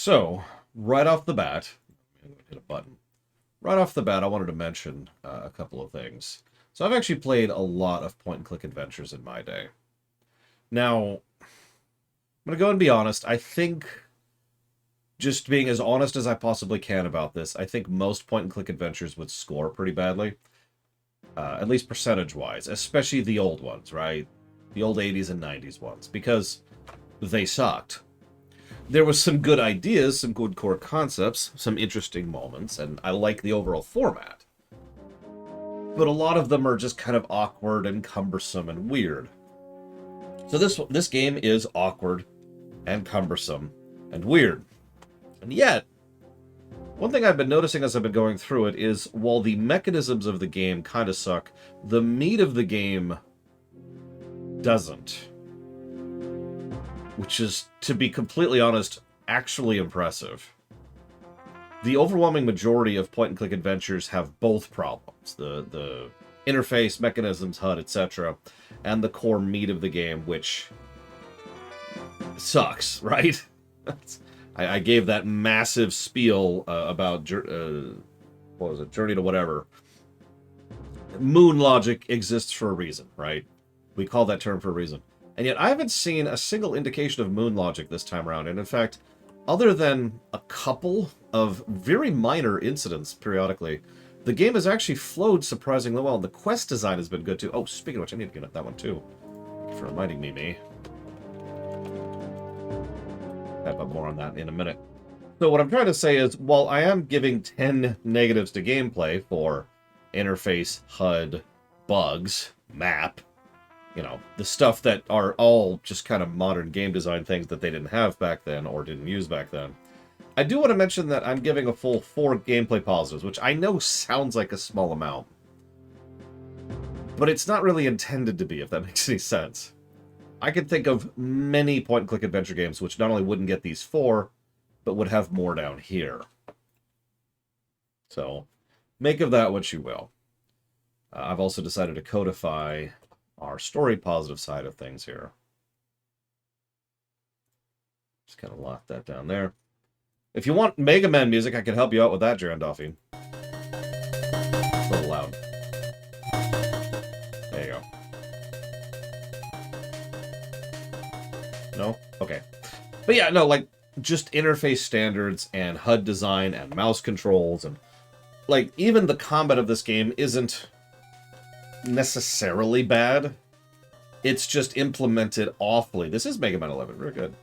So, right off the bat, I'm going to hit a button. Right off the bat, I wanted to mention a couple of things. So, I've actually played a lot of point-and-click adventures in my day. Now, I'm going to go and be honest. I think, just being as honest as I possibly can about this, I think most point-and-click adventures would score pretty badly. At least percentage-wise, especially the old ones, right? The old 80s and 90s ones, because they sucked. There was some good ideas, some good core concepts, some interesting moments, and I like the overall format. But a lot of them are just kind of awkward and cumbersome and weird. So this game is awkward and cumbersome and weird. And yet, one thing I've been noticing as I've been going through it is, while the mechanisms of the game kind of suck, the meat of the game doesn't. Which is, to be completely honest, actually impressive. The overwhelming majority of point-and-click adventures have both problems. The interface, mechanisms, HUD, etc., and the core meat of the game, which sucks, right? I gave that massive spiel about, what was it, Journey to whatever. Moon logic exists for a reason, right? We call that term for a reason. And yet I haven't seen a single indication of moon logic this time around. And in fact, other than a couple of very minor incidents periodically, the game has actually flowed surprisingly well. The quest design has been good too. Oh, speaking of which, I need to get at that one too. Thank you for reminding me. I'll have more on that in a minute. So what I'm trying to say is, while I am giving 10 negatives to gameplay for interface, HUD, bugs, map, you know, the stuff that are all just kind of modern game design things that they didn't have back then or didn't use back then, I do want to mention that I'm giving a full 4 gameplay positives, which I know sounds like a small amount. But it's not really intended to be, if that makes any sense. I can think of many point-and-click adventure games which not only wouldn't get these 4, but would have more down here. So, make of that what you will. I've also decided to codify our story positive side of things here. Just kind of lock that down there. If you want Mega Man music, I can help you out with that, Jarandolphy. It's a little loud. There you go. No? Okay. But yeah, no, like, just interface standards and HUD design and mouse controls and, like, even the combat of this game isn't necessarily bad. It's just implemented awfully. This is Mega Man 11. Very good.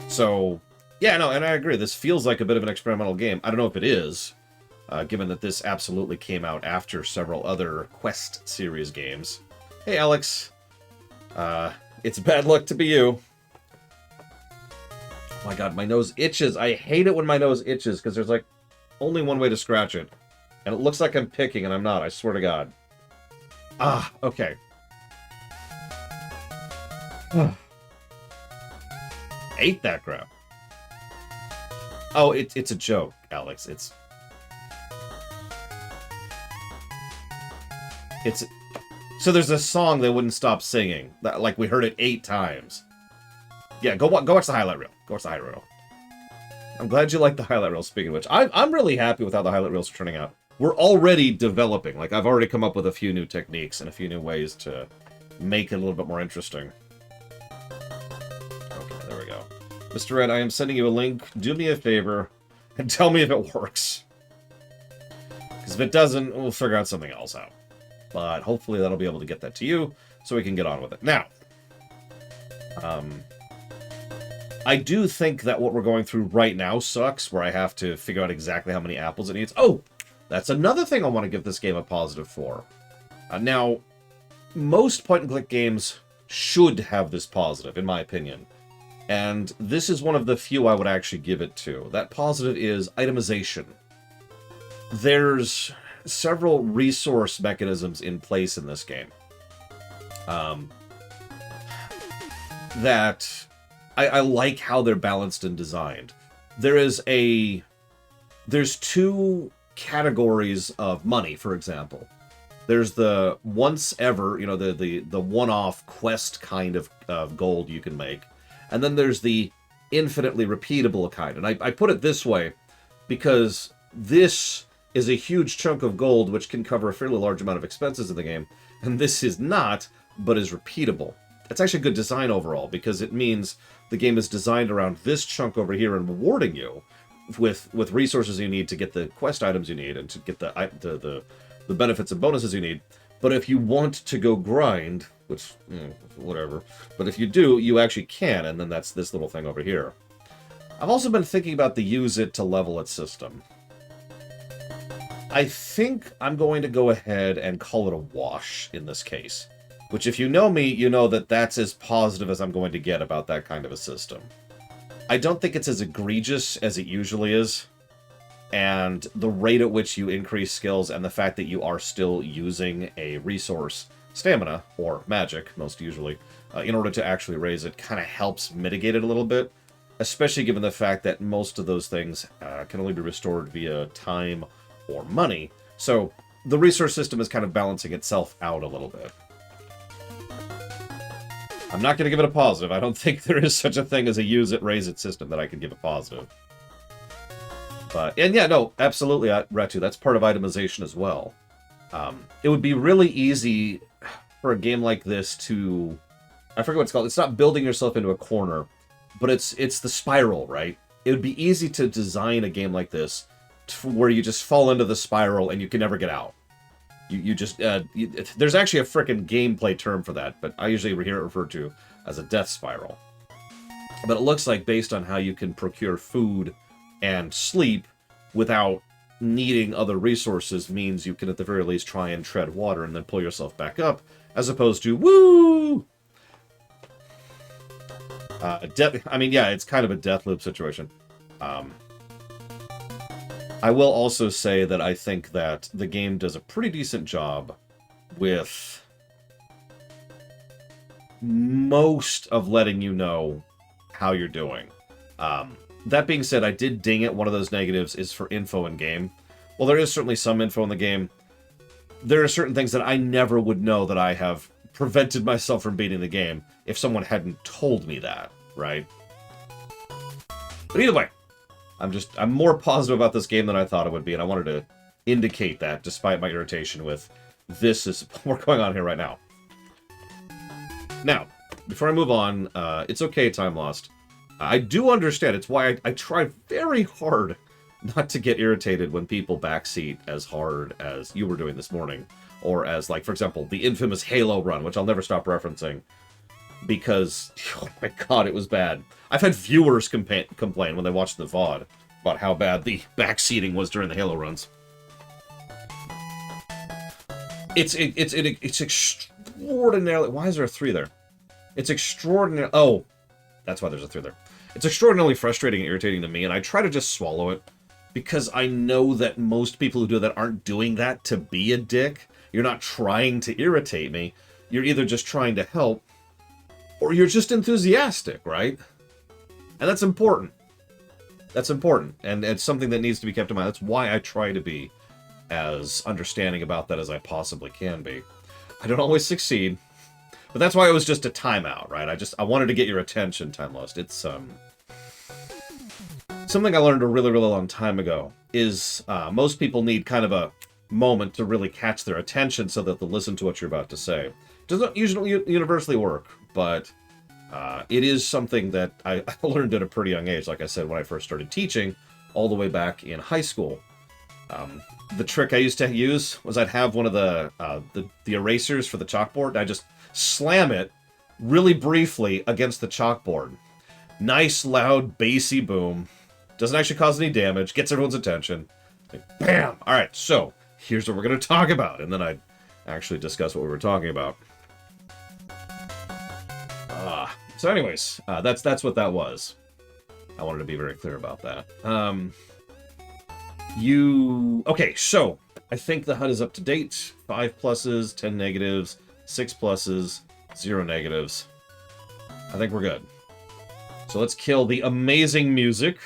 So, yeah, no, and I agree. This feels like a bit of an experimental game. I don't know if it is, given that this absolutely came out after several other Quest series games. Hey, Alex. It's bad luck to be you. Oh my god, my nose itches. I hate it when my nose itches, because there's, like, only one way to scratch it. And it looks like I'm picking, and I'm not, I swear to god. Ah, okay. Ate that crap. Oh, it's a joke, Alex. It's... So there's a song they wouldn't stop singing. Like, we heard it 8 times. Yeah, go watch the highlight reel. Go watch the highlight reel. I'm glad you like the highlight reel, speaking of which. I'm really happy with how the highlight reels are turning out. We're already developing. Like, I've already come up with a few new techniques and a few new ways to make it a little bit more interesting. Okay, there we go. Mr. Red, I am sending you a link. Do me a favor and tell me if it works. Because if it doesn't, we'll figure out something else out. But hopefully that'll be able to get that to you so we can get on with it. Now, I do think that what we're going through right now sucks, where I have to figure out exactly how many apples it needs. Oh, that's another thing I want to give this game a positive for. Now, most point-and-click games should have this positive, in my opinion. And this is one of the few I would actually give it to. That positive is itemization. There's several resource mechanisms in place in this game. That I like how they're balanced and designed. There's 2 categories of money, for example. There's the once ever, you know, the one-off quest kind of gold you can make. And then there's the infinitely repeatable kind. And I put it this way because this is a huge chunk of gold which can cover a fairly large amount of expenses in the game, and this is not, but is repeatable. It's actually good design overall, because it means the game is designed around this chunk over here and rewarding you with resources you need to get the quest items you need and to get the benefits and bonuses you need. But if you want to go grind, which, whatever, but if you do, you actually can, and then that's this little thing over here. I've also been thinking about the use it to level it system. I think I'm going to go ahead and call it a wash in this case. Which, if you know me, you know that that's as positive as I'm going to get about that kind of a system. I don't think it's as egregious as it usually is. And the rate at which you increase skills and the fact that you are still using a resource, stamina, or magic, most usually, in order to actually raise it, kind of helps mitigate it a little bit. Especially given the fact that most of those things can only be restored via time or money. So the resource system is kind of balancing itself out a little bit. I'm not going to give it a positive. I don't think there is such a thing as a use it, raise it system that I can give a positive. But, and yeah, no, absolutely, Ratu, that's part of itemization as well. It would be really easy for a game like this to, I forget what it's called. It's not building yourself into a corner, but it's the spiral, right? It would be easy to design a game like this where you just fall into the spiral and you can never get out. You just, there's actually a frickin' gameplay term for that, but I usually hear it referred to as a death spiral. But it looks like, based on how you can procure food and sleep without needing other resources, means you can at the very least try and tread water and then pull yourself back up, as opposed to, woo! I mean, yeah, it's kind of a death loop situation. I will also say that I think that the game does a pretty decent job with most of letting you know how you're doing. That being said, I did ding it. One of those negatives is for info in game. Well, there is certainly some info in the game. There are certain things that I never would know that I have prevented myself from beating the game if someone hadn't told me that, right? But either way, I'm more positive about this game than I thought it would be, and I wanted to indicate that despite my irritation with this is what's going on here right now. Now, before I move on, it's okay, time lost. I do understand. It's why I try very hard not to get irritated when people backseat as hard as you were doing this morning. Or as, like, for example, the infamous Halo run, which I'll never stop referencing. Because, oh my god, it was bad. I've had viewers complain when they watched the VOD about how bad the backseating was during the Halo runs. It's extraordinarily... Why is there a 3 there? It's extraordinary... Oh, that's why there's a 3 there. It's extraordinarily frustrating and irritating to me, and I try to just swallow it, because I know that most people who do that aren't doing that to be a dick. You're not trying to irritate me. You're either just trying to help, or you're just enthusiastic, right? And that's important. That's important, and it's something that needs to be kept in mind. That's why I try to be as understanding about that as I possibly can be. I don't always succeed, but that's why it was just a timeout, right? I wanted to get your attention, Time Lost. It's something I learned a really, really long time ago is most people need kind of a moment to really catch their attention so that they'll listen to what you're about to say. It doesn't usually universally work, but it is something that I learned at a pretty young age, like I said, when I first started teaching, all the way back in high school. The trick I used to use was I'd have one of the erasers for the chalkboard, and I'd just slam it really briefly against the chalkboard. Nice, loud, bassy boom. Doesn't actually cause any damage, gets everyone's attention. Like, bam! Alright, so, here's what we're going to talk about. And then I'd actually discuss what we were talking about. So anyways, that's what that was. I wanted to be very clear about that. Okay, so, I think the HUD is up to date. 5 pluses, 10 negatives, 6 pluses, 0 negatives. I think we're good. So let's kill the amazing music.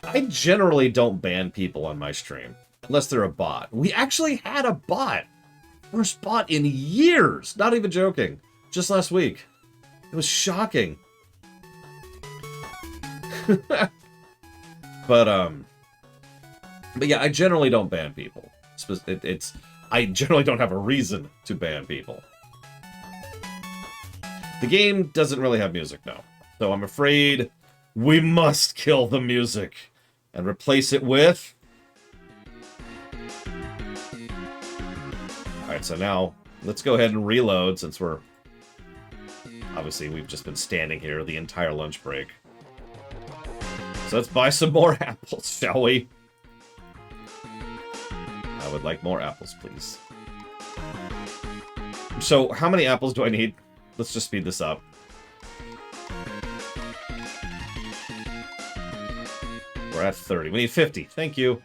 I generally don't ban people on my stream, unless they're a bot. We actually had a bot. First bot in years. Not even joking. Just last week. It was shocking. But yeah, I generally don't ban people. I generally don't have a reason to ban people. The game doesn't really have music, though. So I'm afraid we must kill the music and replace it with... Alright, so now let's go ahead and reload since we're... Obviously, we've just been standing here the entire lunch break. So let's buy some more apples, shall we? I would like more apples, please. So, how many apples do I need? Let's just speed this up. We're at 30. We need 50. Thank you.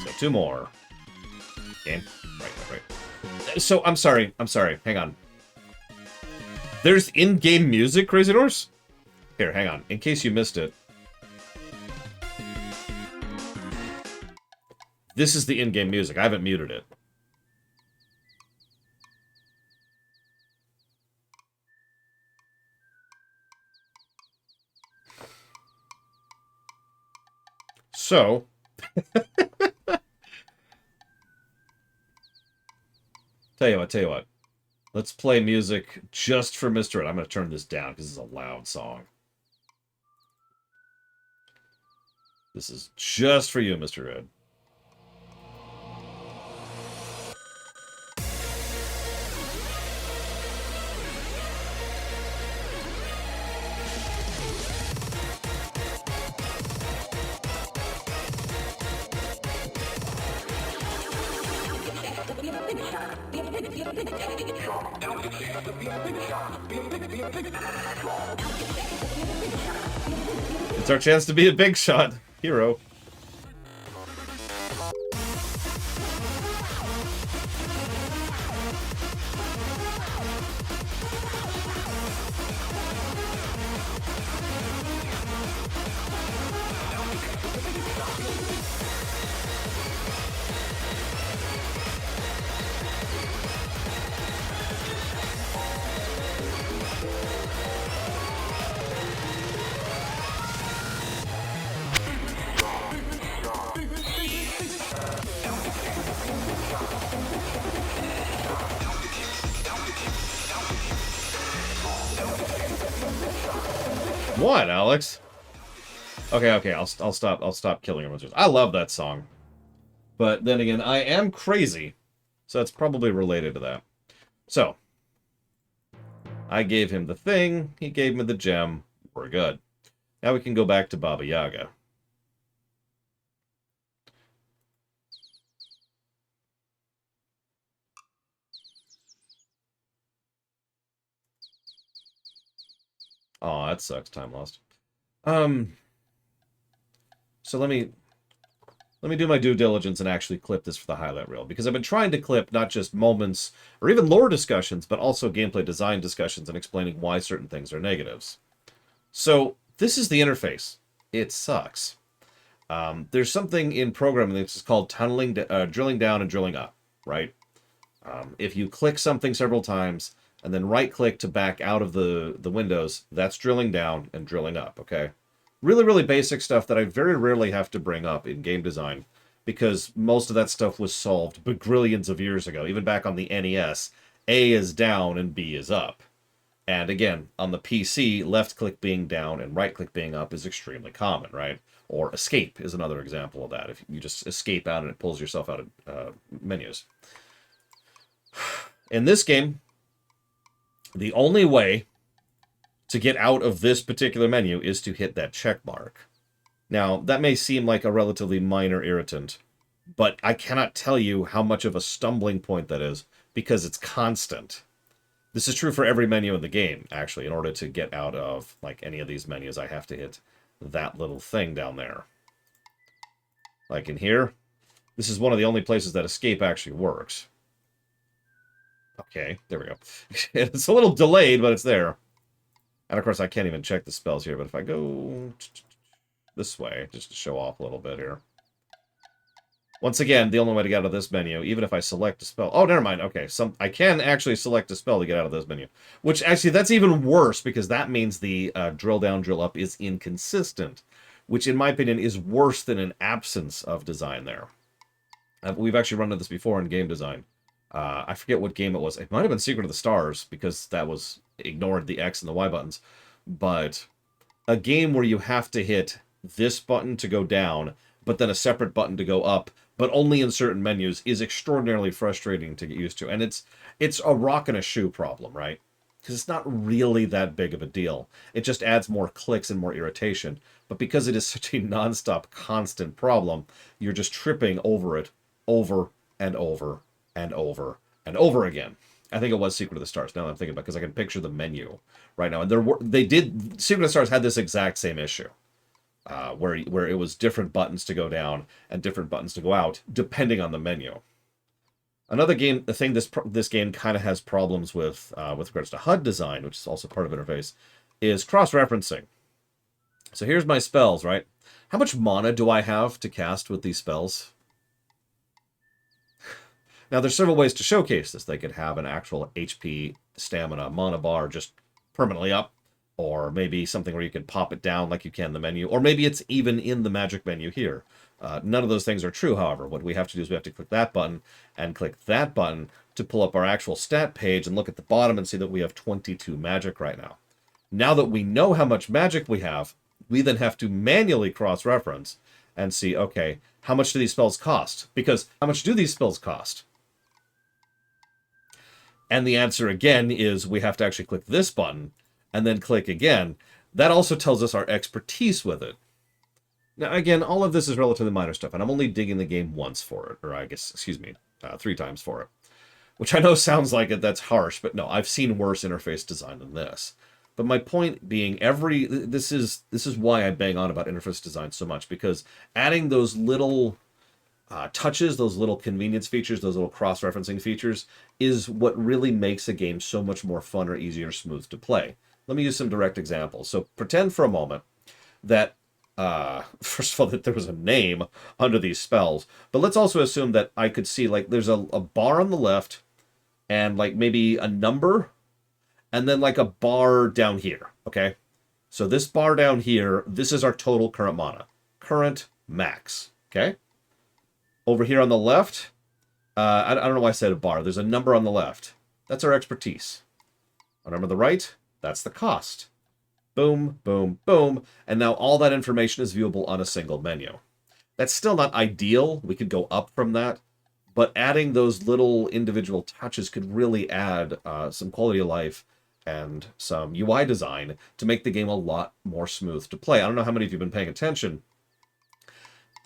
So, 2 more. Game. Right. So, I'm sorry. Hang on. There's in-game music, Crazy Horse? Here, hang on. In case you missed it. This is the in-game music. I haven't muted it. So... Tell you what. Let's play music just for Mr. Ed. I'm going to turn this down because it's a loud song. This is just for you, Mr. Ed. It's our chance to be a big shot hero. What, Alex? Okay, I'll stop killing your monsters. I love that song. But then again, I am crazy. So it's probably related to that. So, I gave him the thing, he gave me the gem. We're good. Now we can go back to Baba Yaga. Oh, that sucks. Time lost. So let me do my due diligence and actually clip this for the highlight reel, because I've been trying to clip not just moments or even lore discussions, but also gameplay design discussions and explaining why certain things are negatives. So this is the interface. It sucks. There's something in programming that's called tunneling, drilling down and drilling up, right? If you click something several times and then right-click to back out of the windows, that's drilling down and drilling up, okay? Really, really basic stuff that I very rarely have to bring up in game design, because most of that stuff was solved bagrillions of years ago. Even back on the NES, A is down and B is up. And again, on the PC, left-click being down and right-click being up is extremely common, right? Or escape is another example of that. If you just escape out and it pulls yourself out of menus. In this game, the only way to get out of this particular menu is to hit that check mark. Now, that may seem like a relatively minor irritant, but I cannot tell you how much of a stumbling point that is, because it's constant. This is true for every menu in the game, actually. In order to get out of, like, any of these menus, I have to hit that little thing down there. Like in here, this is one of the only places that escape actually works. Okay, there we go. It's a little delayed, but it's there. And of course, I can't even check the spells here, but if I go this way, just to show off a little bit here. Once again, the only way to get out of this menu, even if I select a spell... Oh, never mind. Okay, I can actually select a spell to get out of this menu. Which, actually, that's even worse, because that means the drill down, drill up is inconsistent. Which, in my opinion, is worse than an absence of design there. We've actually run into this before in game design. I forget what game it was. It might have been Secret of the Stars, because that was ignored the X and the Y buttons. But a game where you have to hit this button to go down, but then a separate button to go up, but only in certain menus, is extraordinarily frustrating to get used to. And it's a rock and a shoe problem, right? Because it's not really that big of a deal. It just adds more clicks and more irritation. But because it is such a nonstop, constant problem, you're just tripping over it over and over and over and over again. I think it was Secret of the Stars, now that I'm thinking about it, because I can picture the menu right now. And Secret of the Stars had this exact same issue. Where it was different buttons to go down and different buttons to go out, depending on the menu. Another thing this game kind of has problems with regards to HUD design, which is also part of interface, is cross-referencing. So here's my spells, right? How much mana do I have to cast with these spells? Now, there's several ways to showcase this. They could have an actual HP, stamina, mana bar just permanently up, or maybe something where you can pop it down like you can in the menu, or maybe it's even in the magic menu here. None of those things are true, however. What we have to do is we have to click that button and click that button to pull up our actual stat page and look at the bottom and see that we have 22 magic right now. Now that we know how much magic we have, we then have to manually cross-reference and see, okay, how much do these spells cost? Because how much do these spells cost? And the answer, again, is we have to actually click this button and then click again. That also tells us our expertise with it. Now, again, all of this is relatively minor stuff, and I'm only digging the game once for it, or I guess, 3 times for it. Which I know sounds like that's harsh, but no, I've seen worse interface design than this. But my point being, this is why I bang on about interface design so much, because adding those little touches, those little convenience features, those little cross-referencing features, is what really makes a game so much more fun or easier, smooth to play. Let me use some direct examples. So pretend for a moment that, first of all, that there was a name under these spells, but let's also assume that I could see, like, there's a bar on the left, and, like, maybe a number, and then, like, a bar down here, okay? So this bar down here, this is our total current mana. Current max, okay? Over here on the left, I don't know why I said a bar. There's a number on the left. That's our expertise. A number on the right, that's the cost. Boom, boom, boom. And now all that information is viewable on a single menu. That's still not ideal. We could go up from that. But adding those little individual touches could really add some quality of life and some UI design to make the game a lot more smooth to play. I don't know how many of you have been paying attention.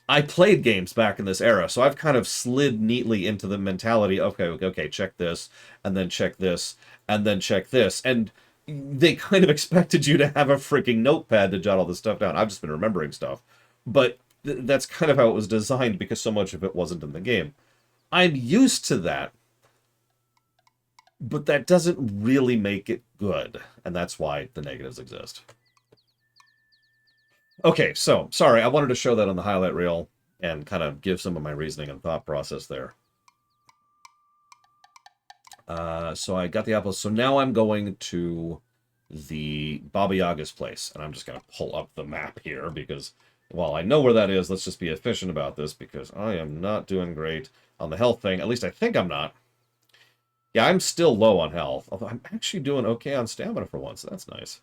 I played games back in this era, so I've kind of slid neatly into the mentality, okay, check this, and then check this, and then check this. And they kind of expected you to have a freaking notepad to jot all this stuff down. I've just been remembering stuff. But that's kind of how it was designed, because so much of it wasn't in the game. I'm used to that, but that doesn't really make it good, and that's why the negatives exist. Okay, so, sorry, I wanted to show that on the highlight reel and kind of give some of my reasoning and thought process there. So I got the apples. So now I'm going to the Baba Yaga's place, and I'm just going to pull up the map here, because while I know where that is, let's just be efficient about this, because I am not doing great on the health thing. At least I think I'm not. Yeah, I'm still low on health, although I'm actually doing okay on stamina for once. So that's nice.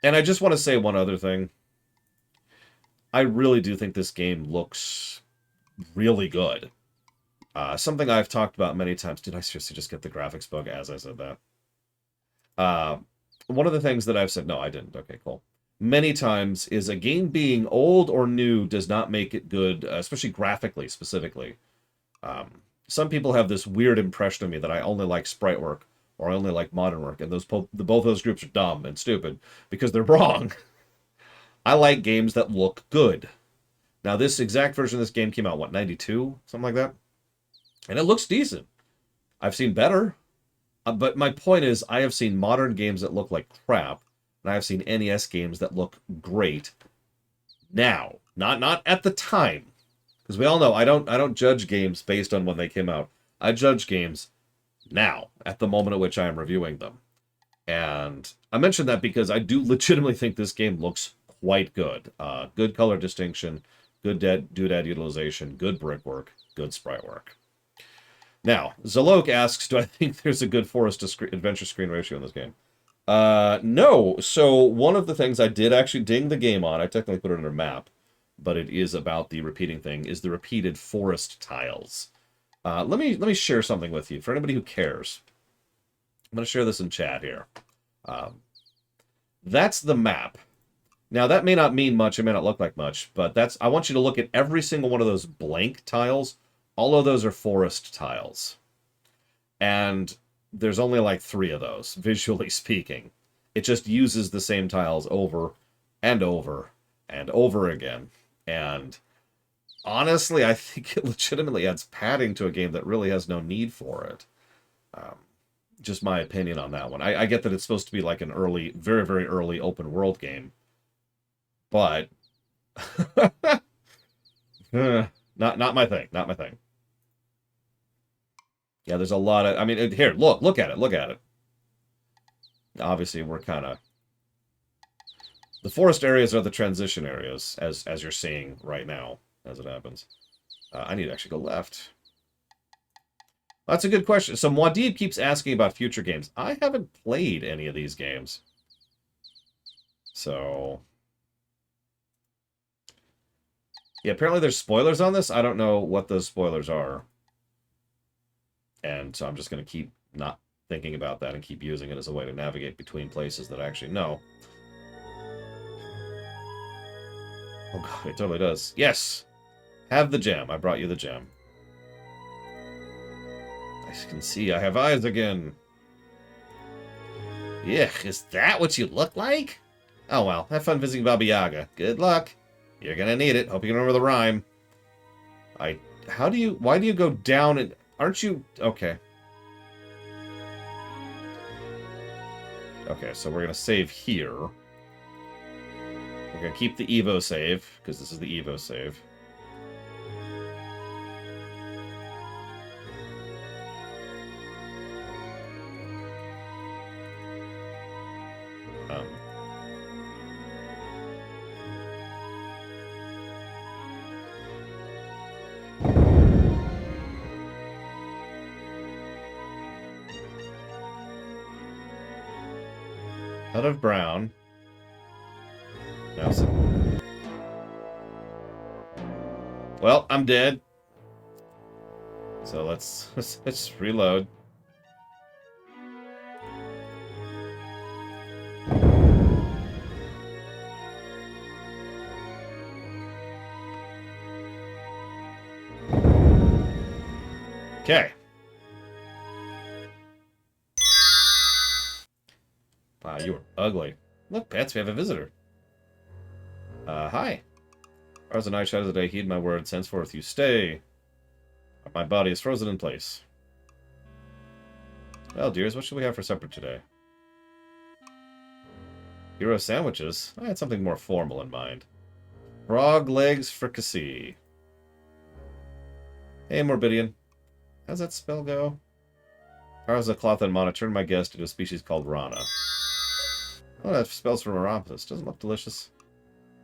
And I just want to say one other thing. I really do think this game looks really good. Something I've talked about many times. Did I seriously just get the graphics bug as I said that? One of the things that I've said... No, I didn't. Okay, cool. Many times is a game being old or new does not make it good, especially graphically, specifically. Some people have this weird impression of me that I only like sprite work, or I only like modern work, and both those groups are dumb and stupid, because they're wrong. I like games that look good. Now, this exact version of this game came out, what, 92? Something like that? And it looks decent. I've seen better. But my point is, I have seen modern games that look like crap, and I have seen NES games that look great now. Not at the time. Because we all know I don't judge games based on when they came out. I judge games now, at the moment at which I am reviewing them. And I mention that because I do legitimately think this game looks quite good. Good color distinction, good doodad utilization, good brickwork, good sprite work. Now, Zalok asks, do I think there's a good forest to adventure screen ratio in this game? No. So one of the things I did actually ding the game on, I technically put it under map, but it is about the repeating thing, is the repeated forest tiles. Let me share something with you, for anybody who cares. I'm going to share this in chat here. That's the map. Now, that may not mean much, it may not look like much, but I want you to look at every single one of those blank tiles. All of those are forest tiles. And there's only like 3 of those, visually speaking. It just uses the same tiles over and over and over again. And honestly, I think it legitimately adds padding to a game that really has no need for it. Just my opinion on that one. I get that it's supposed to be like an early, very, very early open world game. But not my thing. Not my thing. Yeah, there's a lot of... I mean, here, look at it. Look at it. Obviously, we're kind of... The forest areas are the transition areas, as you're seeing right now, as it happens. I need to actually go left. That's a good question. So Muad'Dib keeps asking about future games. I haven't played any of these games. So... Yeah, apparently there's spoilers on this. I don't know what those spoilers are. And so I'm just going to keep not thinking about that and keep using it as a way to navigate between places that I actually know. Oh god, it totally does. Yes! Have the gem. I brought you the gem. I can see I have eyes again. Yuck, is that what you look like? Oh well, have fun visiting Baba Yaga. Good luck. You're gonna need it. Hope you can remember the rhyme. Why do you go down and... Aren't you... Okay. Okay, so we're gonna save here. We're gonna keep the Evo save, because this is the Evo save. Hut of brown. Now, well, I'm dead. So let's reload. Okay. Wow, you were ugly. Look, pets, we have a visitor. Hi. Hours and night, shadows of the day, heed my words, henceforth you stay. My body is frozen in place. Well, dears, what should we have for supper today? Hero sandwiches? I had something more formal in mind. Frog legs fricassee. Hey, Morbidian. How's that spell go? Powers of cloth and mana, turn my guest into a species called Rana. Oh, that spells from Arampus. Doesn't look delicious.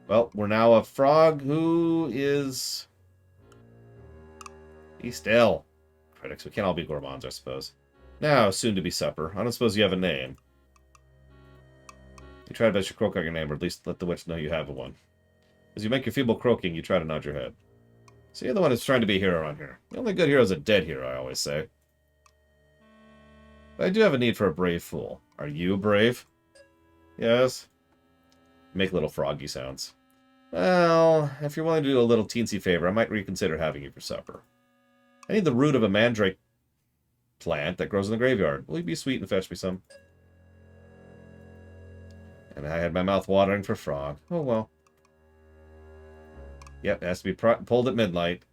Well, we're now a frog who is... Be still. Critics, we can't all be gourmands, I suppose. Now, soon to be supper. I don't suppose you have a name. You try to bet your croak on your name, or at least let the witch know you have one. As you make your feeble croaking, you try to nod your head. So you're the one who's trying to be a hero around here. The only good hero is a dead hero, I always say. But I do have a need for a brave fool. Are you brave? Yes. Make little froggy sounds. Well, if you're willing to do a little teensy favor, I might reconsider having you for supper. I need the root of a mandrake plant that grows in the graveyard. Will you be sweet and fetch me some? And I had my mouth watering for frog. Oh, well. Yep, it has to be pulled at midnight.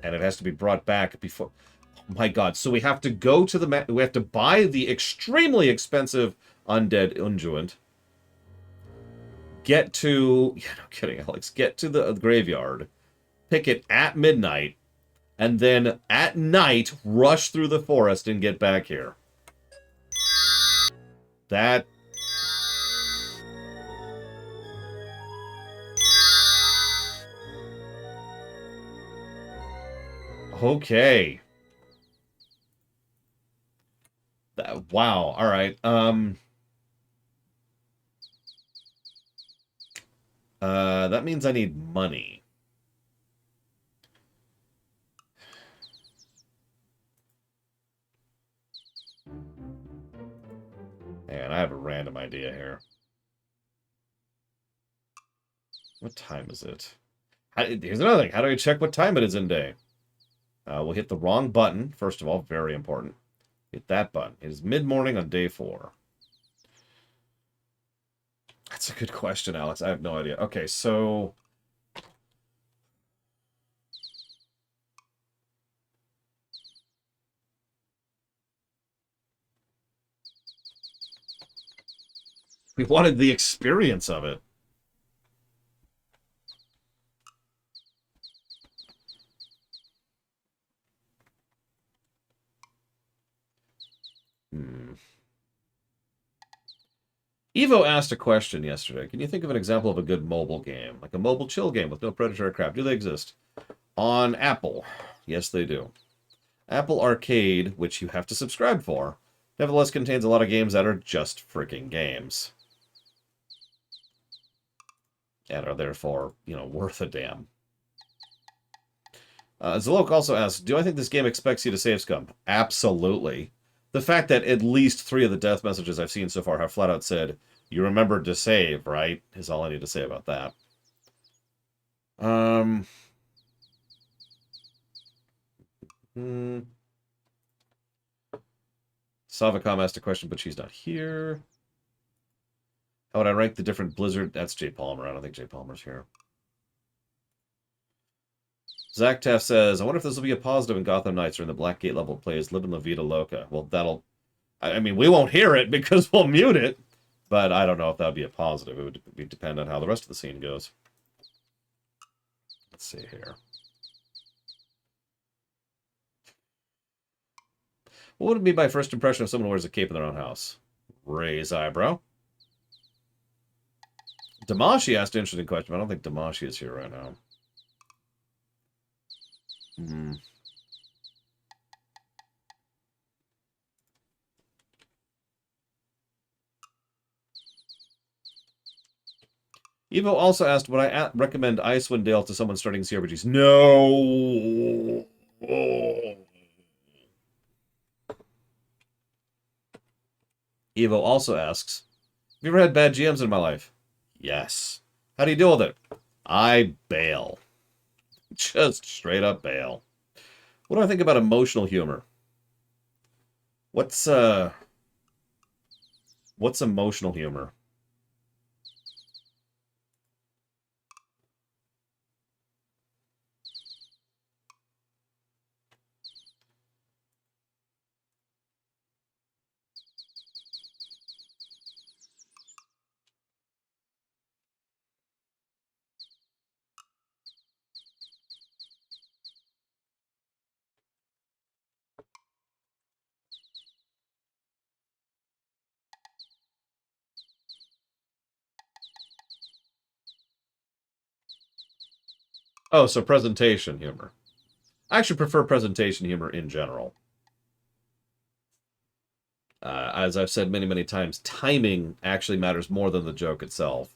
And it has to be brought back before... Oh my god, so we have to go to the... We have to buy the extremely expensive undead unguent. get to... Yeah, no kidding, Alex. Get to the graveyard, pick it at midnight, and then at night rush through the forest and get back here. That... Okay. Wow. All right. That means I need money. Man, I have a random idea here. What time is it? Here's another thing. How do I check what time it is in day? We'll hit the wrong button, first of all. Very important. Hit that button. It is mid-morning on day 4. That's a good question, Alex. I have no idea. Okay, so... We wanted the experience of it. Evo asked a question yesterday. Can you think of an example of a good mobile game? Like a mobile chill game with no predatory crap. Do they exist? On Apple. Yes, they do. Apple Arcade, which you have to subscribe for, nevertheless contains a lot of games that are just freaking games. And are therefore, worth a damn. Zalok also asks, do I think this game expects you to save scum? Absolutely. The fact that at least 3 of the death messages I've seen so far have flat out said, you remembered to save, right? Is all I need to say about that. Savacom asked a question, but she's not here. How would I rank the different Blizzard? That's Jay Palmer. I don't think Jay Palmer's here. Zach Taff says, I wonder if this will be a positive in Gotham Knights or in the Blackgate level plays Live in La Vida Loca. Well, that'll... I mean, we won't hear it because we'll mute it. But I don't know if that would be a positive. It would depend on how the rest of the scene goes. Let's see here. What would it be my first impression if someone wears a cape in their own house? Raise eyebrow. Damashi asked an interesting question, but I don't think Damashi is here right now. Evo also asked, would I recommend Icewind Dale to someone starting CRPGs? No! Evo also asks, have you ever had bad GMs in my life? Yes. How do you deal with it? I bail. Just straight up bail. What do I think about emotional humor? What's emotional humor? Oh, so presentation humor. I actually prefer presentation humor in general. As I've said many, many times, timing actually matters more than the joke itself.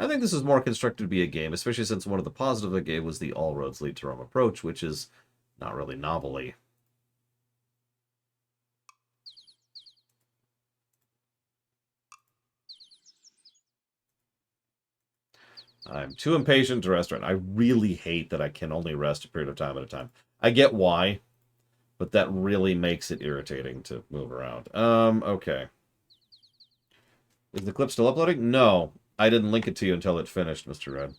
I think this is more constructed to be a game, especially since one of the positives of the game was the all roads lead to Rome approach, which is not really novelty. I'm too impatient to rest right. I really hate that I can only rest a period of time at a time. I get why, but that really makes it irritating to move around. Okay. Is the clip still uploading? No. I didn't link it to you until it finished, Mr. Red.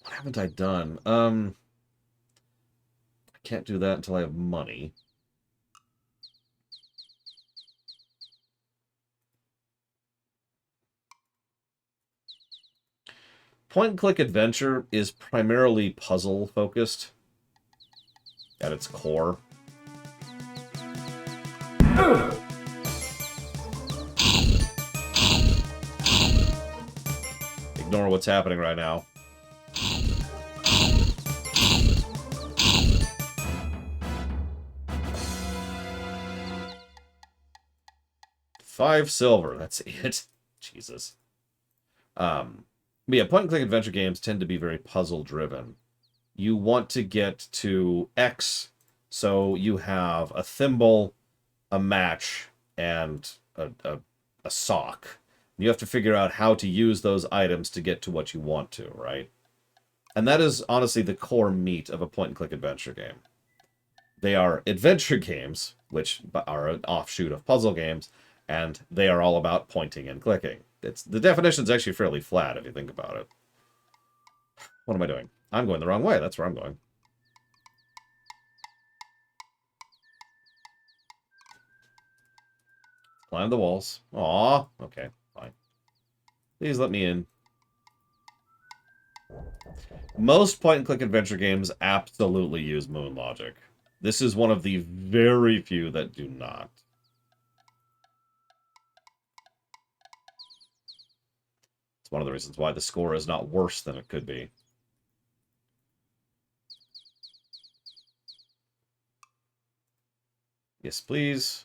What haven't I done? I can't do that until I have money. Point-and-click adventure is primarily puzzle-focused at its core. Ignore what's happening right now. $5 silver, that's it. Jesus. But yeah, point-and-click adventure games tend to be very puzzle-driven. You want to get to X, so you have a thimble, a match, and a sock. You have to figure out how to use those items to get to what you want to, right? And that is honestly the core meat of a point-and-click adventure game. They are adventure games, which are an offshoot of puzzle games, and they are all about pointing and clicking. The definition's actually fairly flat if you think about it. What am I doing? I'm going the wrong way. That's where I'm going. Climb the walls. Aw. Okay, fine. Please let me in. Most point-and-click adventure games absolutely use moon logic. This is one of the very few that do not. It's one of the reasons why the score is not worse than it could be. Yes, please.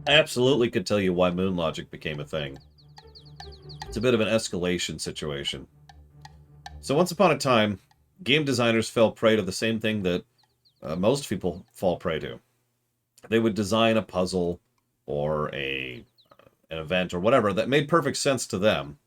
I absolutely could tell you why moon logic became a thing. It's a bit of an escalation situation. So once upon a time, game designers fell prey to the same thing that most people fall prey to. They would design a puzzle or an event or whatever that made perfect sense to them.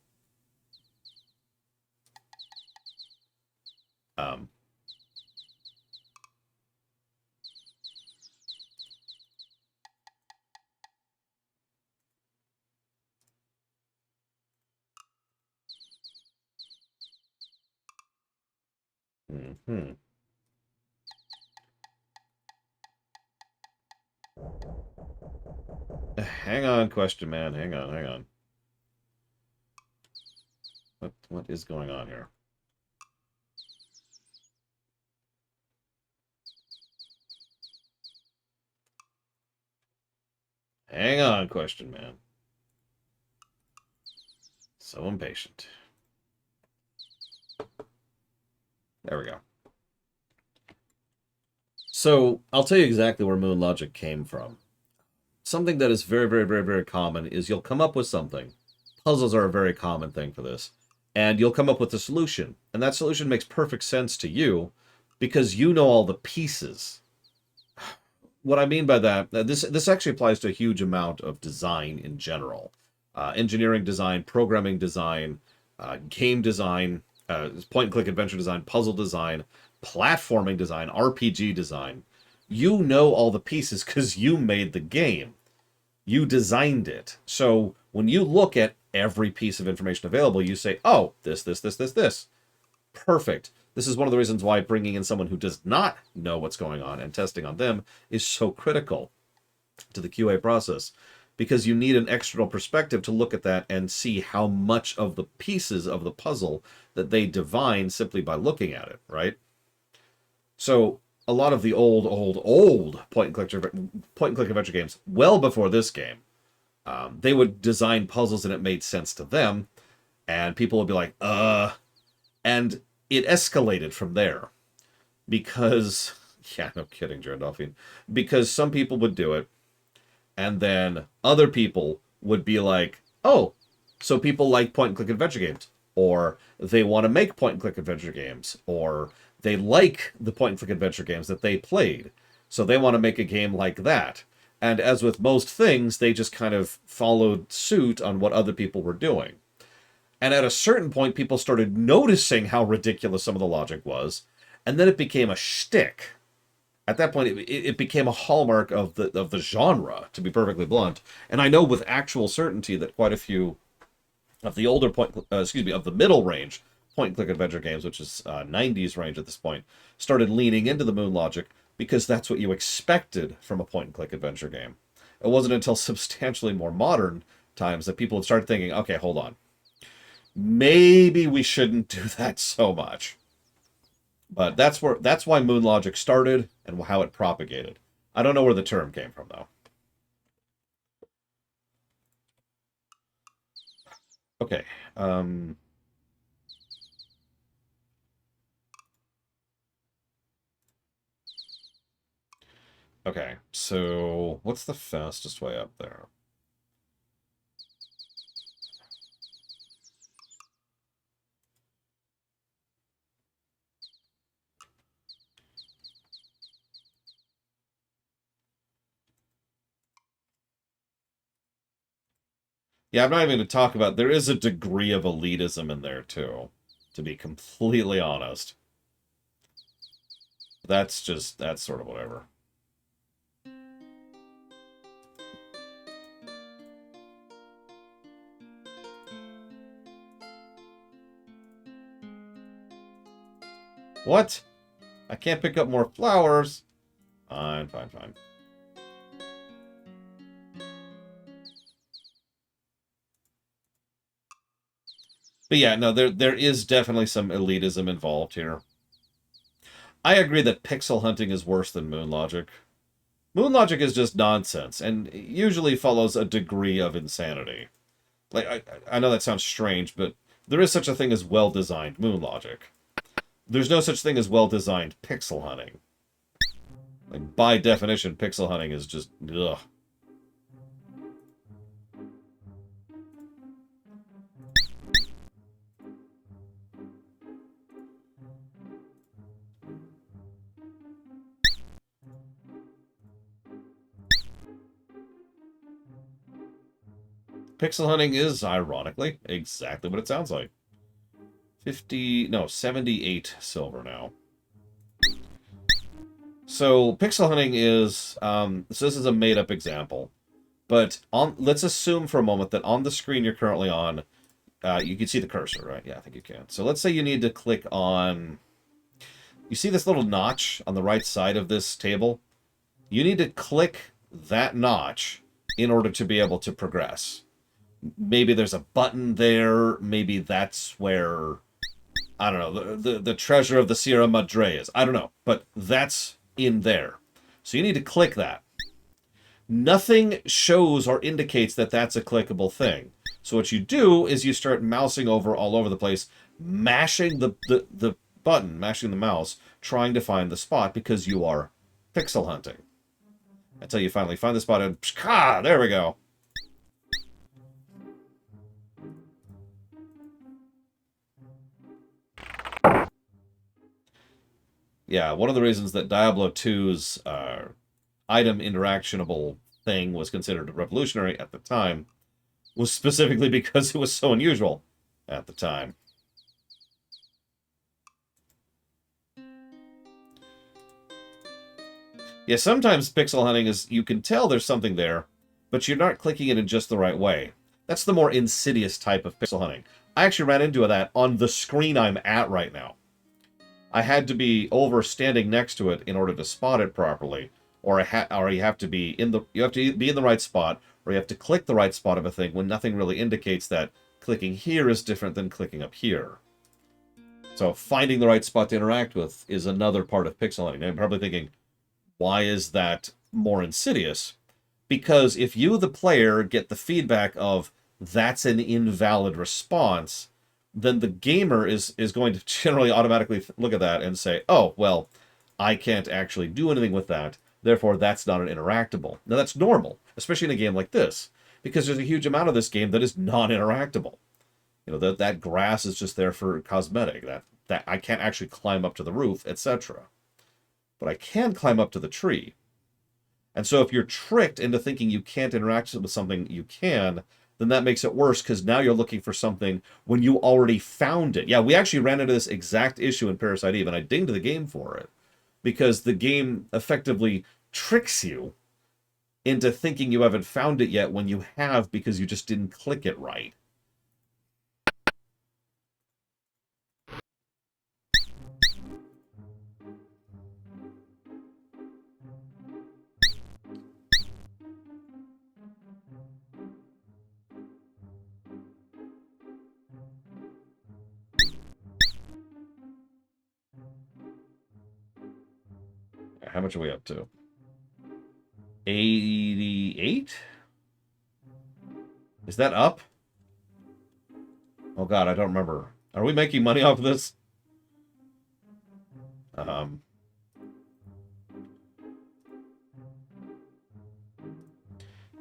Hang on, question man. Hang on. What is going on here? Hang on, question man. So impatient. There we go. So, I'll tell you exactly where moon logic came from. Something that is very, very, very, very common is you'll come up with something. Puzzles are a very common thing for this. And you'll come up with a solution. And that solution makes perfect sense to you because you know all the pieces. What I mean by that, this actually applies to a huge amount of design in general. Engineering design, programming design, game design, point-and-click adventure design, puzzle design, platforming design, RPG design. You know all the pieces because you made the game. You designed it. So when you look at every piece of information available, you say, oh, this. Perfect. This is one of the reasons why bringing in someone who does not know what's going on and testing on them is so critical to the QA process. Because you need an external perspective to look at that and see how much of the pieces of the puzzle that they divine simply by looking at it, right? So a lot of the old point-and-click adventure games, well before this game, they would design puzzles and it made sense to them, and people would be like, and it escalated from there. Because, yeah, no kidding, Jared Dolphin. Because some people would do it, and then other people would be like, oh, so people like point-and-click adventure games. Or they want to make point-and-click adventure games. Or they like the point-and-click adventure games that they played. So they want to make a game like that. And as with most things, they just kind of followed suit on what other people were doing. And at a certain point, people started noticing how ridiculous some of the logic was. And then it became a shtick. At that point, it became a hallmark of the genre, to be perfectly blunt. And I know with actual certainty that quite a few of the older of the middle range point and click adventure games, which is 90s range at this point, started leaning into the moon logic because that's what you expected from a point and click adventure game. It wasn't until substantially more modern times that people would start thinking, okay, hold on. Maybe we shouldn't do that so much. But that's why moon logic started and how it propagated. I don't know where the term came from though. Okay. Okay, so what's the fastest way up there? Yeah, I'm not even going to talk about... There is a degree of elitism in there, too, to be completely honest. That's sort of whatever. What? I can't pick up more flowers. Fine, fine, fine. But yeah, no, there is definitely some elitism involved here. I agree that pixel hunting is worse than moon logic. Moon logic is just nonsense, and usually follows a degree of insanity. Like, I know that sounds strange, but there is such a thing as well-designed moon logic. There's no such thing as well-designed pixel hunting. Like, by definition, pixel hunting is just, ugh. Pixel hunting is, ironically, exactly what it sounds like. 78 silver now. So, pixel hunting is, so this is a made-up example. But let's assume for a moment that on the screen you're currently on, you can see the cursor, right? Yeah, I think you can. So let's say you need to click on... You see this little notch on the right side of this table? You need to click that notch in order to be able to progress. Maybe there's a button there. Maybe that's where, I don't know, the treasure of the Sierra Madre is. I don't know. But that's in there. So you need to click that. Nothing shows or indicates that that's a clickable thing. So what you do is you start mousing over all over the place, mashing the button, mashing the mouse, trying to find the spot because you are pixel hunting. Until you finally find the spot and, there we go. Yeah, one of the reasons that Diablo 2's item interactionable thing was considered revolutionary at the time was specifically because it was so unusual at the time. Yeah, sometimes pixel hunting is, you can tell there's something there, but you're not clicking it in just the right way. That's the more insidious type of pixel hunting. I actually ran into that on the screen I'm at right now. I had to be over standing next to it in order to spot it properly, or you have to be in the right spot, or you have to click the right spot of a thing when nothing really indicates that clicking here is different than clicking up here. So finding the right spot to interact with is another part of pixel hunting. I'm probably thinking, why is that more insidious? Because if you, the player, get the feedback of that's an invalid response, then the gamer is going to generally automatically look at that and say, oh, well, I can't actually do anything with that, therefore that's not an interactable. Now that's normal, especially in a game like this, because there's a huge amount of this game that is non-interactable. You know, that grass is just there for cosmetic, that I can't actually climb up to the roof, etc. But I can climb up to the tree. And so if you're tricked into thinking you can't interact with something you can, then that makes it worse because now you're looking for something when you already found it. Yeah, we actually ran into this exact issue in Parasite Eve, and I dinged the game for it. because the game effectively tricks you into thinking you haven't found it yet when you have, because you just didn't click it right. How much are we up to? 88? Is that up? Oh god, I don't remember. Are we making money off of this?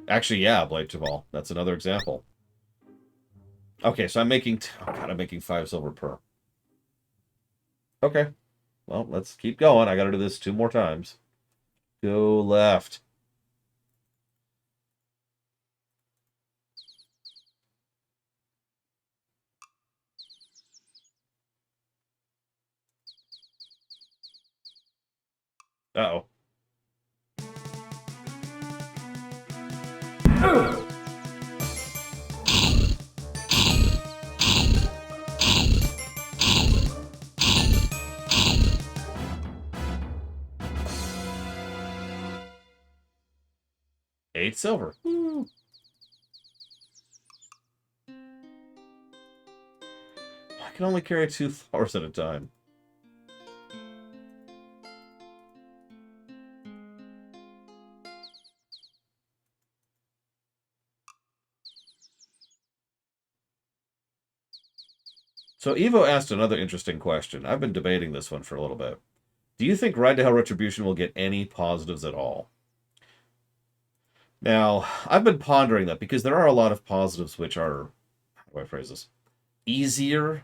Actually, yeah, Blade Jamal. That's another example. Okay, so I'm making... Oh god, I'm making 5 silver per. Okay. Well, let's keep going. I gotta do this 2 more times. Go left. Uh-oh. Eight silver. Woo. I can only carry 2 flowers at a time. So Evo asked another interesting question. I've been debating this one for a little bit. Do you think Ride to Hell Retribution will get any positives at all? Now, I've been pondering that because there are a lot of positives which are, how do I phrase this, easier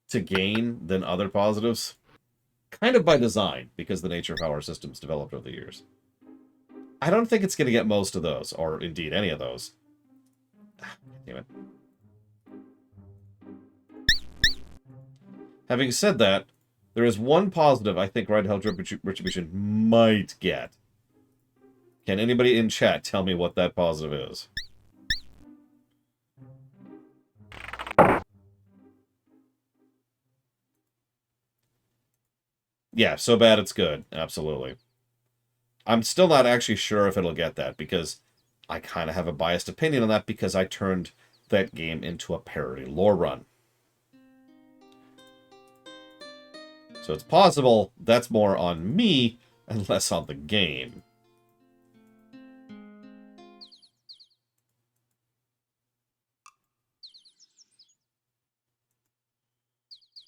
to gain than other positives. Kind of by design, because the nature of how our system's developed over the years. I don't think it's going to get most of those, or indeed any of those. Damn it. Having said that, there is one positive I think Ride to Hell Retribution might get. Can anybody in chat tell me what that positive is? Yeah, so bad it's good. Absolutely. I'm still not actually sure if it'll get that, because I kind of have a biased opinion on that because I turned that game into a parody lore run. So it's possible that's more on me and less on the game.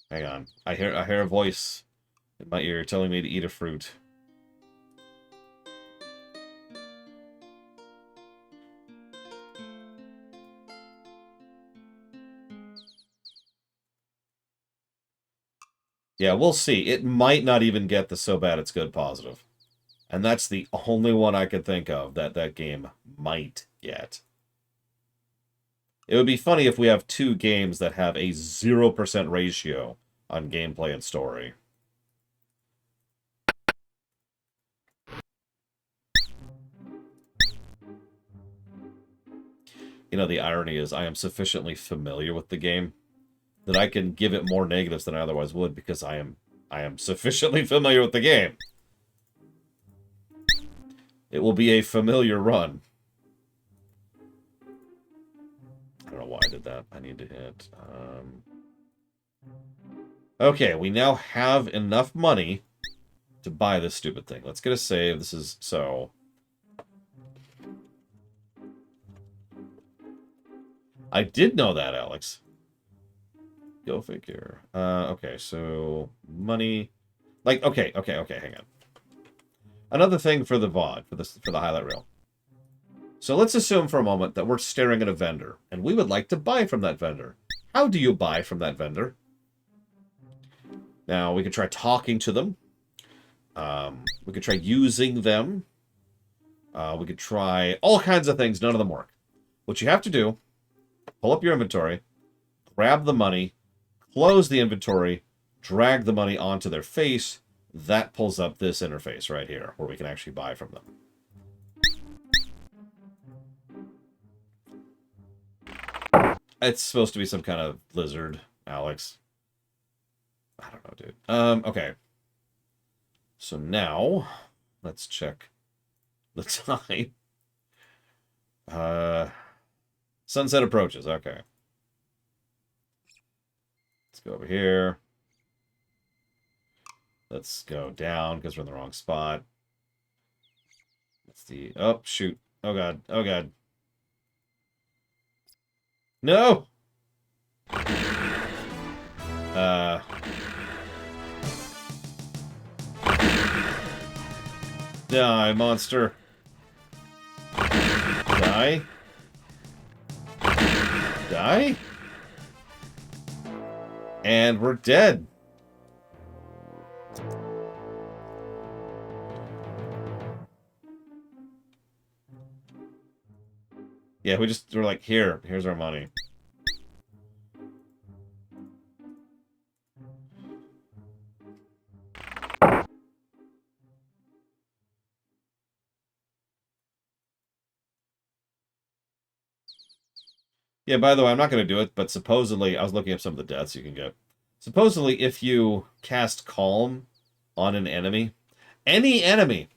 Hang on. I hear a voice in my ear telling me to eat a fruit. Yeah, we'll see. It might not even get the so bad it's good positive. And that's the only one I could think of that that game might get. It would be funny if we have 2 games that have a 0% ratio on gameplay and story. You know, the irony is I am sufficiently familiar with the game that I can give it more negatives than I otherwise would because I am sufficiently familiar with the game. It will be a familiar run. I don't know why I did that. I need to hit... Okay, we now have enough money to buy this stupid thing. Let's get a save. This is... So... I did know that, Alex. Go figure. Okay, so... Money... Like, okay, hang on. Another thing for the VOD, for the highlight reel. So let's assume for a moment that we're staring at a vendor, and we would like to buy from that vendor. How do you buy from that vendor? Now, we could try talking to them. We could try using them. We could try all kinds of things. None of them work. What you have to do, pull up your inventory, grab the money, close the inventory, drag the money onto their face, that pulls up this interface right here, where we can actually buy from them. It's supposed to be some kind of lizard, Alex. I don't know, dude. Okay. So now, let's check the time. Sunset approaches, okay. Let's go over here. Let's go down, because we're in the wrong spot. That's the... Oh, shoot. Oh, God. Oh, God. No! Die, monster. Die? Die? And we're dead. Yeah, we're like, here's our money. Yeah, by the way, I'm not going to do it, but supposedly, I was looking up some of the deaths you can get. Supposedly, if you cast Calm on an enemy, any enemy,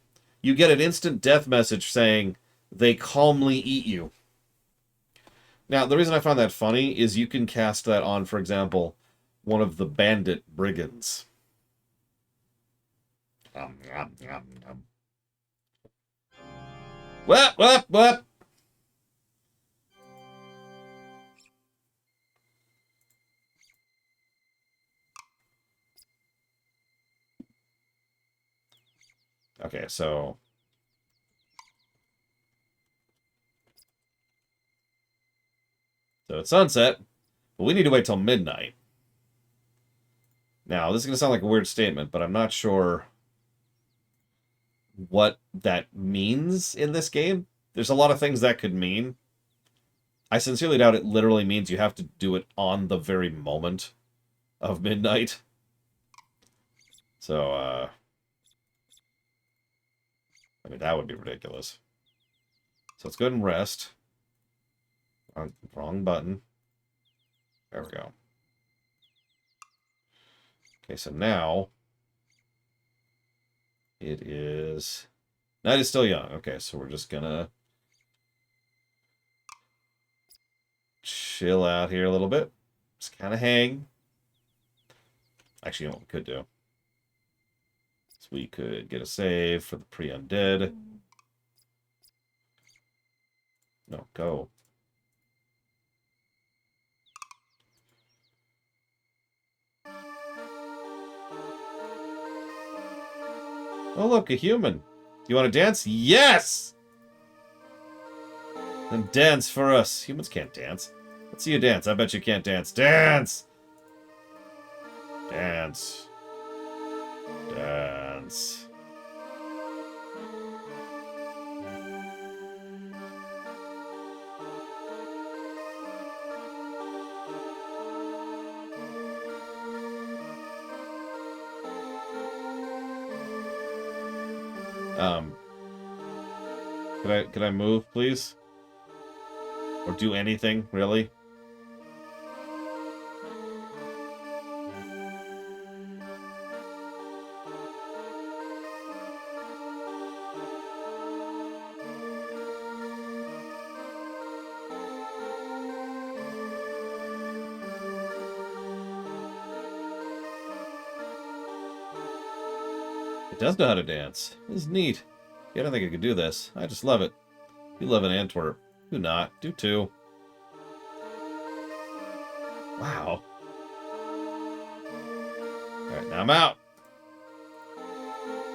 you get an instant death message saying they calmly eat you. Now, the reason I found that funny is you can cast that on, for example, one of the Bandit brigands. What? Okay, so it's sunset, but we need to wait till midnight. Now, this is going to sound like a weird statement, but I'm not sure what that means in this game. There's a lot of things that could mean. I sincerely doubt it literally means you have to do it on the very moment of midnight. So, I mean, that would be ridiculous. So let's go ahead and rest. Wrong button. There we go. Okay, so now it is... Night is still young. Okay, so we're just gonna chill out here a little bit. Just kind of hang. Actually, you know what we could do? So we could get a save for the pre-undead. No, go. Oh, look, a human. You want to dance? Yes! Then dance for us. Humans can't dance. Let's see you dance. I bet you can't dance. Dance! Dance. Dance. Could I move, please? Or do anything, really? It does know how to dance. This is neat. Yeah, I don't think I could do this. I just love it. You live in Antwerp. Do not. Do too. Wow. Alright, now I'm out.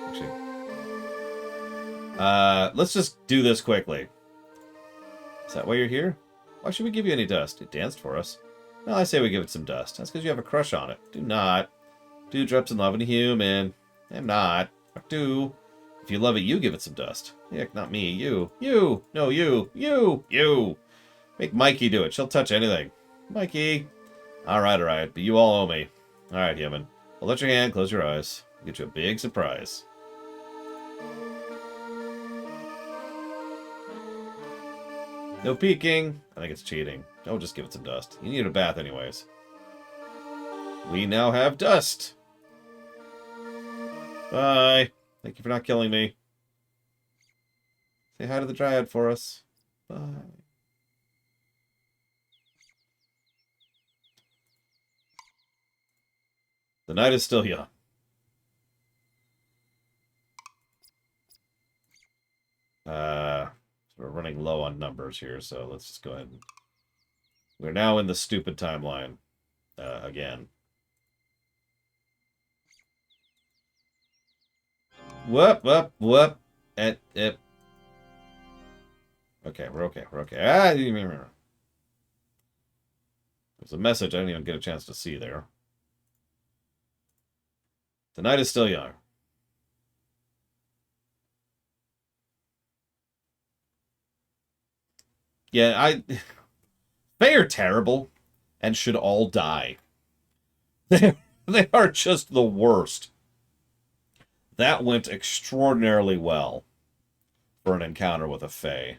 Actually. Let's just do this quickly. Is that why you're here? Why should we give you any dust? It danced for us. No, I say we give it some dust. That's because you have a crush on it. Do not. Dewdrop's in love with a human. I'm not. I do. If you love it, you give it some dust. Heck, not me. You. You. No, you. You. You. Make Mikey do it. She'll touch anything. Mikey. Alright. But you all owe me. Alright, human. Well, let your hand. Close your eyes. Get you a big surprise. No peeking. I think it's cheating. Don't just give it some dust. You need a bath anyways. We now have dust. Bye. Thank you for not killing me. Say hi to the Dryad for us. Bye. The night is still young. We're running low on numbers here, so let's just go ahead and... We're now in the stupid timeline. Again. Whoop, whoop, whoop. Okay, we're okay, we're okay. There's a message I didn't even get a chance to see there. The night is still young. Yeah, they are terrible and should all die. They are just the worst. That went extraordinarily well for an encounter with a Fae.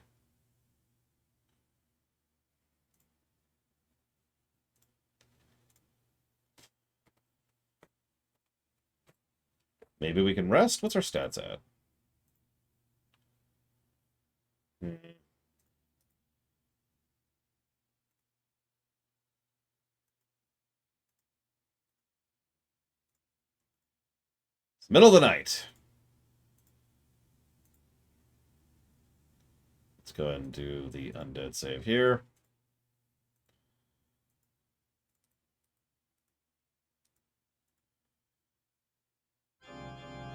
Maybe we can rest? What's our stats at? It's middle of the night. Let's go ahead and do the undead save here.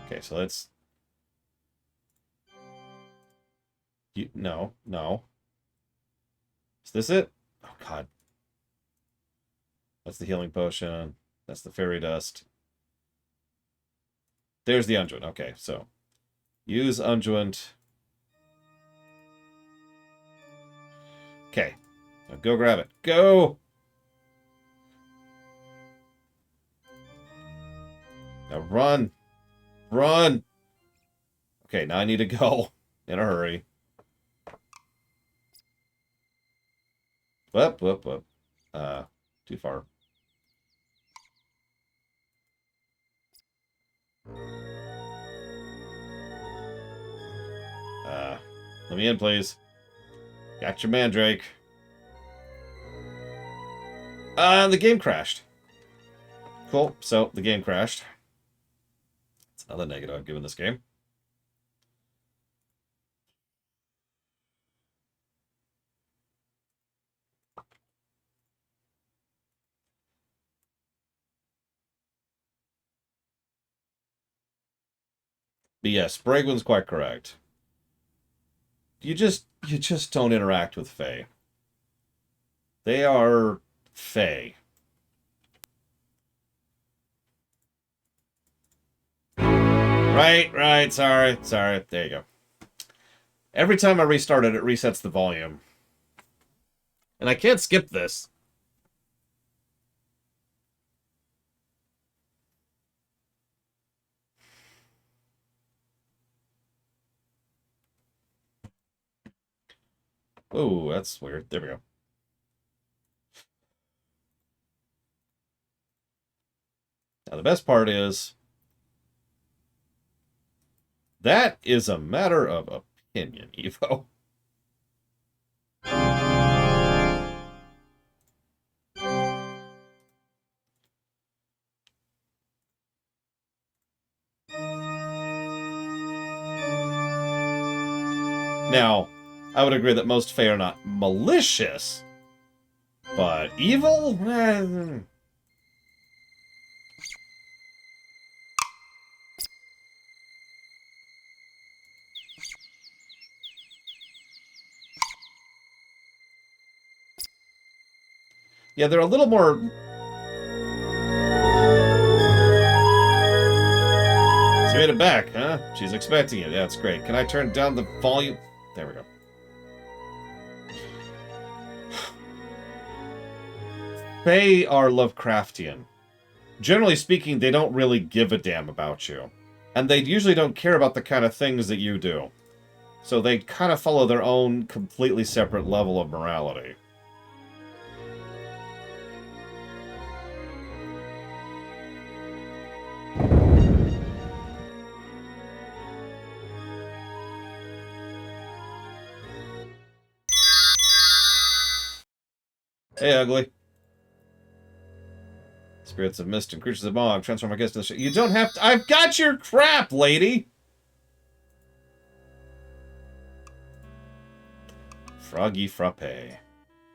Okay, so let's... No. Is this it? Oh, God. That's the healing potion. That's the fairy dust. There's the unguent. Okay, so use unguent. Okay, now go grab it. Go! Now run! Run! Okay, now I need to go in a hurry. Whoop, whoop, whoop. Too far. Let me in, please. Got your mandrake. The game crashed. Cool, so the game crashed. That's another negative I've given this game. But yes, Bragwin's quite correct. You just don't interact with Fae. They are Fae. Right, sorry. There you go. Every time I restart it, it resets the volume. And I can't skip this. Oh, that's weird. There we go. Now, the best part is... that is a matter of opinion, Evo. Now, I would agree that most Fae are not malicious, but evil? Yeah, they're a little more... She made it back, huh? She's expecting it. Yeah, that's great. Can I turn down the volume? There we go. Fae are Lovecraftian. generally speaking, they don't really give a damn about you. And they usually don't care about the kind of things that you do. So they kind of follow their own completely separate level of morality. Hey, ugly. Spirits of mist and creatures of bog transform my guests to the ship. You don't have to. I've got your crap, lady! Froggy frappe. Did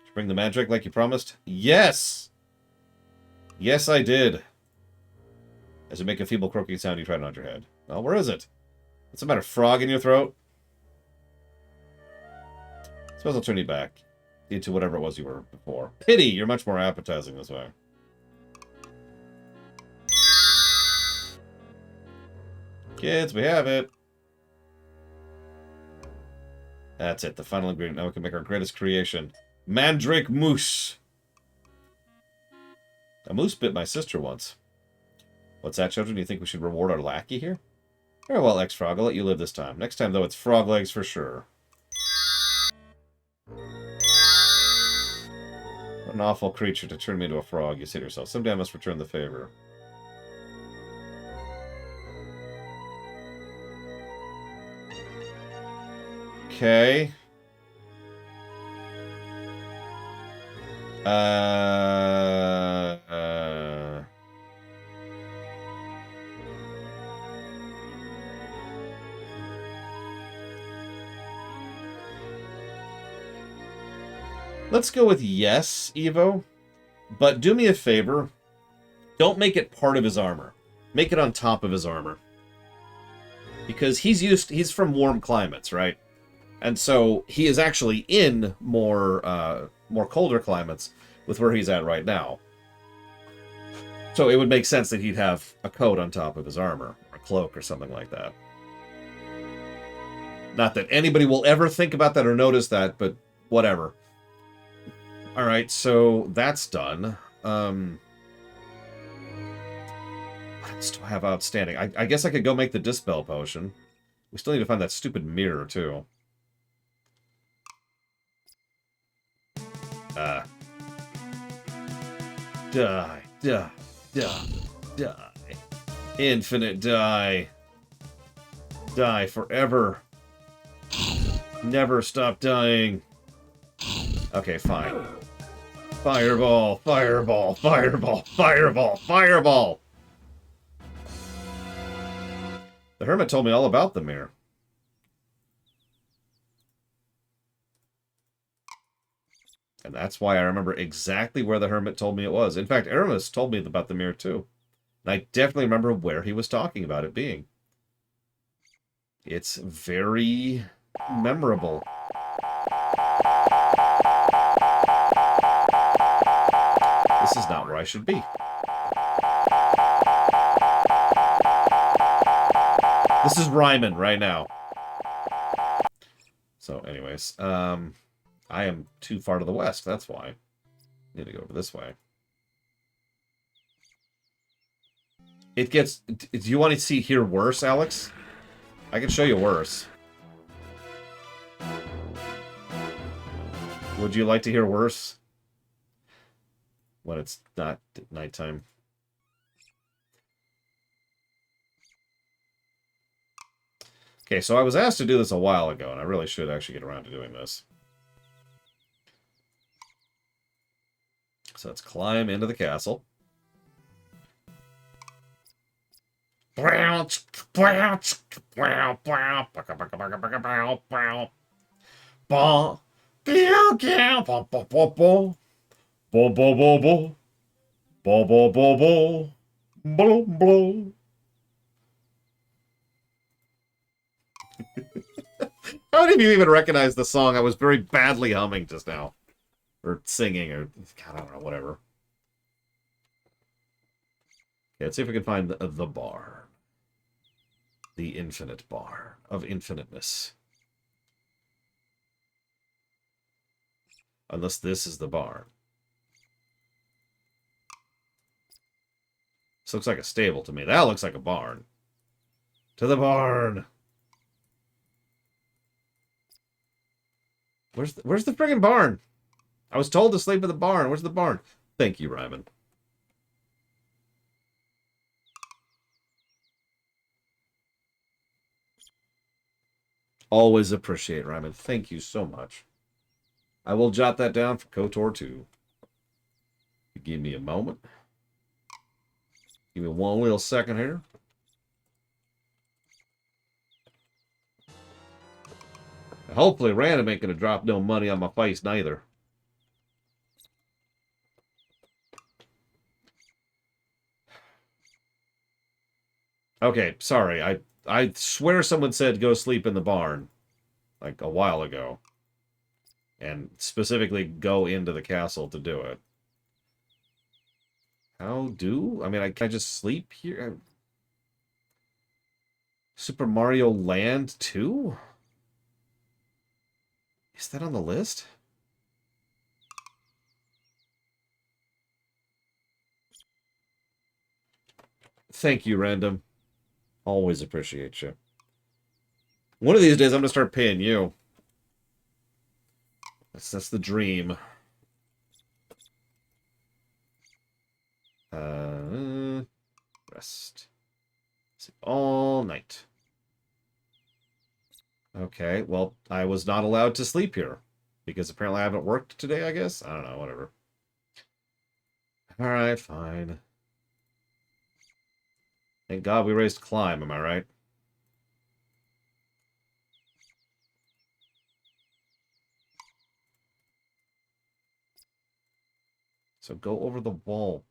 you bring the magic like you promised? Yes! Yes, I did. As you make a feeble croaking sound, you try to nod your head. Well, where is it? What's the matter? Frog in your throat? Suppose I'll turn you back into whatever it was you were before. Pity! You're much more appetizing this way. Kids, we have it. That's it, the final ingredient. Now we can make our greatest creation. Mandrake mousse. A moose bit my sister once. What's that, children? Do you think we should reward our lackey here? Very well, X-Frog. I'll let you live this time. Next time, though, it's frog legs for sure. What an awful creature to turn me into a frog, you say to yourself. Someday I must return the favor. Okay. Let's go with yes, Evo. But do me a favor. Don't make it part of his armor. Make it on top of his armor. Because he's from warm climates, right? And so he is actually in more colder climates with where he's at right now. So it would make sense that he'd have a coat on top of his armor, or a cloak or something like that. Not that anybody will ever think about that or notice that, but whatever. Alright, so that's done. What else do I have outstanding? I guess I could go make the Dispel Potion. We still need to find that stupid mirror, too. Die, die, die, die. Infinite die. Die forever. Never stop dying. Okay, fine. Fireball, fireball, fireball, fireball, fireball! The hermit told me all about the mirror. And that's why I remember exactly where the hermit told me it was. In fact, Aramis told me about the mirror too. And I definitely remember where he was talking about it being. It's very memorable. This is not where I should be. This is Ryman right now. So, anyways, I am too far to the west, that's why. I need to go over this way. It gets... Do you want to see here worse, Alex? I can show you worse. Would you like to hear worse? When it's not nighttime. Okay, so I was asked to do this a while ago, and I really should actually get around to doing this. So let's climb into the castle. How many of you even recognize the song I was very badly humming just now? Or singing, or God, I don't know, whatever. Okay, let's see if we can find the barn. The infinite barn of infiniteness. Unless this is the barn. This looks like a stable to me. That looks like a barn. To the barn! Where's the friggin' barn? I was told to sleep in the barn. Where's the barn? Thank you, Ryman. Always appreciate, Ryman. Thank you so much. I will jot that down for KOTOR 2. Give me a moment. Give me one little second here. Hopefully Random ain't going to drop no money on my face neither. Okay, sorry. I swear someone said go sleep in the barn. Like a while ago. And specifically go into the castle to do it. How do? I mean, can I just sleep here? Super Mario Land 2? Is that on the list? Thank you, Random. Always appreciate you. One of these days, I'm going to start paying you. That's the dream. Rest. Sleep all night. Okay, well, I was not allowed to sleep here. Because apparently I haven't worked today, I guess? I don't know, whatever. Alright, fine. Thank God we raised climb, am I right? So go over the wall.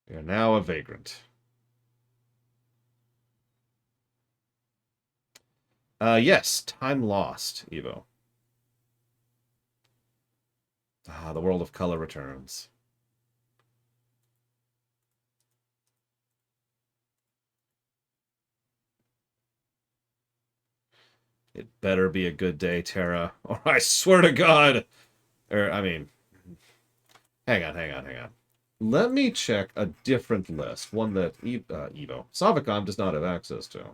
We are now a vagrant. Yes, time lost, Evo. Ah, the world of color returns. It better be a good day, Terra, or I swear to God! I mean, hang on. Let me check a different list, one that Evo. Savicom does not have access to.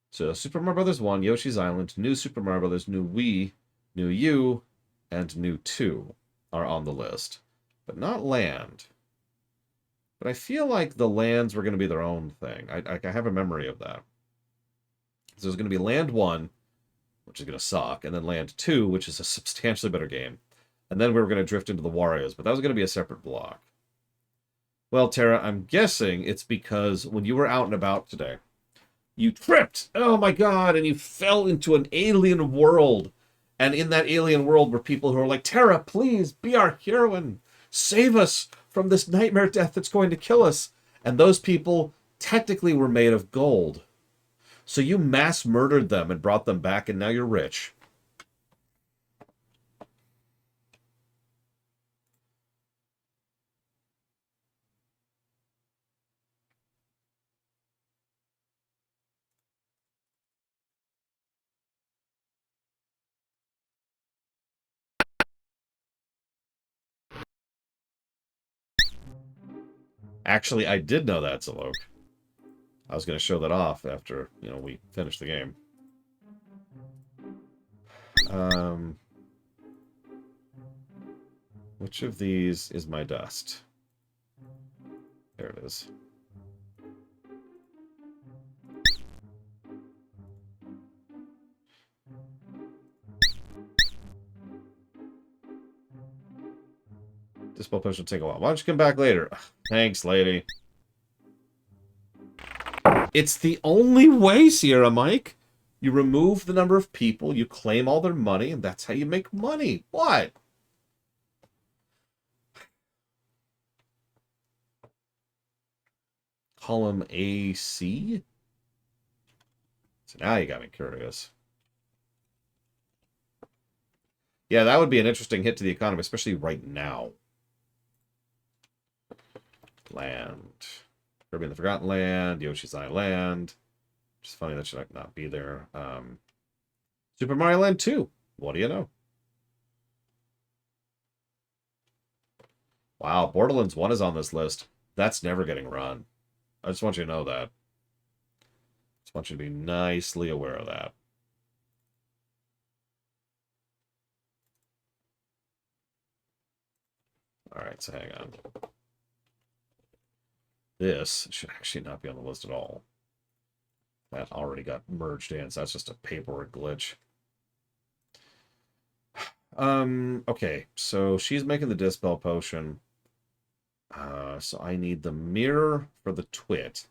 So, Super Mario Bros. 1, Yoshi's Island, New Super Mario Bros., New Wii, New U, and New 2 are on the list. But not Land. But I feel like the lands were going to be their own thing. I have a memory of that. So there's going to be Land 1, which is going to suck, and then Land 2, which is a substantially better game. And then we were going to drift into the Warriors, but that was going to be a separate block. Well, Tara, I'm guessing it's because when you were out and about today, you tripped, oh my god, and you fell into an alien world. And in that alien world were people who are like, Tara, please, be our heroine. Save us from this nightmare death that's going to kill us. And those people technically were made of gold. So you mass murdered them and brought them back, and now you're rich. Actually, I did know that, Zalok. I was going to show that off after, we finished the game. Which of these is my dust? There it is. Dispel push will take a while. Why don't you come back later? Thanks, lady. It's the only way, Sierra Mike. You remove the number of people, you claim all their money, and that's how you make money. What? Column AC? So now you got me curious. Yeah, that would be an interesting hit to the economy, especially right now. Land. Kirby in the Forgotten Land, Yoshi's Island. It's funny that should not be there. Super Mario Land 2. What do you know? Wow, Borderlands 1 is on this list. That's never getting run. I just want you to know that. Just want you to be nicely aware of that. Alright, so hang on. This should actually not be on the list at all. That already got merged in, so that's just a paperwork glitch. Okay, so she's making the Dispel Potion. So I need the mirror for the twit.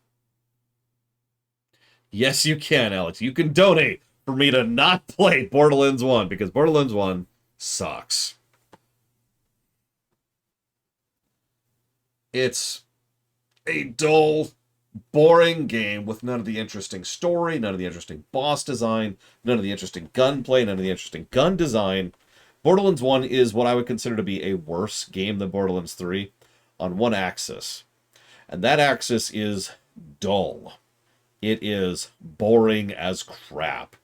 Yes, you can, Alex. You can donate for me to not play Borderlands 1, because Borderlands 1 sucks. It's a dull, boring game with none of the interesting story, none of the interesting boss design, none of the interesting gunplay, none of the interesting gun design. Borderlands 1 is what I would consider to be a worse game than Borderlands 3 on one axis. And that axis is dull. It is boring as crap.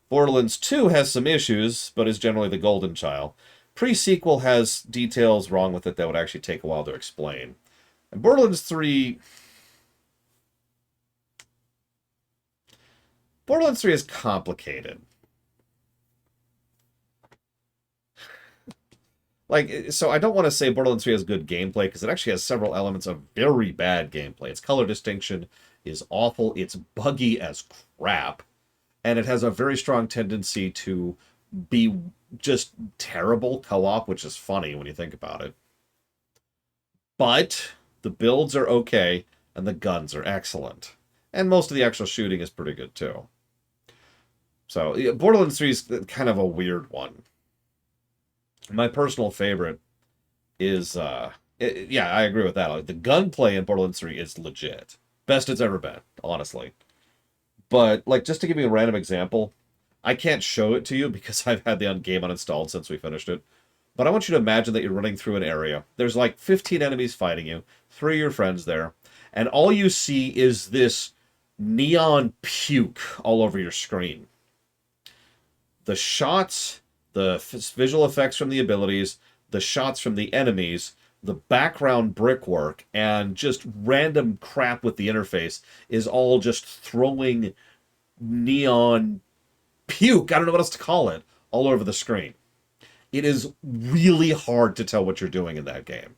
Borderlands 2 has some issues, but is generally the golden child. Pre-sequel has details wrong with it that would actually take a while to explain. And Borderlands 3... Borderlands 3 is complicated. Like, so I don't want to say Borderlands 3 has good gameplay, because it actually has several elements of very bad gameplay. Its color distinction is awful. It's buggy as crap. And it has a very strong tendency to be just terrible co-op, which is funny when you think about it. But the builds are okay, and the guns are excellent. And most of the actual shooting is pretty good, too. So, yeah, Borderlands 3 is kind of a weird one. My personal favorite is, yeah, I agree with that. Like, the gunplay in Borderlands 3 is legit. Best it's ever been, honestly. But, like, just to give you a random example, I can't show it to you because I've had the game uninstalled since we finished it. But I want you to imagine that you're running through an area. There's like 15 enemies fighting you, 3 of your friends there, and all you see is this neon puke all over your screen. The shots, the visual effects from the abilities, the shots from the enemies, the background brickwork, and just random crap with the interface is all just throwing neon puke, I don't know what else to call it, all over the screen. It is really hard to tell what you're doing in that game.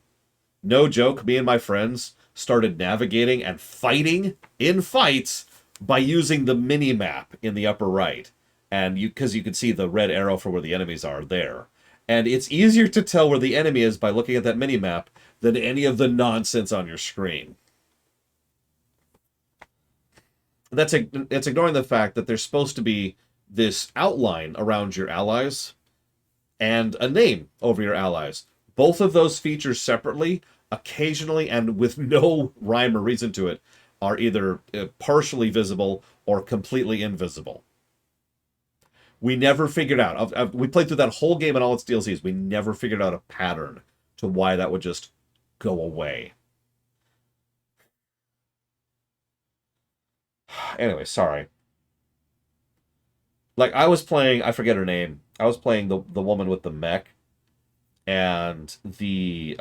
No joke, me and my friends started navigating and fighting in fights by using the mini-map in the upper right. And because you can see the red arrow for where the enemies are there. And it's easier to tell where the enemy is by looking at that mini-map than any of the nonsense on your screen. It's ignoring the fact that there's supposed to be this outline around your allies and a name over your allies. Both of those features separately, occasionally, and with no rhyme or reason to it, are either partially visible or completely invisible. We never figured out. We played through that whole game and all its DLCs. We never figured out a pattern to why that would just go away. Anyway, sorry. Like, I was playing, I forget her name. I was playing the woman with the mech, and the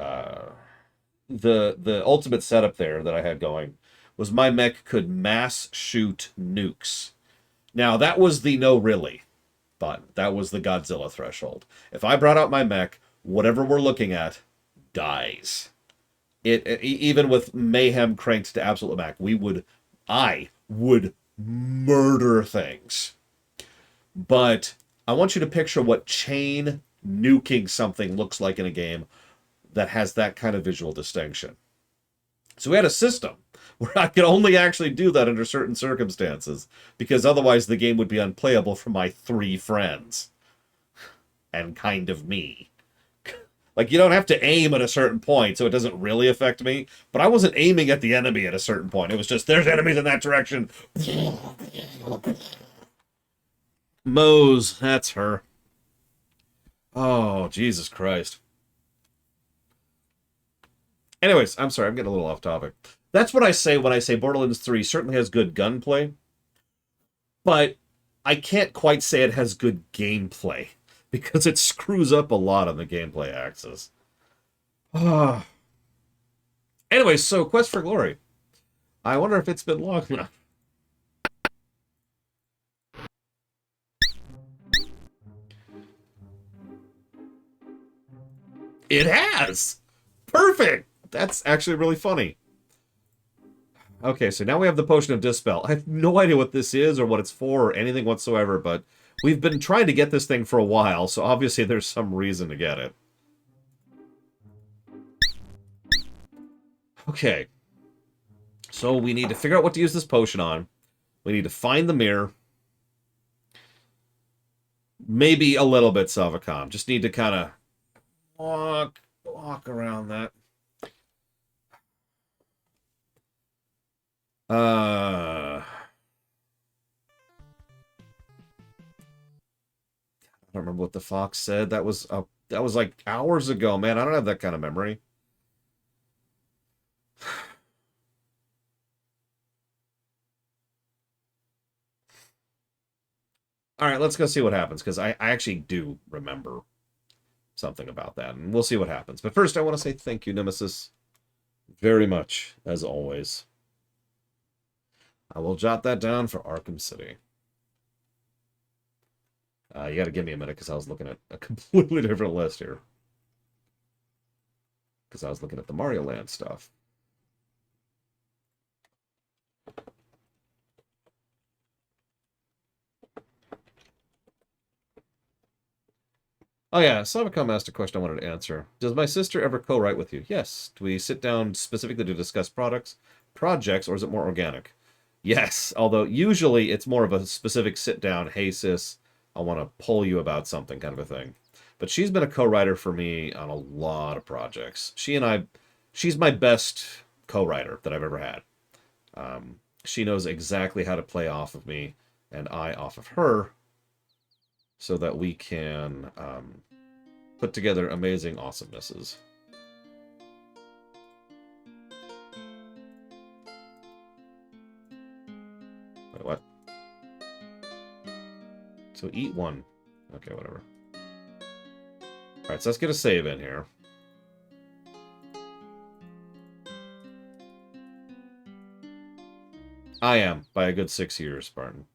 ultimate setup there that I had going was my mech could mass shoot nukes. Now, that was the no really button. That was the Godzilla threshold. If I brought out my mech, whatever we're looking at dies. It even with mayhem cranked to absolute max, I would murder things. But I want you to picture what chain nuking something looks like in a game that has that kind of visual distinction. So we had a system where I could only actually do that under certain circumstances, because otherwise the game would be unplayable for my 3 friends. And kind of me. Like, you don't have to aim at a certain point, so it doesn't really affect me. But I wasn't aiming at the enemy at a certain point. It was just, there's enemies in that direction. Mose, that's her. Oh, Jesus Christ. Anyways, I'm sorry, I'm getting a little off topic. That's what I say when I say Borderlands 3 certainly has good gunplay, but I can't quite say it has good gameplay because it screws up a lot on the gameplay axis. Anyways, so Quest for Glory. I wonder if it's been long enough. It has! Perfect! That's actually really funny. Okay, so now we have the Potion of Dispel. I have no idea what this is or what it's for or anything whatsoever, but we've been trying to get this thing for a while, so obviously there's some reason to get it. Okay. So we need to figure out what to use this potion on. We need to find the mirror. Maybe a little bit Savacom. Just need to kind of walk around that. I don't remember what the fox said. That was like hours ago, man. I don't have that kind of memory. All right, let's go see what happens, because I actually do remember something about that, and we'll see what happens. But first, I want to say thank you, Nemesis, very much, as always. I will jot that down for Arkham City. You got to give me a minute, because I was looking at a completely different list here. Because I was looking at the Mario Land stuff. Oh yeah, Savacom asked a question I wanted to answer. Does my sister ever co-write with you? Yes. Do we sit down specifically to discuss projects, or is it more organic? Yes, although usually it's more of a specific sit-down, hey sis, I want to pull you about something kind of a thing. But she's been a co-writer for me on a lot of projects. She's my best co-writer that I've ever had. She knows exactly how to play off of me, and I off of her, so that we can put together amazing awesomenesses. Wait, what? So eat one. Okay, whatever. Alright, so let's get a save in here. I am, by a good 6 years, Spartan.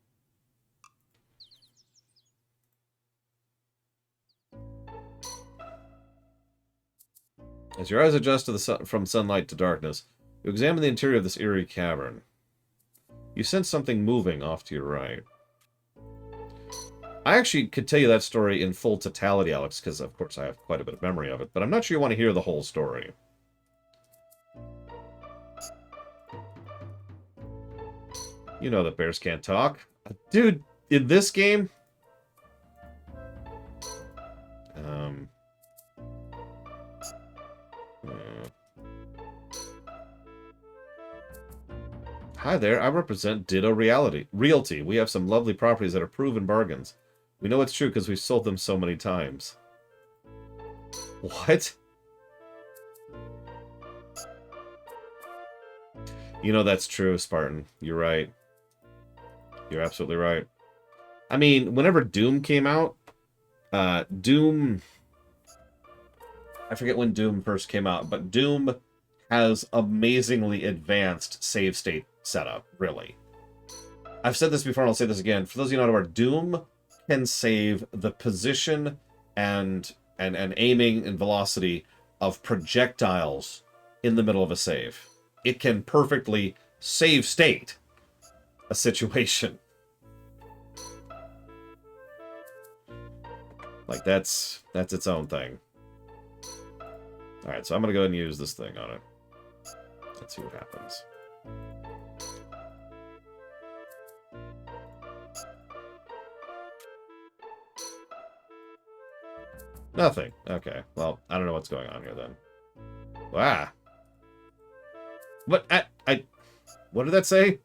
As your eyes adjust to the from sunlight to darkness, you examine the interior of this eerie cavern. You sense something moving off to your right. I actually could tell you that story in full totality, Alex, because of course I have quite a bit of memory of it, but I'm not sure you want to hear the whole story. You know that bears can't talk. Dude, in this game... Hi there, I represent Ditto Realty. We have some lovely properties that are proven bargains. We know it's true because we've sold them so many times. What? You know that's true, Spartan. You're right. You're absolutely right. I mean, whenever Doom came out, Doom... I forget when Doom first came out, but Doom has amazingly advanced save state setup, really. I've said this before and I'll say this again. For those of you who know where Doom can save the position and aiming and velocity of projectiles in the middle of a save. It can perfectly save state a situation. Like, that's its own thing. Alright, so I'm going to go ahead and use this thing on it. Let's see what happens. Nothing. Okay. Well, I don't know what's going on here then. Wow. What? What did that say?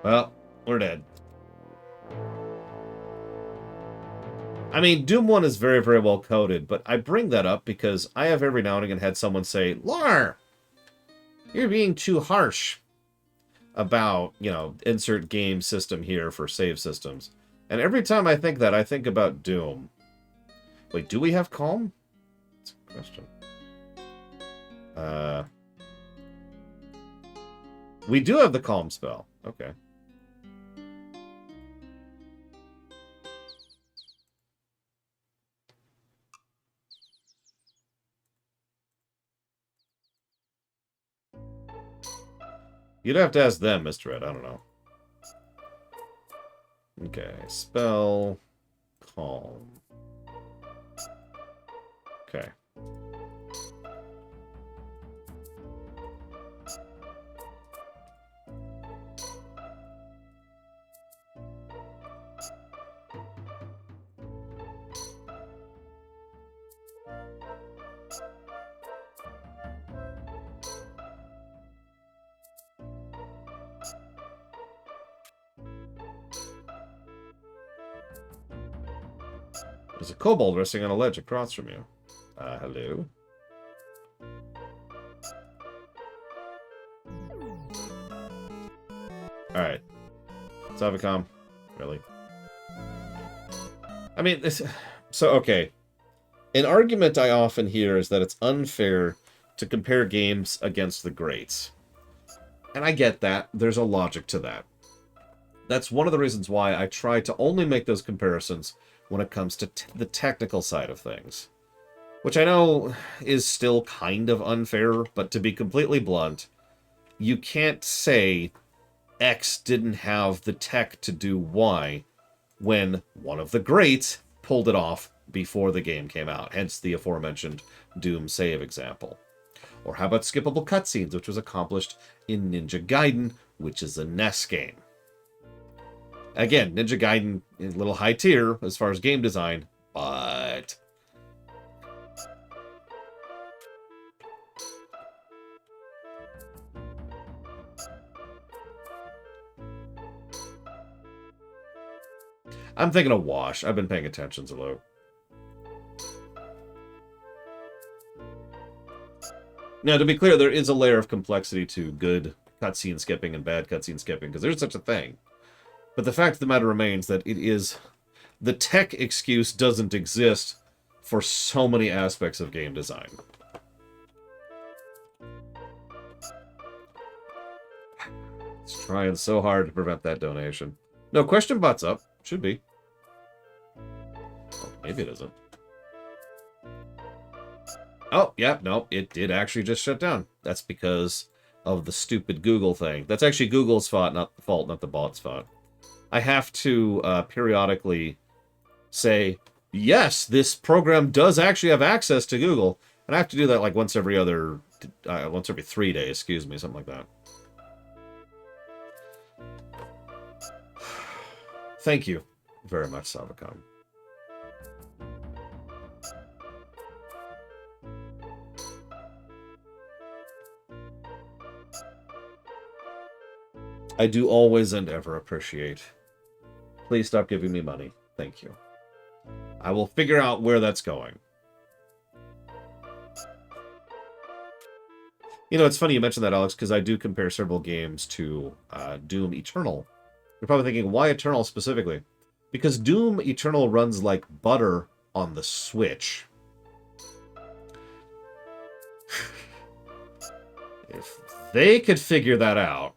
Well, We're dead. I mean, Doom 1 is very, very well coded, but I bring that up because I have every now and again had someone say, Lar, you're being too harsh about, you know, insert game system here for save systems. And every time I think that, I think about Doom. Wait, do we have Calm? That's a question. We do have the Calm spell. Okay. You'd have to ask them, Mr. Ed. I don't know. Okay. Spell. Calm. Okay. There's a kobold resting on a ledge across from you. Hello? Alright. Savicom. Really? I mean, this... So, okay. An argument I often hear is that it's unfair to compare games against the greats. And I get that. There's a logic to that. That's one of the reasons why I try to only make those comparisons when it comes to the technical side of things. Which I know is still kind of unfair, but to be completely blunt, you can't say X didn't have the tech to do Y when one of the greats pulled it off before the game came out, hence the aforementioned Doom save example. Or how about skippable cutscenes, which was accomplished in Ninja Gaiden, which is a NES game. Again, Ninja Gaiden is a little high tier as far as game design, but... I'm thinking of Wash. I've been paying attention to Luke. Now, to be clear, there is a layer of complexity to good cutscene skipping and bad cutscene skipping, because there's such a thing. But the fact of the matter remains that it is... The tech excuse doesn't exist for so many aspects of game design. It's trying so hard to prevent that donation. No, question bot's up. Should be. Oh, maybe it isn't. Oh, yeah, no, it did actually just shut down. That's because of the stupid Google thing. That's actually Google's fault, not the bot's fault. I have to periodically say, yes, this program does actually have access to Google. And I have to do that like once every 3 days, excuse me, something like that. Thank you very much, Savicom. I do always and ever appreciate. Please stop giving me money. Thank you. I will figure out where that's going. You know, it's funny you mentioned that, Alex, because I do compare several games to Doom Eternal. You're probably thinking, why Eternal specifically? Because Doom Eternal runs like butter on the Switch. If they could figure that out,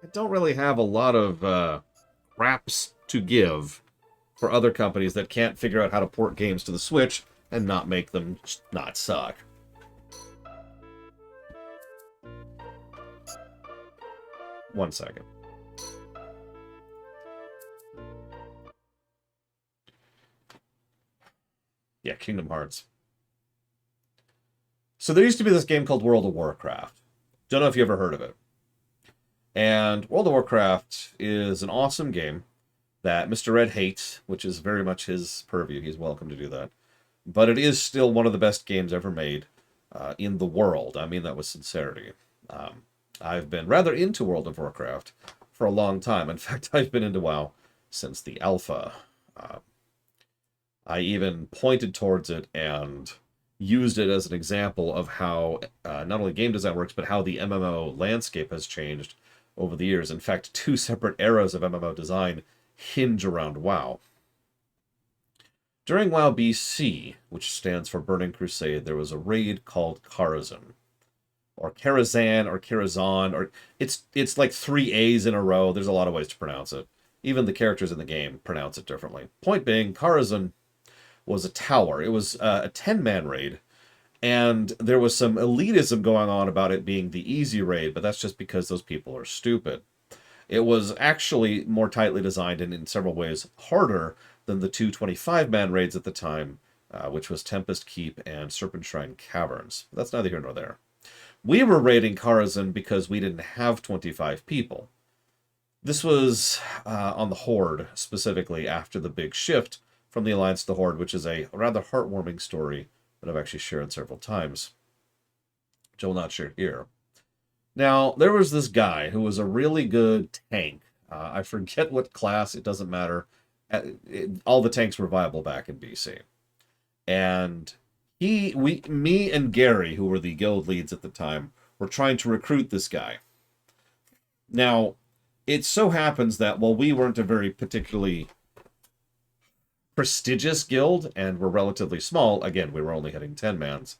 I don't really have a lot of raps to give for other companies that can't figure out how to port games to the Switch and not make them not suck. One second. Yeah, Kingdom Hearts. So there used to be this game called World of Warcraft. Don't know if you ever heard of it. And World of Warcraft is an awesome game that Mr. Red hates, which is very much his purview. He's welcome to do that. But it is still one of the best games ever made in the world. I mean that with sincerity. I've been rather into World of Warcraft for a long time. In fact, I've been into WoW since the alpha. Uh, I even pointed towards it and used it as an example of how not only game design works, but how the MMO landscape has changed over the years. In fact, two separate eras of MMO design hinge around WoW. During WoW BC, which stands for Burning Crusade, there was a raid called Karazhan, or Karazhan, or Karazhan, or it's like three A's in a row. There's a lot of ways to pronounce it. Even the characters in the game pronounce it differently. Point being, Karazhan was a tower. It was a 10-man raid, and there was some elitism going on about it being the easy raid, but that's just because those people are stupid. It was actually more tightly designed and in several ways harder than the two 25-man raids at the time, which was Tempest Keep and Serpent Shrine Caverns. But that's neither here nor there. We were raiding Karazhan because we didn't have 25 people. This was on the Horde, specifically after the big shift from the Alliance to the Horde, which is a rather heartwarming story that I've actually shared several times, which I will not share here. Now, there was this guy who was a really good tank. I forget what class, it doesn't matter. All the tanks were viable back in BC. And me and Gary, who were the guild leads at the time, were trying to recruit this guy. Now, it so happens that while we weren't a very particularly prestigious guild and were relatively small, again, we were only hitting 10-mans,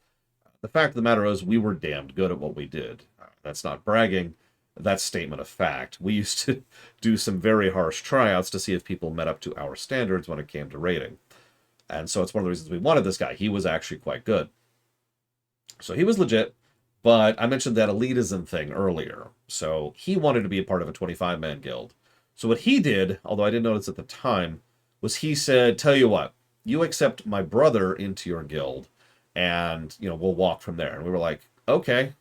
the fact of the matter is we were damned good at what we did. That's not bragging. That's statement of fact. We used to do some very harsh tryouts to see if people met up to our standards when it came to rating. And so it's one of the reasons we wanted this guy. He was actually quite good. So he was legit, but I mentioned that elitism thing earlier. So he wanted to be a part of a 25-man guild. So what he did, although I didn't notice at the time, was he said, tell you what, you accept my brother into your guild, and, we'll walk from there. And we were like, okay.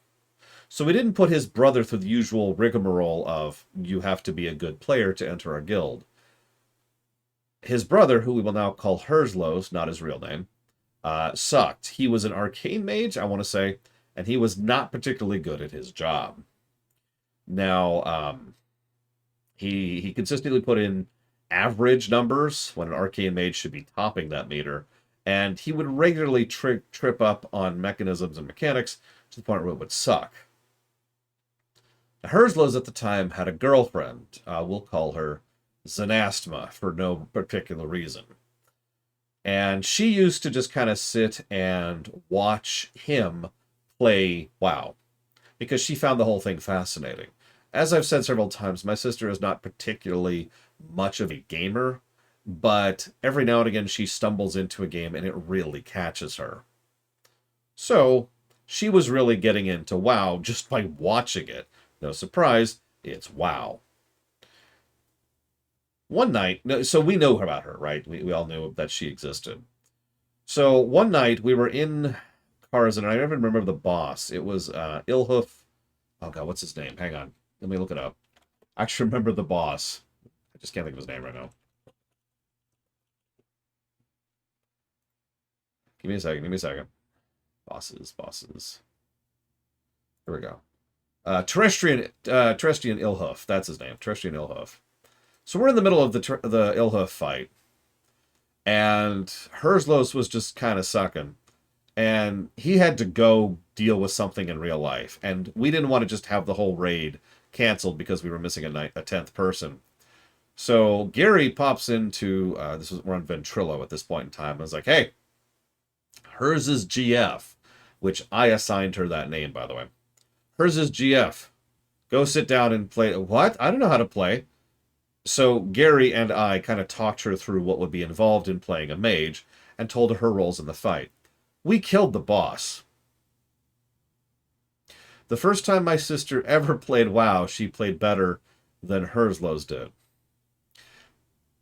So we didn't put his brother through the usual rigmarole of, you have to be a good player to enter our guild. His brother, who we will now call Herzlos, not his real name, sucked. He was an arcane mage, I want to say, and he was not particularly good at his job. Now, he consistently put in average numbers when an arcane mage should be topping that meter, and he would regularly trip up on mechanisms and mechanics to the point where it would suck. Now, Herzlos at the time had a girlfriend. We'll call her Xanastma for no particular reason. And she used to just kind of sit and watch him play WoW, because she found the whole thing fascinating. As I've said several times, my sister is not particularly much of a gamer, but every now and again she stumbles into a game and it really catches her. So she was really getting into WoW just by watching it. No surprise, it's WoW. One night, so we know about her, right? We all knew that she existed. So one night we were in Karazhan, and I never remember the boss. It was Ilhoof. Oh god, what's his name? Hang on. Let me look it up. I actually remember the boss. I just can't think of his name right now. Give me a second. Bosses. Here we go. Terrestrian Ilhoof. That's his name. Terrestrian Ilhoof. So we're in the middle of the Ilhoof fight. And Herzlos was just kind of sucking. And he had to go deal with something in real life. And we didn't want to just have the whole raid canceled because we were missing a 10th person. So Gary pops into, we're on Ventrilo at this point in time. And I was like, hey, hers is GF, which I assigned her that name, by the way. Hers is GF. Go sit down and play. What? I don't know how to play. So Gary and I kind of talked her through what would be involved in playing a mage and told her roles in the fight. We killed the boss. The first time my sister ever played WoW, she played better than Herzlos did.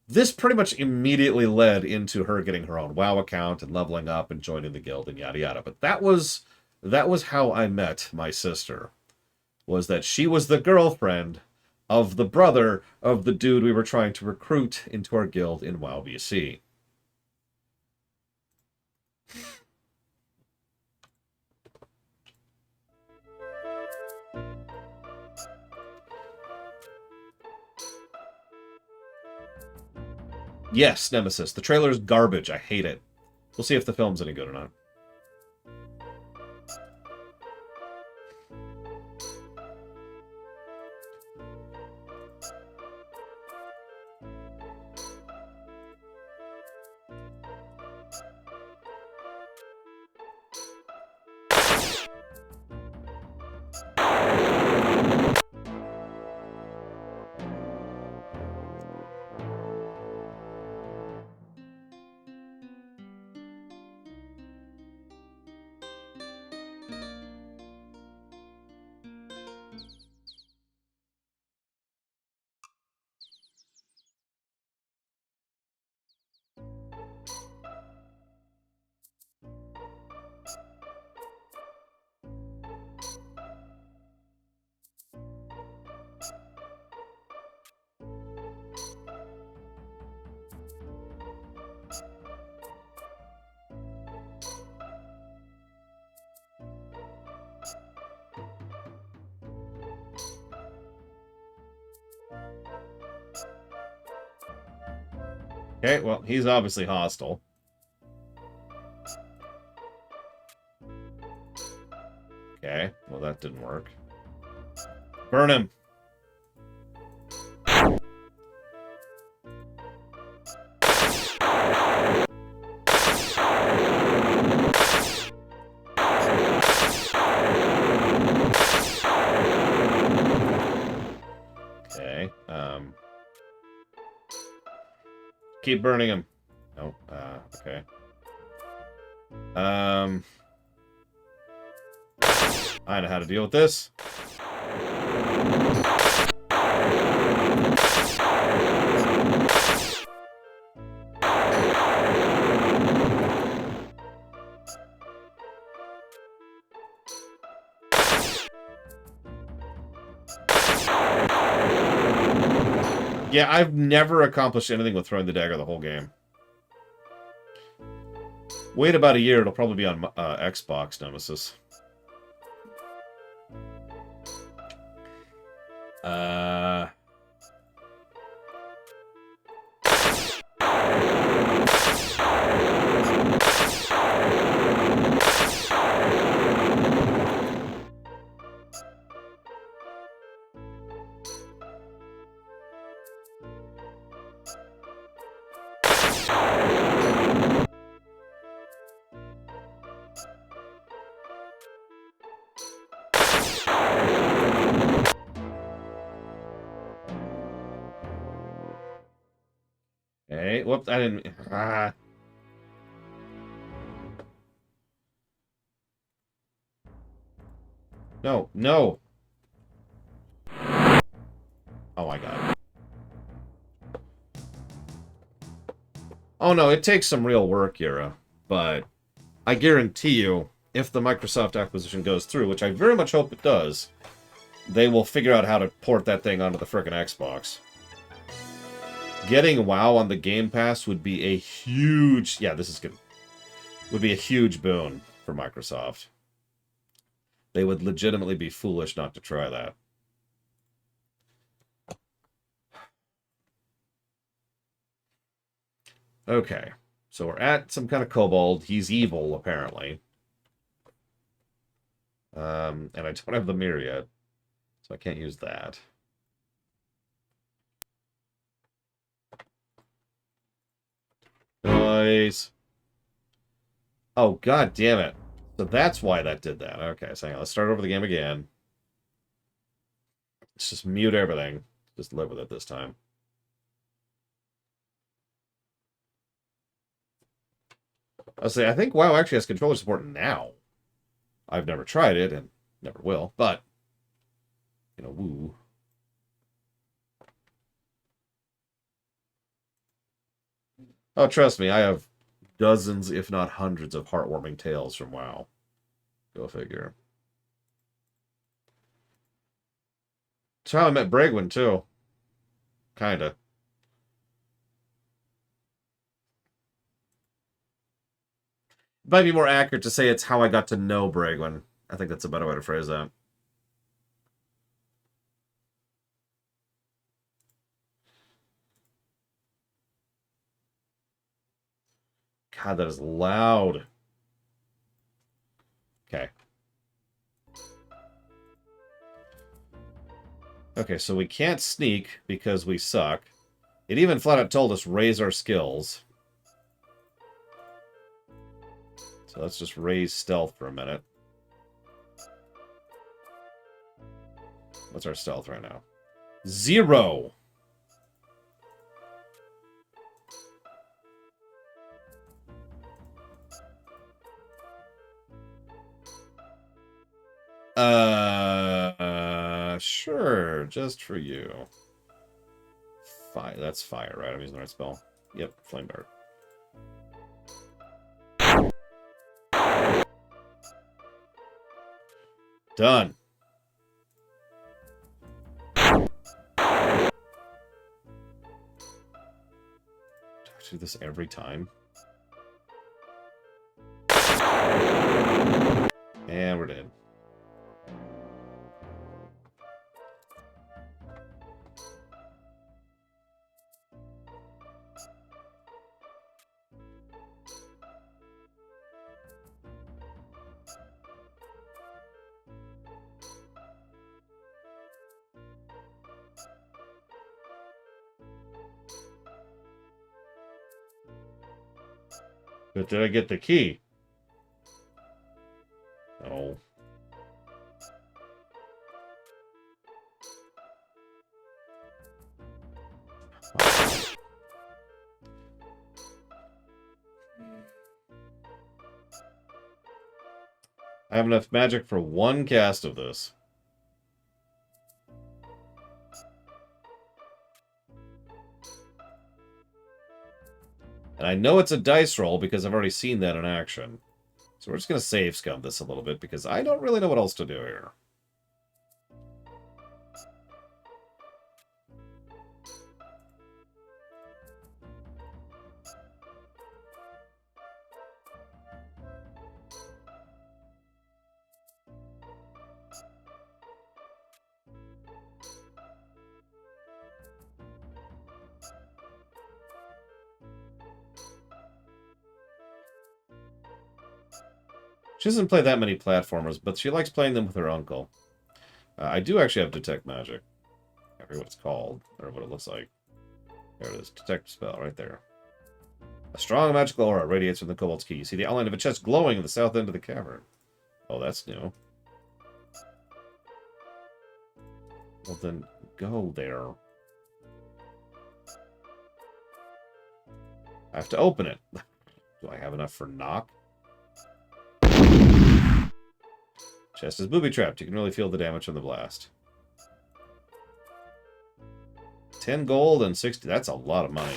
This pretty much immediately led into her getting her own WoW account and leveling up and joining the guild and yada yada. But that was how I met my sister. Was that she was the girlfriend of the brother of the dude we were trying to recruit into our guild in WoW BC. Yes, Nemesis. The trailer's garbage. I hate it. We'll see if the film's any good or not. Okay, well, he's obviously hostile. Okay, well, that didn't work. Burn him! Okay, keep burning him. Oh, okay. I know how to deal with this. Yeah, I've never accomplished anything with throwing the dagger the whole game. Wait about a year, it'll probably be on Xbox Nemesis. Okay, whoops, I didn't... No, no! Oh my god. Oh no, it takes some real work, Yura. But I guarantee you, if the Microsoft acquisition goes through, which I very much hope it does, they will figure out how to port that thing onto the frickin' Xbox. Getting WoW on the Game Pass would be a huge... Yeah, this is good. Would be a huge boon for Microsoft. They would legitimately be foolish not to try that. Okay, so we're at some kind of kobold. He's evil, apparently. And I don't have the mirror yet, so I can't use that. Nice. Oh, god damn it. So that's why that did that. Okay, so hang on, let's start over the game again. Let's just mute everything. Just live with it this time. I'll say, I think WoW actually has controller support now. I've never tried it, and never will, but, you know, woo. Oh, trust me, I have dozens, if not hundreds, of heartwarming tales from WoW. Go figure. That's how I met Bragwin, too. Kinda. It might be more accurate to say it's how I got to know Bragwin. I think that's a better way to phrase that. God, that is loud. Okay. Okay, so we can't sneak because we suck. It even flat out told us raise our skills. So let's just raise stealth for a minute. What's our stealth right now? 0! Sure, just for you. Fire, that's fire, right? I'm using the right spell. Yep, flame dart. Done. Do I do this every time? And we're dead. But did I get the key? No. I have enough magic for one cast of this. And I know it's a dice roll because I've already seen that in action. So we're just going to save scum this a little bit because I don't really know what else to do here. She doesn't play that many platformers, but she likes playing them with her uncle. I do actually have Detect Magic. I forget what it's called, or what it looks like. There it is. Detect spell, right there. A strong magical aura radiates from the Kobold's key. You see the outline of a chest glowing in the south end of the cavern. Oh, that's new. Well, then, go there. I have to open it. Do I have enough for knock? Chest is booby-trapped. You can really feel the damage from the blast. 10 gold and 60. That's a lot of money.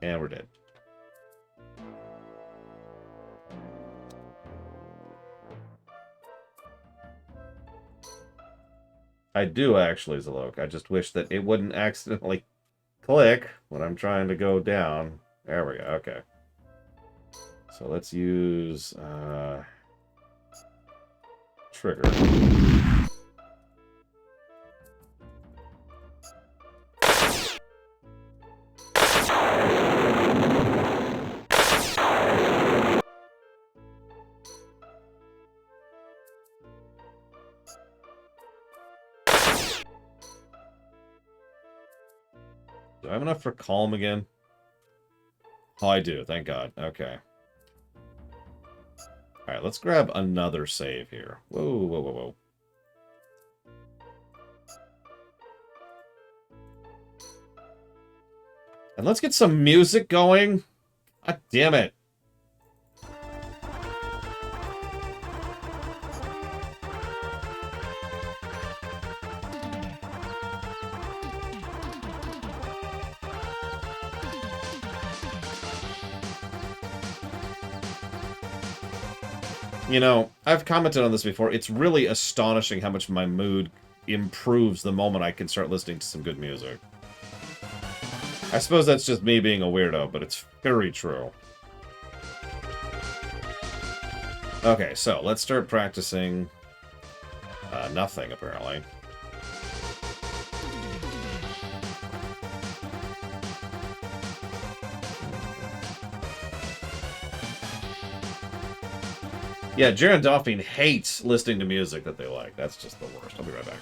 And we're dead. I do actually, Zalok. I just wish that it wouldn't accidentally click when I'm trying to go down. There we go. Okay. So let's use trigger. Do I have enough for calm again? Oh, I do. Thank God. Okay. Alright, let's grab another save here. Whoa, whoa, whoa, whoa. And let's get some music going. God damn it. You know, I've commented on this before. It's really astonishing how much my mood improves the moment I can start listening to some good music. I suppose that's just me being a weirdo, but it's very true. Okay, so let's start practicing Nothing, apparently. Yeah, Jared Dolphin hates listening to music that they like. That's just the worst. I'll be right back.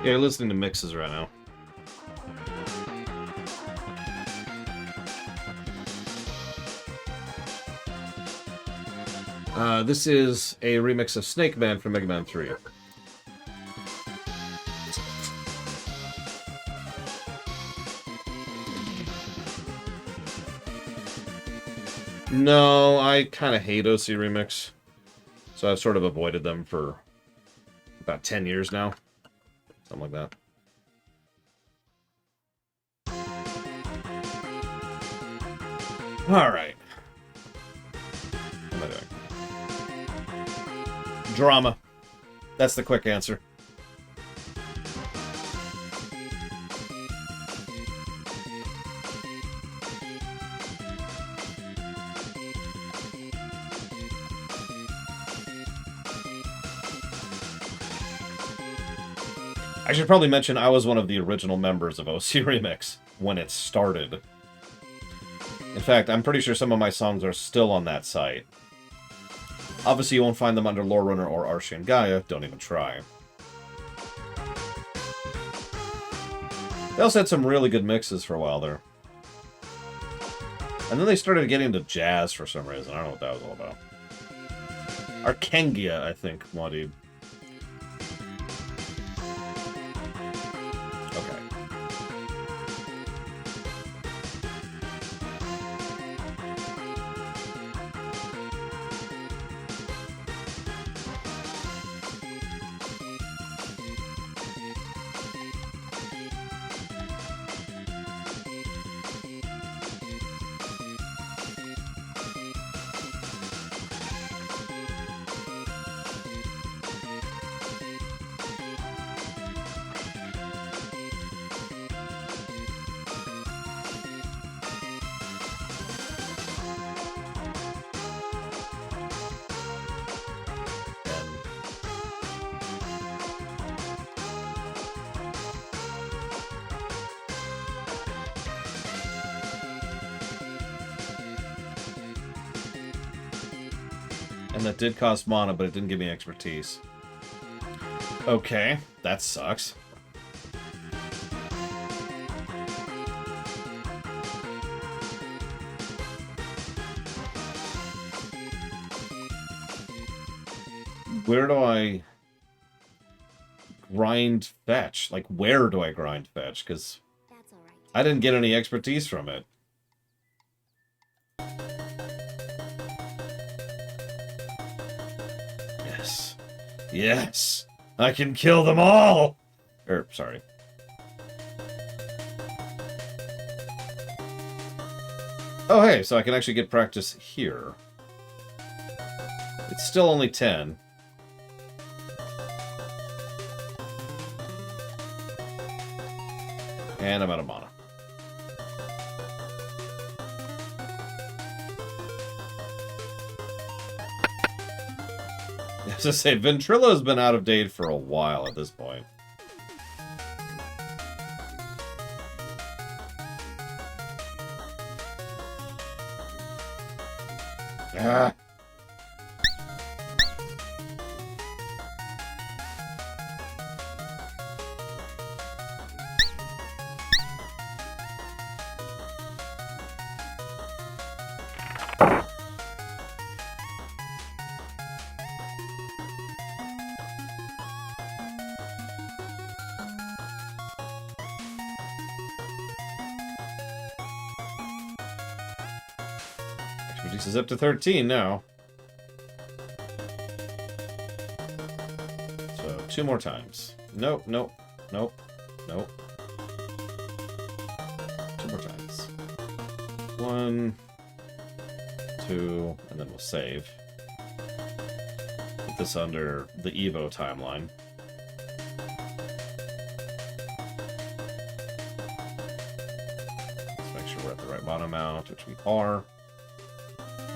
Yeah, you're listening to mixes right now. This is a remix of Snake Man from Mega Man 3. No, I kind of hate OC Remix. So I've sort of avoided them for about 10 years now. Something like that. Alright. What am I doing? Drama. That's the quick answer. I should probably mention I was one of the original members of OC Remix when it started. In fact, I'm pretty sure some of my songs are still on that site. Obviously, you won't find them under Lore Runner or Arshian Gaia. Don't even try. They also had some really good mixes for a while there. And then they started getting into jazz for some reason. I don't know what that was all about. Arkengia, I think, Wadid. And that did cost mana, but it didn't give me expertise. Okay, that sucks. Where do I grind fetch? Like, where do I grind fetch? Because I didn't get any expertise from it. Yes. Yes! I can kill them all! Sorry. Oh, hey, so I can actually get practice here. It's still only 10. And I'm out of mana. As I say, Ventrilo's been out of date for a while at this point. Ah. Reduces up to 13 now. So 2 more times. Nope, nope, nope, nope. 2 more times. 1, 2, and then we'll save. Put this under the Evo timeline. Let's make sure we're at the right bottom amount, which we are.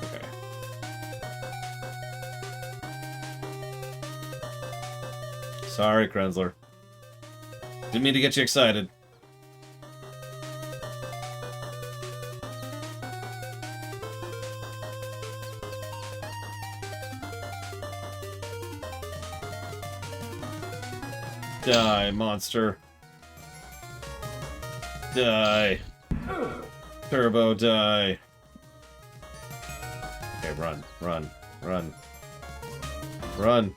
Okay. Sorry, Krenzler. Didn't mean to get you excited. Die, monster. Die. Turbo, die. Okay, run, run, run. Run.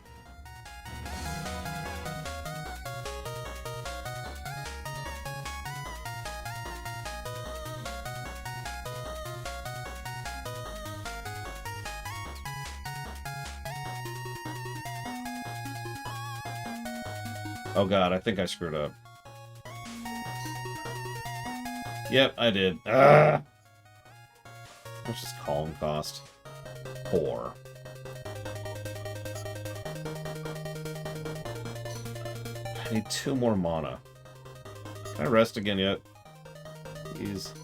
Oh god, I think I screwed up. Yep, I did. Ah! How much does calm cost? 4. I need 2 more mana. Can I rest again yet? Please.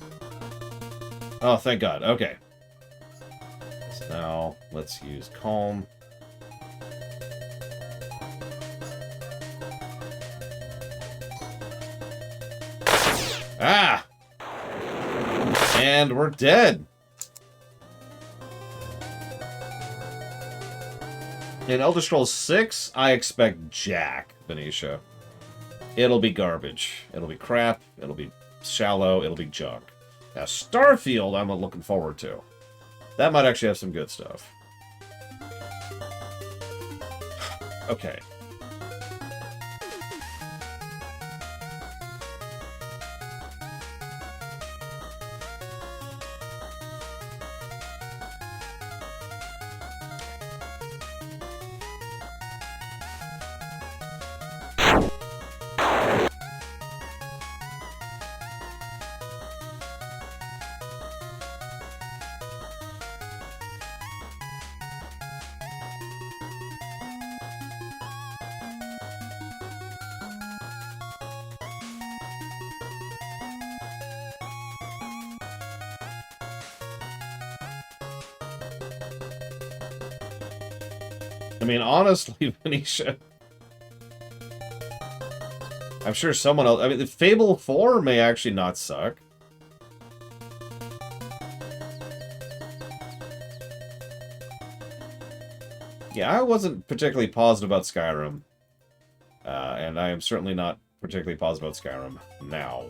Oh, thank god. Okay. So now, let's use calm. Ah! And we're dead. In Elder Scrolls 6, I expect jack, Benicia. It'll be garbage. It'll be crap. It'll be shallow. It'll be junk. Now, Starfield, I'm looking forward to. That might actually have some good stuff. Okay. I mean, honestly, Venetia, I'm sure someone else... I mean, Fable 4 may actually not suck. Yeah, I wasn't particularly positive about Skyrim. And I am certainly not particularly positive about Skyrim now.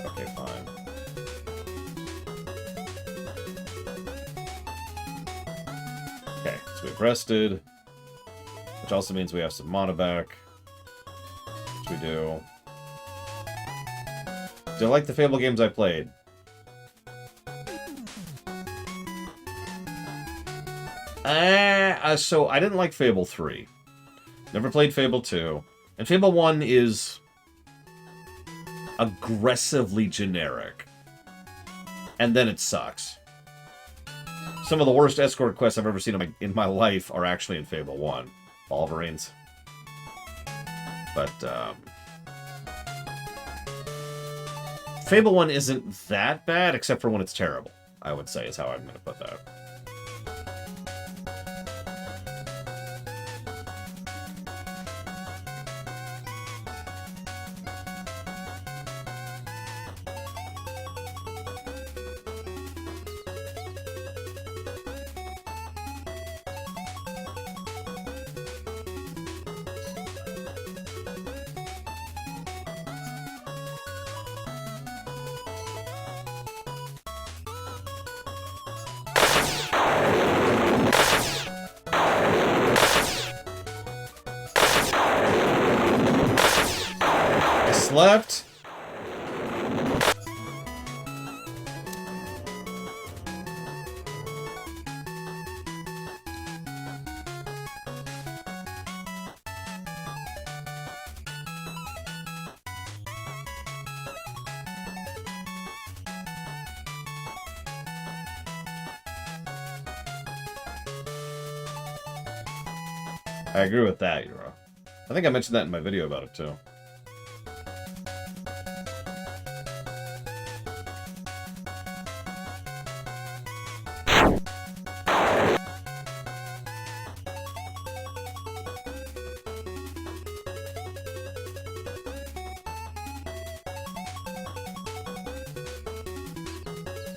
Okay, fine. Okay, so we've rested, which also means we have some mana back, which we do. Do I like the Fable games I played? So I didn't like Fable 3. Never played Fable 2. And Fable 1 is aggressively generic. And then it sucks. Some of the worst escort quests I've ever seen in my life are actually in Fable 1. Wolverines. But, Fable 1 isn't that bad, except for when it's terrible, I would say, is how I'm going to put that. Slept. I agree with that, Euro. I think I mentioned that in my video about it, too.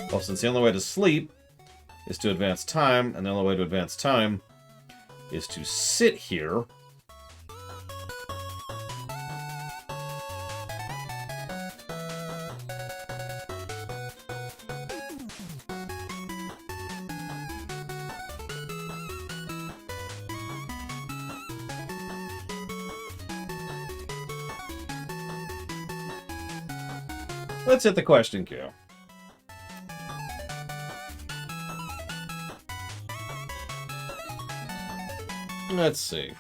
Well, since the only way to sleep is to advance time, and the only way to advance time is to sit here. Let's hit the question queue. Let's see.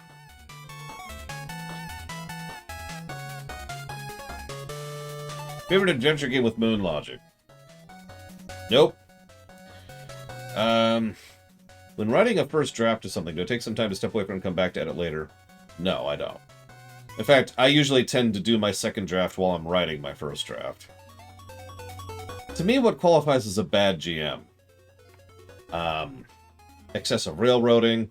Favorite adventure game with moon logic? Nope. When writing a first draft of something, do it take some time to step away from it and come back to edit later? No, I don't. In fact, I usually tend to do my second draft while I'm writing my first draft. To me, what qualifies as a bad GM? Excessive railroading,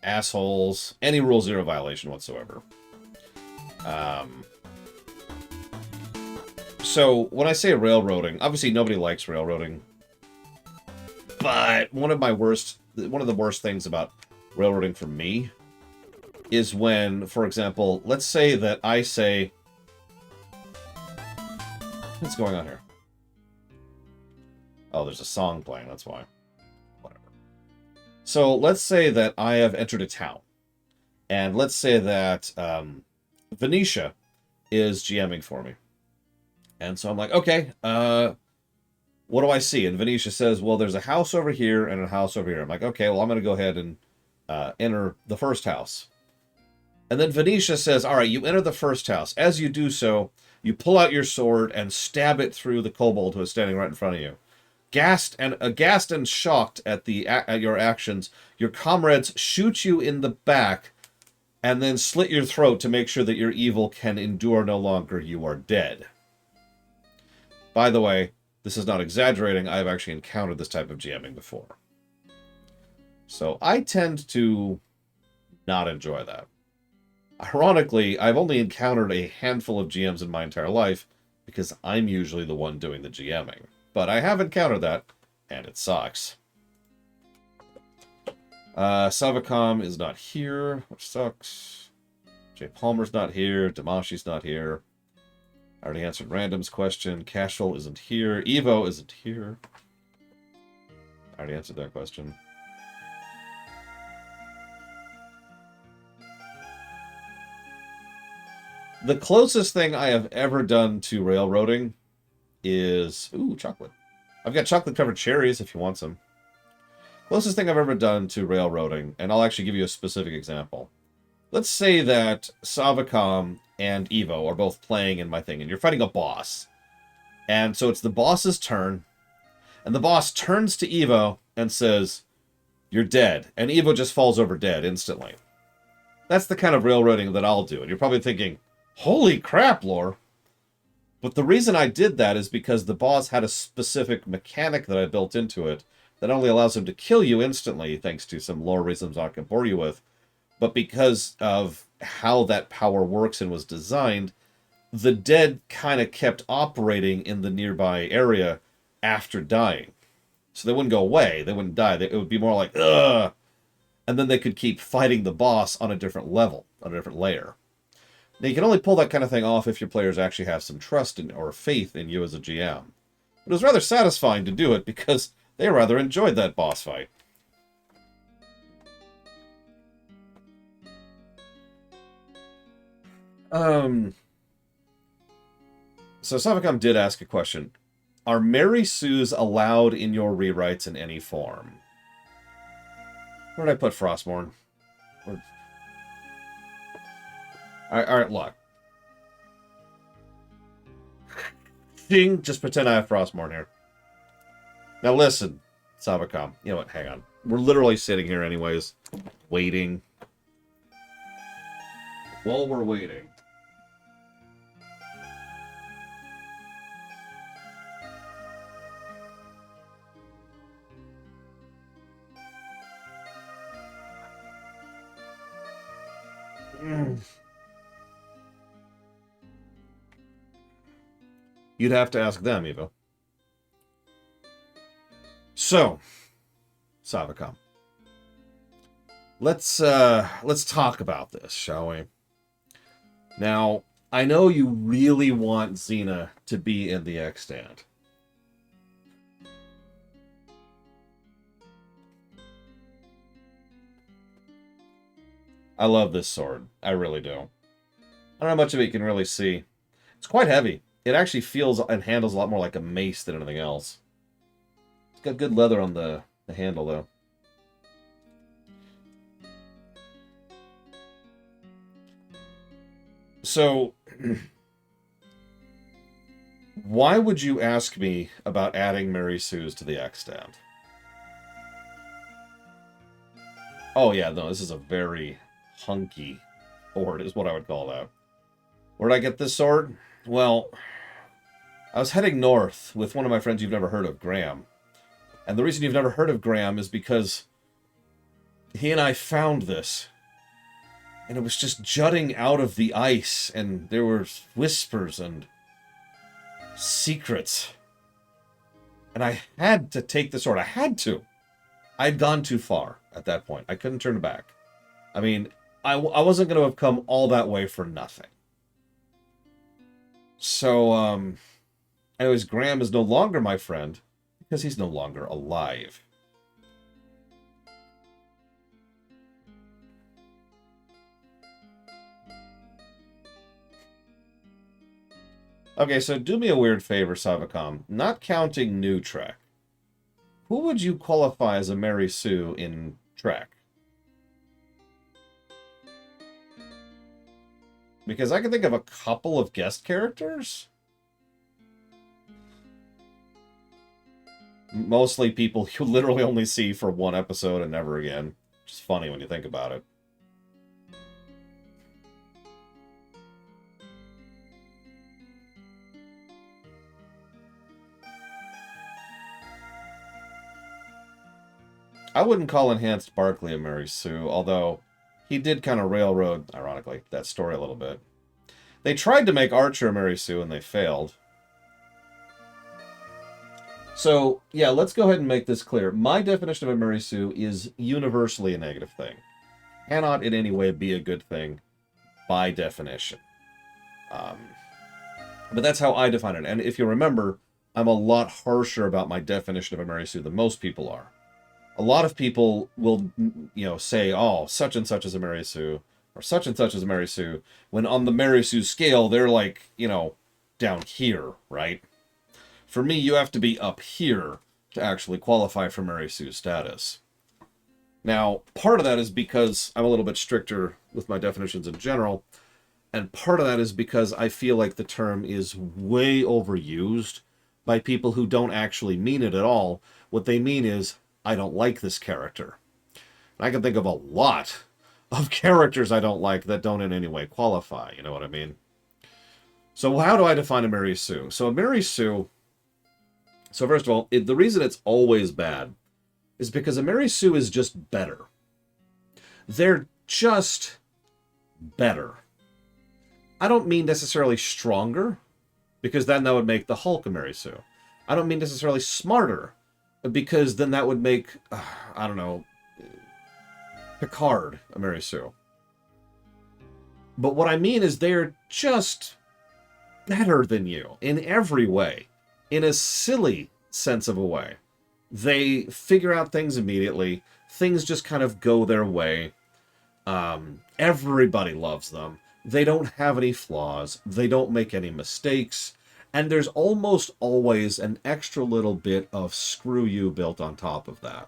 assholes, any Rule 0 violation whatsoever. So, when I say railroading, obviously nobody likes railroading. But one of the worst things about railroading for me is when, for example, let's say that I say... What's going on here? Oh, there's a song playing, that's why. Whatever. So, let's say that I have entered a town. And let's say that Venetia is GMing for me. And so I'm like, okay, what do I see? And Venetia says, well, there's a house over here and a house over here. I'm like, okay, well, I'm going to go ahead and enter the first house. And then Venetia says, all right, you enter the first house. As you do so, you pull out your sword and stab it through the kobold who is standing right in front of you. Aghast and shocked at your actions, your comrades shoot you in the back and then slit your throat to make sure that your evil can endure no longer. You are dead. By the way, this is not exaggerating. I've actually encountered this type of GMing before. So I tend to not enjoy that. Ironically, I've only encountered a handful of GMs in my entire life because I'm usually the one doing the GMing. But I have encountered that, and it sucks. Savicom is not here, which sucks. Jay Palmer's not here. Damashi's not here. I already answered Random's question. Cashel isn't here. Evo isn't here. I already answered that question. The closest thing I have ever done to railroading is... Ooh, chocolate. I've got chocolate-covered cherries if you want some. Closest thing I've ever done to railroading, and I'll actually give you a specific example. Let's say that Savicom and Evo are both playing in my thing, and you're fighting a boss. And so it's the boss's turn, and the boss turns to Evo and says, you're dead. And Evo just falls over dead instantly. That's the kind of railroading that I'll do. And you're probably thinking, Holy crap, lore. But the reason I did that is because the boss had a specific mechanic that I built into it that only allows him to kill you instantly, thanks to some lore reasons I can bore you with. But because of how that power works and was designed, the dead kind of kept operating in the nearby area after dying. So they wouldn't go away. They wouldn't die. It would be more like, ugh. And then they could keep fighting the boss on a different level, on a different layer. Now, you can only pull that kind of thing off if your players actually have some trust in, or faith in you as a GM. But it was rather satisfying to do it because they rather enjoyed that boss fight. So Savicom did ask a question. Are Mary Sues allowed in your rewrites in any form? Where did I put Frostmourne? Alright, look. Ding, just pretend I have Frostmourne here. Now listen, Savicom. You know what, hang on. We're literally sitting here anyways, waiting. While we're waiting. You'd have to ask them, Eva. So, Savicom. Let's talk about this, shall we? Now, I know you really want Xena to be in the extant. I love this sword. I really do. I don't know how much of it you can really see. It's quite heavy. It actually feels and handles a lot more like a mace than anything else. It's got good leather on the handle, though. So, why would you ask me about adding Mary Sue's to the extant? Oh yeah, no, this is a very hunky sword, is what I would call that. Where'd I get this sword? Well, I was heading north with one of my friends you've never heard of, Graham. And the reason you've never heard of Graham is because he and I found this. And it was just jutting out of the ice, and there were whispers and secrets. And I had to take the sword. I had to. I'd gone too far at that point. I couldn't turn back. I mean, I wasn't going to have come all that way for nothing. So, anyways, Graham is no longer my friend because he's no longer alive. Okay, so do me a weird favor, Savicom. Not counting new Trek. Who would you qualify as a Mary Sue in Trek? Because I can think of a couple of guest characters. Mostly people you literally only see for one episode and never again. Which is funny when you think about it. I wouldn't call Enhanced Barkley a Mary Sue, although he did kind of railroad, ironically, that story a little bit. They tried to make Archer a Mary Sue and they failed. So, yeah, let's go ahead and make this clear. My definition of a Mary Sue is universally a negative thing. Cannot in any way be a good thing by definition. But that's how I define it. And if you remember, I'm a lot harsher about my definition of a Mary Sue than most people are. A lot of people will, say, oh, such and such is a Mary Sue, or such and such is a Mary Sue, when on the Mary Sue scale, they're like, down here, right? For me, you have to be up here to actually qualify for Mary Sue status. Now, part of that is because I'm a little bit stricter with my definitions in general, and part of that is because I feel like the term is way overused by people who don't actually mean it at all. What they mean is, I don't like this character. And I can think of a lot of characters I don't like that don't in any way qualify, you know what I mean? So how do I define a Mary Sue? So a Mary Sue... So first of all, the reason it's always bad is because a Mary Sue is just better. They're just better. I don't mean necessarily stronger, because then that would make the Hulk a Mary Sue. I don't mean necessarily smarter, because then that would make, I don't know, Picard a Mary Sue. But what I mean is they're just better than you in every way, in a silly sense of a way. They figure out things immediately. Things just kind of go their way. Everybody loves them. They don't have any flaws. They don't make any mistakes. And there's almost always an extra little bit of screw you built on top of that.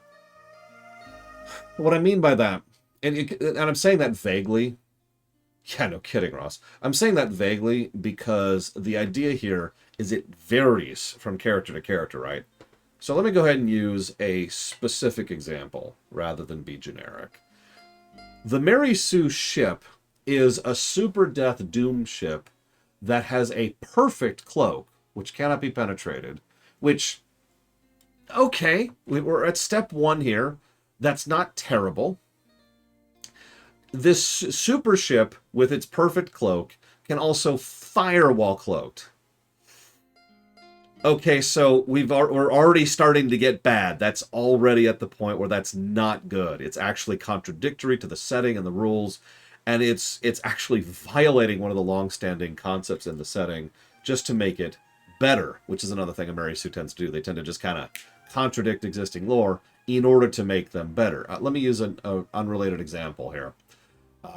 What I mean by that, and I'm saying that vaguely. Yeah, no kidding, Ross. I'm saying that vaguely because the idea here is it varies from character to character, right? So let me go ahead and use a specific example rather than be generic. The Mary Sue ship is a super death doom ship that has a perfect cloak, which cannot be penetrated, which, okay, we're at step 1 here. That's not terrible. This super ship with its perfect cloak can also fire while cloaked. Okay, so we're already starting to get bad. That's already at the point where that's not good. It's actually contradictory to the setting and the rules, and it's actually violating one of the long-standing concepts in the setting just to make it better, which is another thing a Mary Sue tends to do. They tend to just kind of contradict existing lore in order to make them better. Let me use an unrelated example here.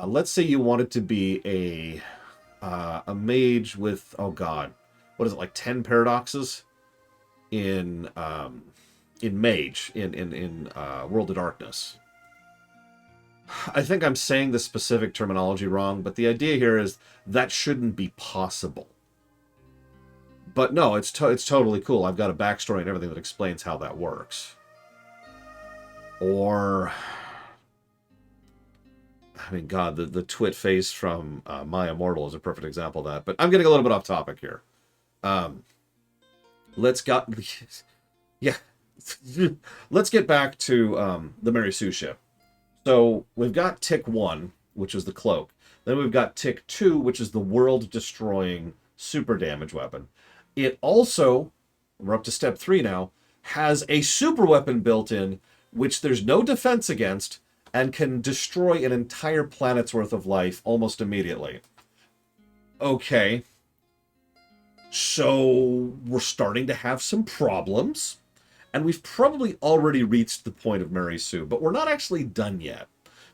Let's say you wanted to be a mage with, oh god, what is it, like 10 paradoxes in mage in World of Darkness. I think I'm saying the specific terminology wrong, but the idea here is that shouldn't be possible. But no, it's totally cool. I've got a backstory and everything that explains how that works. Or, I mean, God, the twit face from My Immortal is a perfect example of that. But I'm getting a little bit off topic here. Let's get back to the Mary Sue ship. So we've got tick 1, which is the cloak. Then we've got tick 2, which is the world-destroying super damage weapon. It also, we're up to step 3 now, has a super weapon built in, which there's no defense against, and can destroy an entire planet's worth of life almost immediately. Okay. So we're starting to have some problems. And we've probably already reached the point of Mary Sue, but we're not actually done yet.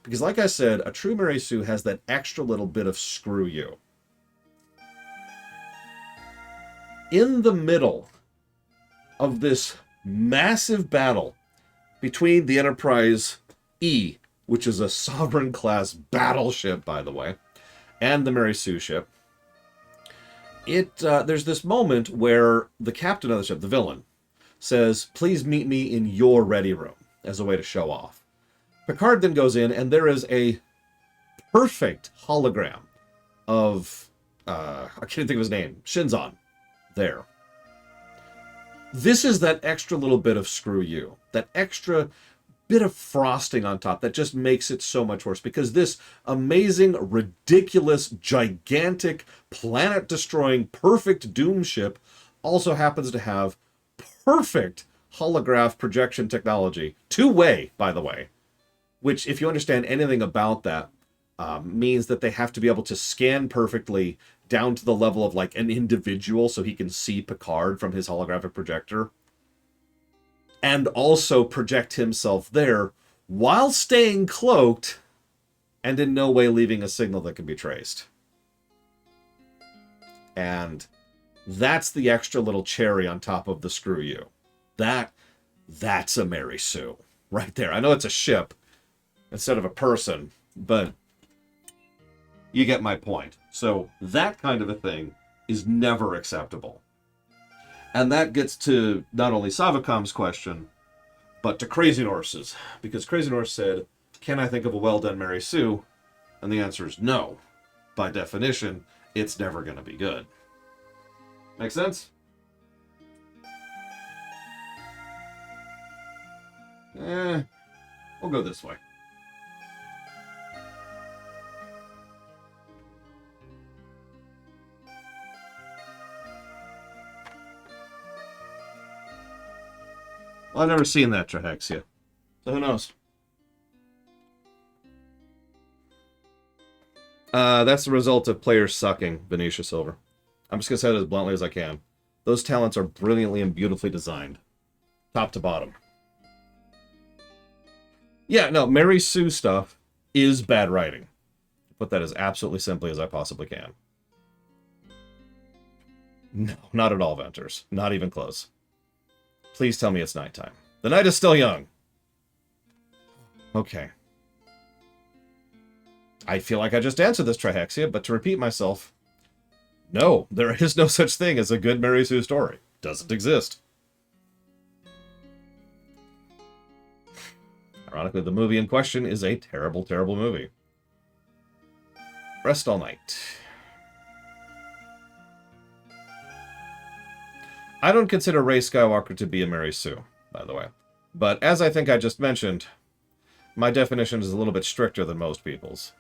Because like I said, a true Mary Sue has that extra little bit of screw you. In the middle of this massive battle between the Enterprise E, which is a Sovereign-class battleship, by the way, and the Mary Sue ship, there's this moment where the captain of the ship, the villain, says, "Please meet me in your ready room," as a way to show off. Picard then goes in, and there is a perfect hologram of, I can't think of his name, Shinzon, there. This is that extra little bit of screw you, that extra bit of frosting on top that just makes it so much worse, because this amazing, ridiculous, gigantic, planet-destroying, perfect doom ship also happens to have perfect holograph projection technology. Two-way, by the way. Which, if you understand anything about that, means that they have to be able to scan perfectly down to the level of like an individual so he can see Picard from his holographic projector. And also project himself there while staying cloaked and in no way leaving a signal that can be traced. And that's the extra little cherry on top of the screw you. That's a Mary Sue right there. I know it's a ship instead of a person, but you get my point. So that kind of a thing is never acceptable. And that gets to not only Savacom's question, but to Crazy Norse's. Because Crazy Norse said, "Can I think of a well-done Mary Sue?" And the answer is no. By definition, it's never going to be good. Make sense? We'll go this way. Well, I've never seen that Trahexia, so who knows? That's the result of players sucking, Venetia Silver. I'm just going to say it as bluntly as I can. Those talents are brilliantly and beautifully designed. Top to bottom. Yeah, no, Mary Sue stuff is bad writing. Put that as absolutely simply as I possibly can. No, not at all, Venters. Not even close. Please tell me it's nighttime. The night is still young. Okay. I feel like I just answered this Trihexia, but to repeat myself, no, there is no such thing as a good Mary Sue story. Doesn't exist. Ironically, the movie in question is a terrible, terrible movie. Rest all night. I don't consider Rey Skywalker to be a Mary Sue, by the way. But as I think I just mentioned, my definition is a little bit stricter than most people's.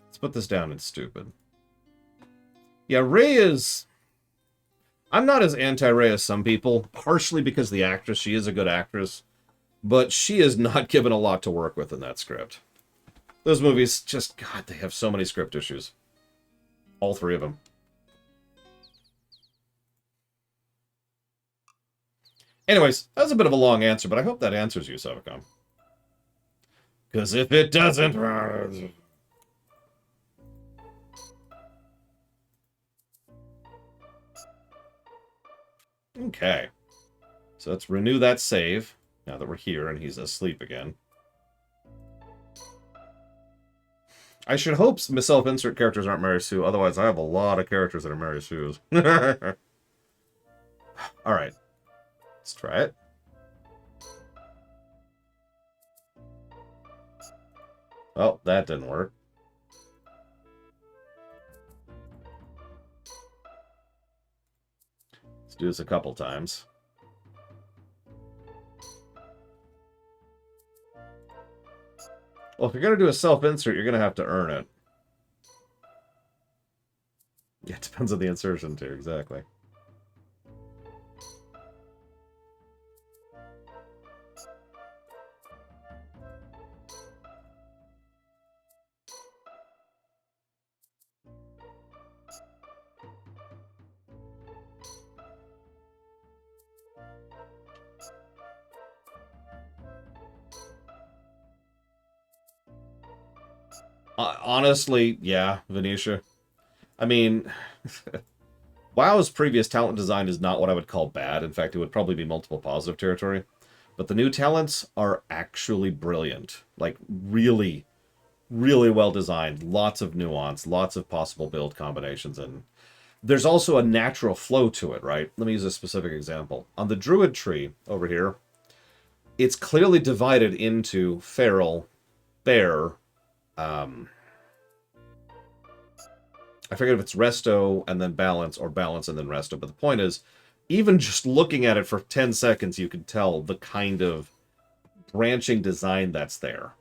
Let's put this down in stupid. Yeah, Rey is... I'm not as anti-Rey as some people, partially because the actress, she is a good actress, but she is not given a lot to work with in that script. Those movies, just, God, they have so many script issues. All three of them. Anyways, that was a bit of a long answer, but I hope that answers you, Sevicom. Because if it doesn't... Okay. So let's renew that save, now that we're here and he's asleep again. I should hope self-insert characters aren't Mary Sue, otherwise I have a lot of characters that are Mary Sue's. Alright. Let's try it. Oh, that didn't work. Let's do this a couple times. Well, if you're going to do a self-insert, you're going to have to earn it. Yeah, it depends on the insertion, too, exactly. Honestly, yeah, Venetia. I mean, WoW's previous talent design is not what I would call bad. In fact, it would probably be multiple positive territory. But the new talents are actually brilliant. Like, really, really well designed. Lots of nuance, lots of possible build combinations. And there's also a natural flow to it, right? Let me use a specific example. On the Druid tree over here, it's clearly divided into Feral, Bear, I forget if it's Resto and then Balance, or Balance and then Resto, but the point is, even just looking at it for 10 seconds, you can tell the kind of branching design that's there.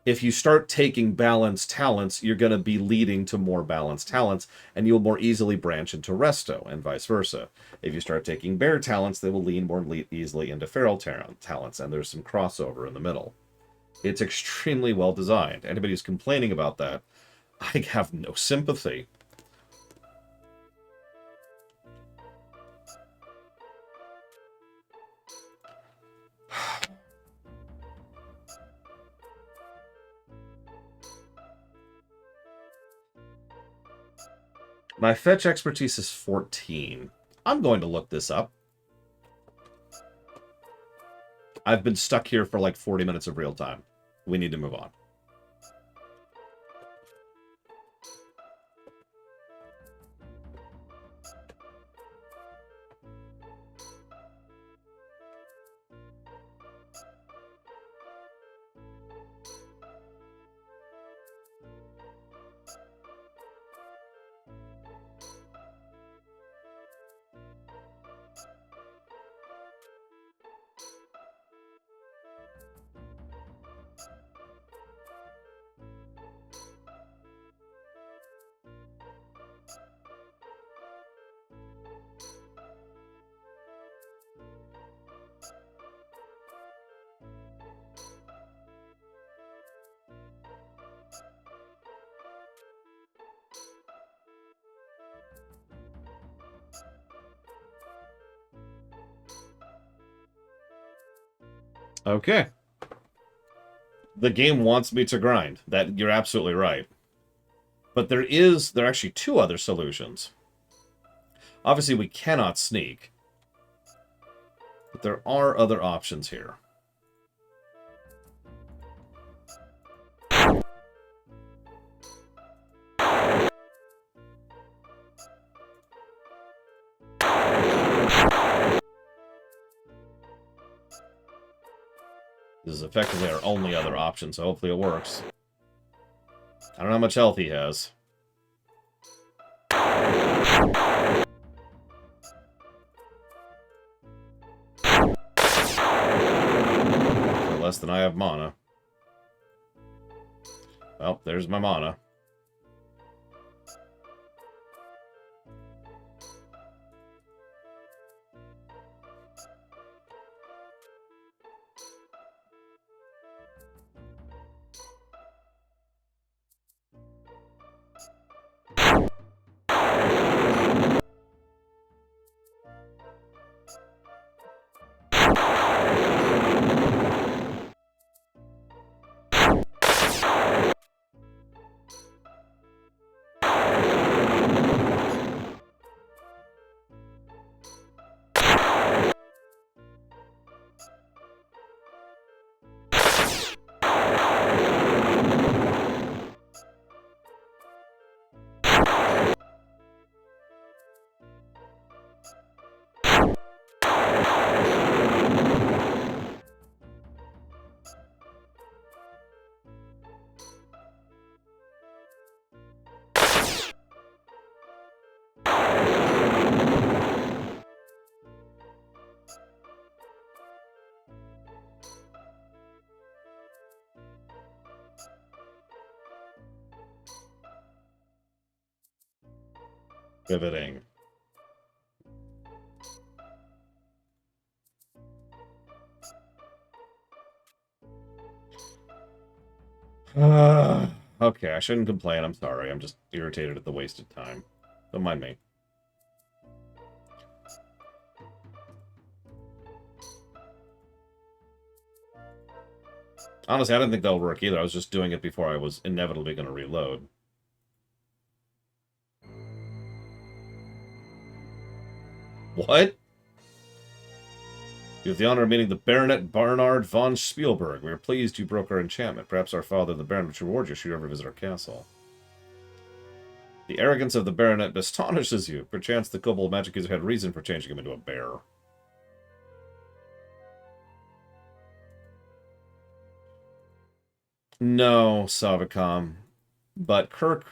If you start taking balanced talents, you're going to be leading to more balanced talents, and you'll more easily branch into Resto, and vice versa. If you start taking Bear talents, they will lean more easily into Feral talents, and there's some crossover in the middle. It's extremely well designed. Anybody who's complaining about that, I have no sympathy. My fetch expertise is 14. I'm going to look this up. I've been stuck here for like 40 minutes of real time. We need to move on. Okay. The game wants me to grind. That you're absolutely right. But there are actually two other solutions. Obviously, we cannot sneak. But there are other options here. This is effectively our only other option, so hopefully it works. I don't know how much health he has. For less than I have mana. Well, there's my mana. Pivoting. Okay, I shouldn't complain. I'm sorry. I'm just irritated at the wasted time. Don't mind me. Honestly, I didn't think that would work either. I was just doing it before I was inevitably going to reload. What? You have the honor of meeting the Baronet Bernard von Spielberg. We are pleased you broke our enchantment. Perhaps our father, the Baron, would reward you should you ever visit our castle. The arrogance of the Baronet astonishes you. Perchance the kobold magic user had reason for changing him into a bear. No, Savicom. But Kirk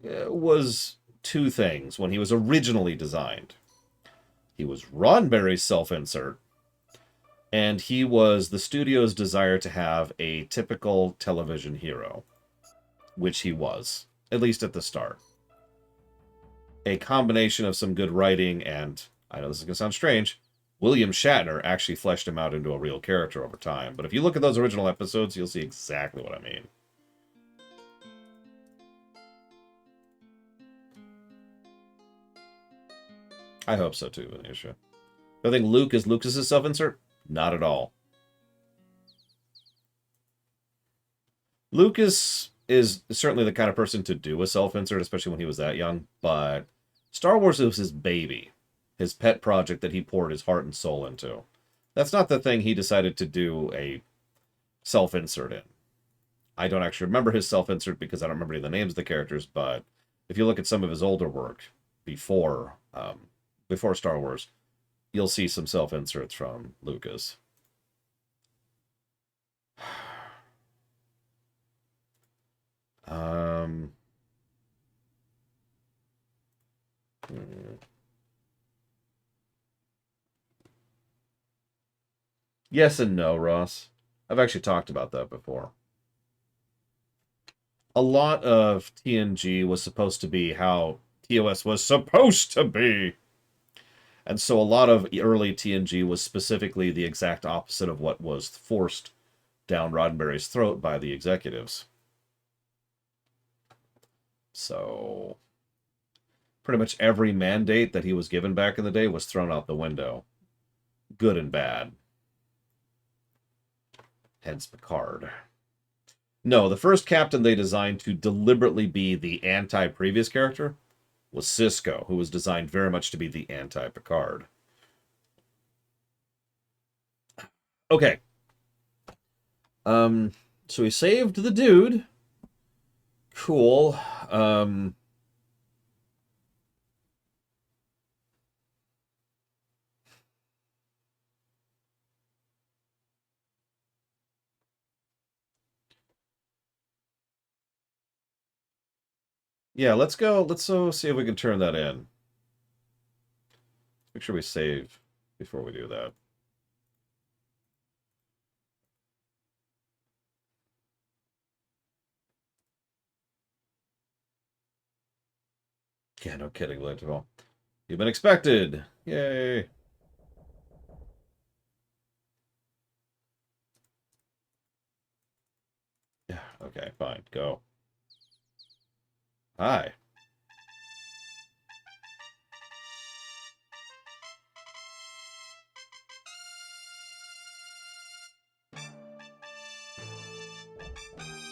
was two things when he was originally designed. He was Roddenberry's self-insert, and he was the studio's desire to have a typical television hero, which he was, at least at the start. A combination of some good writing and, I know this is going to sound strange, William Shatner actually fleshed him out into a real character over time. But if you look at those original episodes, you'll see exactly what I mean. I hope so too, Venetia. I think Luke is Lucas's self-insert? Not at all. Lucas is certainly the kind of person to do a self-insert, especially when he was that young, but Star Wars was his baby, his pet project that he poured his heart and soul into. That's not the thing he decided to do a self-insert in. I don't actually remember his self-insert because I don't remember any of the names of the characters, but if you look at some of his older work before Star Wars, you'll see some self-inserts from Lucas. Hmm. Yes and no, Ross. I've actually talked about that before. A lot of TNG was supposed to be how TOS was supposed to be. And so a lot of early TNG was specifically the exact opposite of what was forced down Roddenberry's throat by the executives. So pretty much every mandate that he was given back in the day was thrown out the window. Good and bad. Hence Picard. No, the first captain they designed to deliberately be the anti-previous character was Sisko, who was designed very much to be the anti-Picard. Okay. So we saved the dude. Cool. Yeah, let's go. Let's see if we can turn that in. Make sure we save before we do that. Yeah, no kidding, Lintwell. You've been expected. Yay. Yeah, okay, fine. Go. Hi.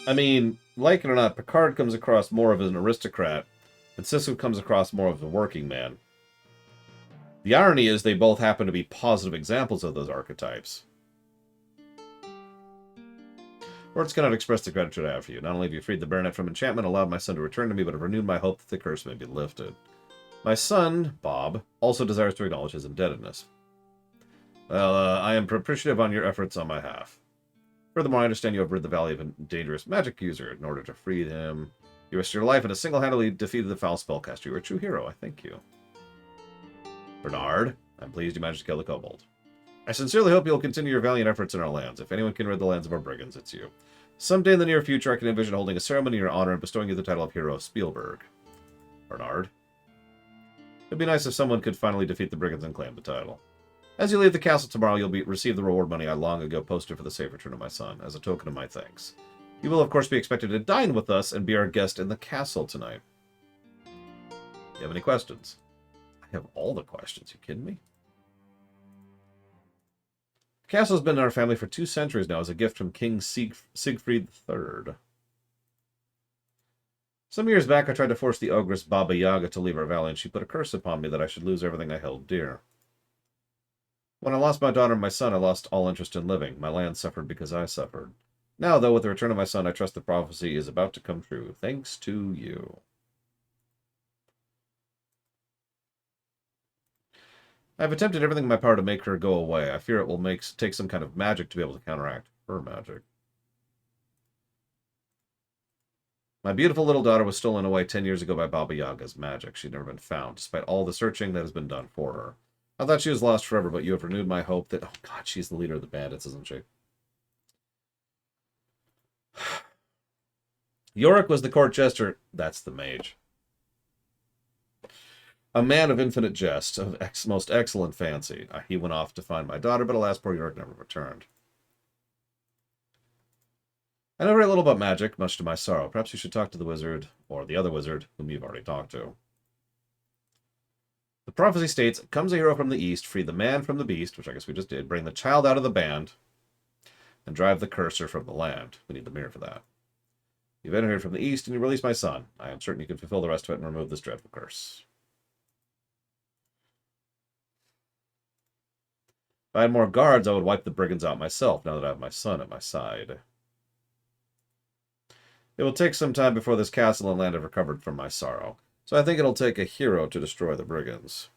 I mean, like it or not, Picard comes across more of an aristocrat, and Sisko comes across more of a working man. The irony is they both happen to be positive examples of those archetypes. Words cannot express the gratitude I have for you. Not only have you freed the Baronet from enchantment, allowed my son to return to me, but have renewed my hope that the curse may be lifted. My son, Bob, also desires to acknowledge his indebtedness. Well, I am appreciative on your efforts on my behalf. Furthermore, I understand you have rid the valley of a dangerous magic user. In order to free him, you risked your life and have single-handedly defeated the foul spellcaster. You are a true hero. I thank you. Bernard, I'm pleased you managed to kill the kobold. I sincerely hope you'll continue your valiant efforts in our lands. If anyone can rid the lands of our brigands, it's you. Someday in the near future, I can envision holding a ceremony in your honor and bestowing you the title of Hero of Spielberg. Bernard. It'd be nice if someone could finally defeat the brigands and claim the title. As you leave the castle tomorrow, you'll receive the reward money I long ago posted for the safe return of my son, as a token of my thanks. You will, of course, be expected to dine with us and be our guest in the castle tonight. You have any questions? I have all the questions. You kidding me? The castle has been in our family for 2 centuries now as a gift from King Siegfried III. Some years back, I tried to force the ogress Baba Yaga to leave our valley, and she put a curse upon me that I should lose everything I held dear. When I lost my daughter and my son, I lost all interest in living. My land suffered because I suffered. Now, though, with the return of my son, I trust the prophecy is about to come true, thanks to you. I have attempted everything in my power to make her go away. I fear it will take some kind of magic to be able to counteract her magic. My beautiful little daughter was stolen away 10 years ago by Baba Yaga's magic. She'd never been found, despite all the searching that has been done for her. I thought she was lost forever, but you have renewed my hope that... Oh, God, she's the leader of the bandits, isn't she? Yorick was the court jester. That's the mage. A man of infinite jest, of most excellent fancy. He went off to find my daughter, but alas, poor Yorick never returned. I know very little about magic, much to my sorrow. Perhaps you should talk to the wizard, or the other wizard, whom you've already talked to. The prophecy states, comes a hero from the east, free the man from the beast, which I guess we just did, bring the child out of the band, and drive the cursor from the land. We need the mirror for that. You've entered from the east, and you release my son. I am certain you can fulfill the rest of it and remove this dreadful curse. I had more guards, I would wipe the brigands out myself, now that I have my son at my side. It will take some time before this castle and land have recovered from my sorrow, so I think it'll take a hero to destroy the brigands.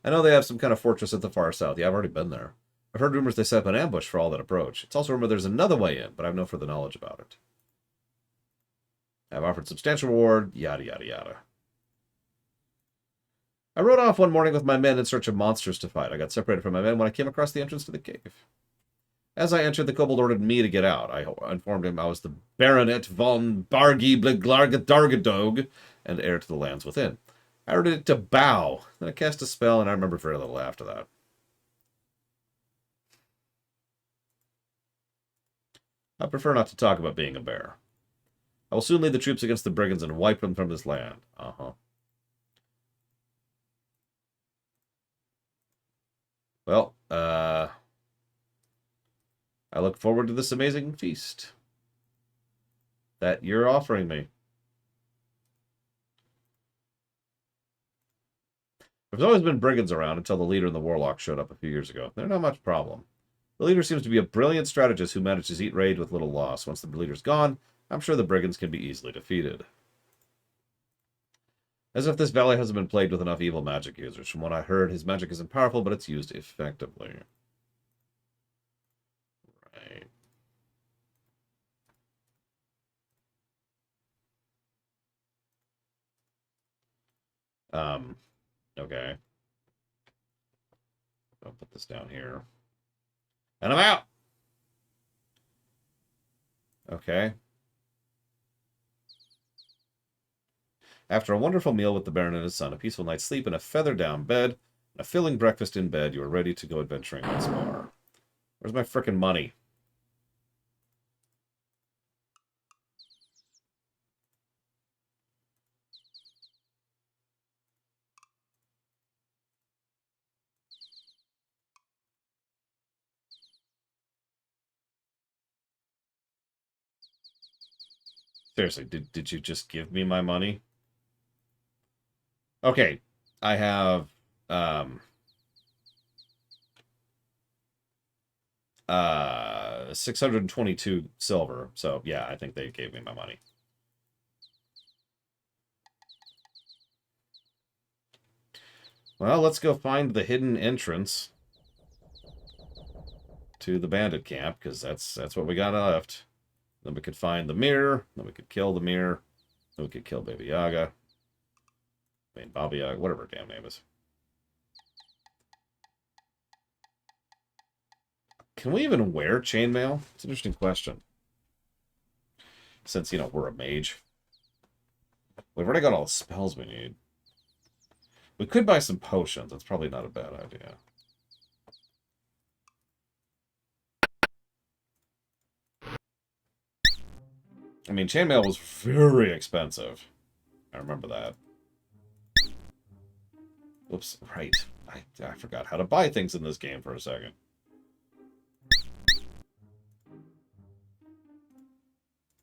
I know they have some kind of fortress at the far south. Yeah, I've already been there. I've heard rumors they set up an ambush for all that approach. It's also rumored there's another way in, but I have no further knowledge about it. I've offered substantial reward, yada yada yada. I rode off one morning with my men in search of monsters to fight. I got separated from my men when I came across the entrance to the cave. As I entered, the kobold ordered me to get out. I informed him I was the Baronet von Bargi Bliglargadargadog and heir to the lands within. I ordered it to bow. Then I cast a spell, and I remember very little after that. I prefer not to talk about being a bear. I will soon lead the troops against the brigands and wipe them from this land. Well, I look forward to this amazing feast that you're offering me. There's always been brigands around until the leader and the warlock showed up a few years ago. They're not much problem. The leader seems to be a brilliant strategist who manages to eat raid with little loss. Once the leader's gone, I'm sure the brigands can be easily defeated. As if this valley hasn't been plagued with enough evil magic users. From what I heard, his magic isn't powerful, but it's used effectively. Right. Okay. I'll put this down here. And I'm out! Okay. After a wonderful meal with the Baron and his son, a peaceful night's sleep, and a feather-down bed, and a filling breakfast in bed, you are ready to go adventuring once more. Where's my frickin' money? Seriously, did you just give me my money? Okay, I have 622 silver. So yeah, I think they gave me my money. Well, let's go find the hidden entrance to the bandit camp, because that's what we got left. Then we could find the mirror. Then we could kill the mirror. Then we could kill Baby Yaga. I mean, Baba Yaga, whatever her damn name is. Can we even wear chainmail? It's an interesting question. Since, you know, we're a mage. We've already got all the spells we need. We could buy some potions. That's probably not a bad idea. I mean, chainmail was very expensive. I remember that. Oops, right. I forgot how to buy things in this game for a second.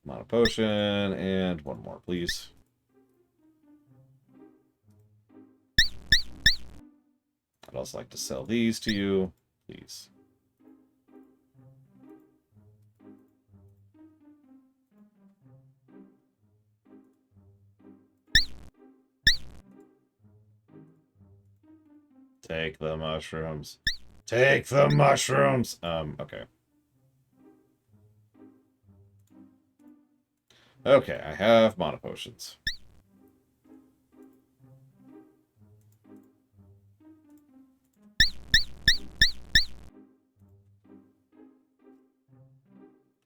Mana potion, and one more, please. I'd also like to sell these to you, please. Take the mushrooms. Take the mushrooms! Okay. Okay, I have mana potions.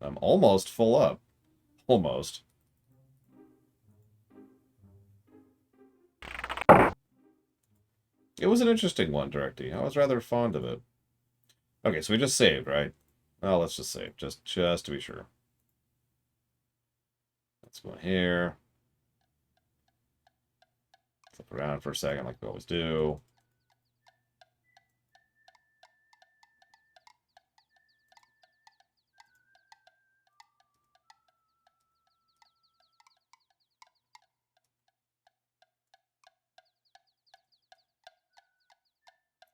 I'm almost full up. Almost. It was an interesting one, Directy. I was rather fond of it. Okay, so we just saved, right? Oh, let's just save, just to be sure. Let's go here. Flip around for a second like we always do.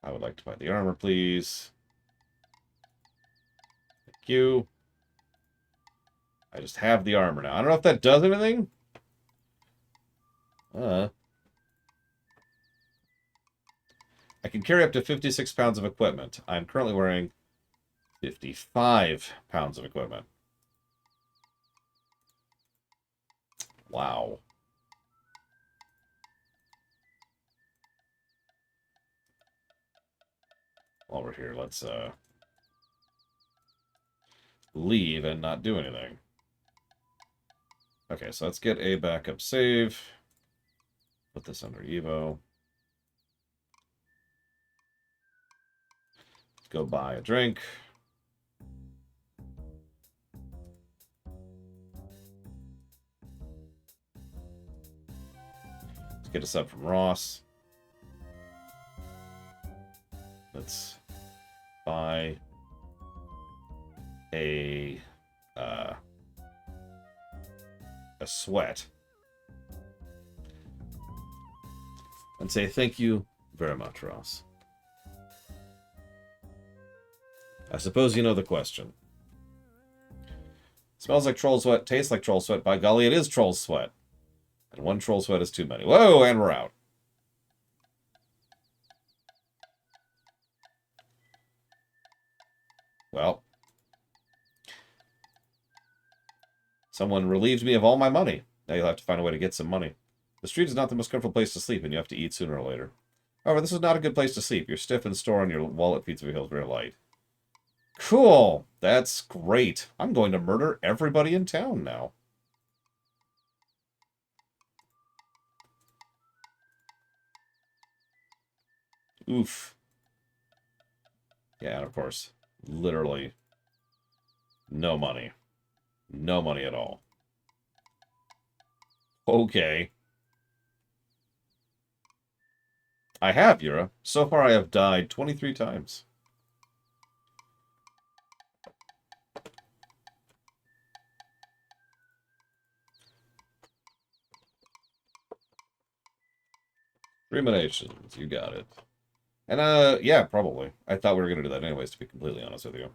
I would like to buy the armor, please. Thank you. I just have the armor now. I don't know if that does anything. I can carry up to 56 pounds of equipment. I'm currently wearing 55 pounds of equipment. Wow. While we're here, let's leave and not do anything. Okay, so let's get a backup save. Put this under Evo. Let's go buy a drink. Let's get a sub from Ross. Let's buy a sweat. And say thank you very much, Ross. I suppose you know the question. Smells like troll sweat, tastes like troll sweat. By golly, it is troll sweat. And one troll sweat is too many. Whoa, and we're out. Well, someone relieved me of all my money. Now you'll have to find a way to get some money. The street is not the most comfortable place to sleep, and you have to eat sooner or later. However, this is not a good place to sleep. You're stiff and sore, and your wallet feels very light. Cool. That's great. I'm going to murder everybody in town now. Oof. Yeah, and of course, literally no money. No money at all. Okay. I have, Yura. So far I have died 23 times. Ruminations, you got it. And, yeah, probably. I thought we were going to do that anyways, to be completely honest with you.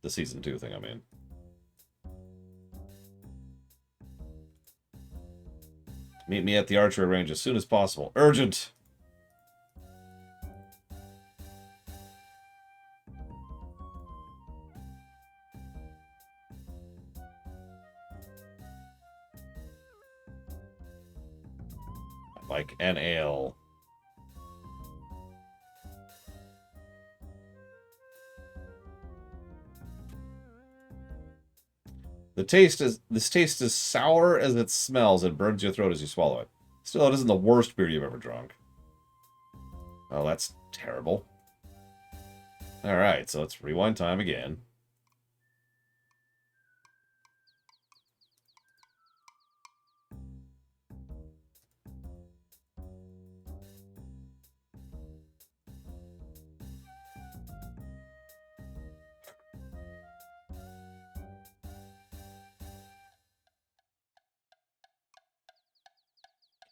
The Season 2 thing, I mean. Meet me at the archery range as soon as possible. Urgent! Like an ale. This taste is sour as it smells and burns your throat as you swallow it. Still, it isn't the worst beer you've ever drunk. Oh, that's terrible. Alright, so let's rewind time again.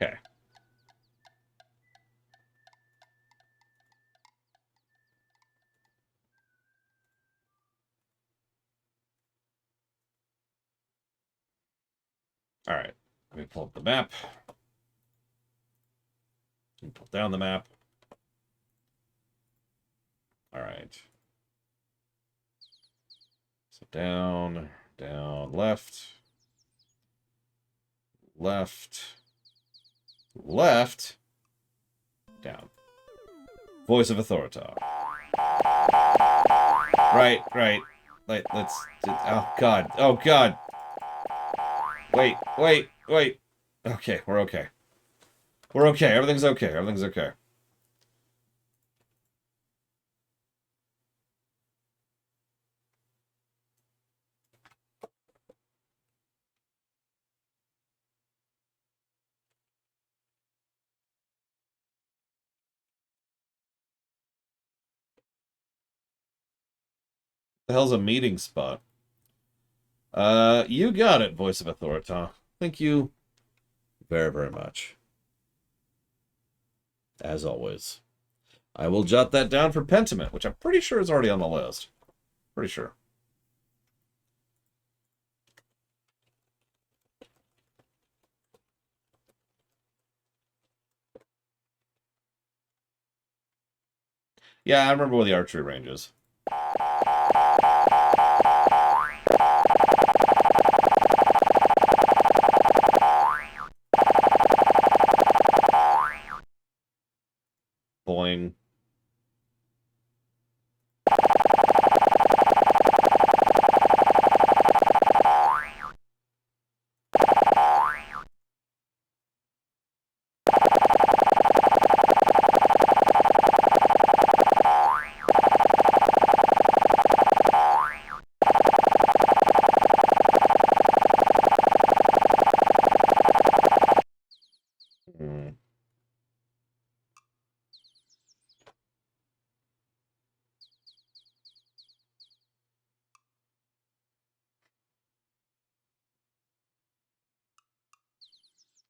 Okay. Alright. Let me pull up the map. Pull down the map. Alright. So down, down, left. Left. Left. Down. Voice of Authority. Right, right. Let's... Oh, God. Oh, God. Wait, wait, wait. Okay, we're okay. We're okay. Everything's okay. Everything's okay. The hell's a meeting spot? You got it, Voice of Authority. Thank you very, very much. As always. I will jot that down for Pentiment, which I'm pretty sure is already on the list. Pretty sure. Yeah, I remember what the archery range is. Boing. Hmm.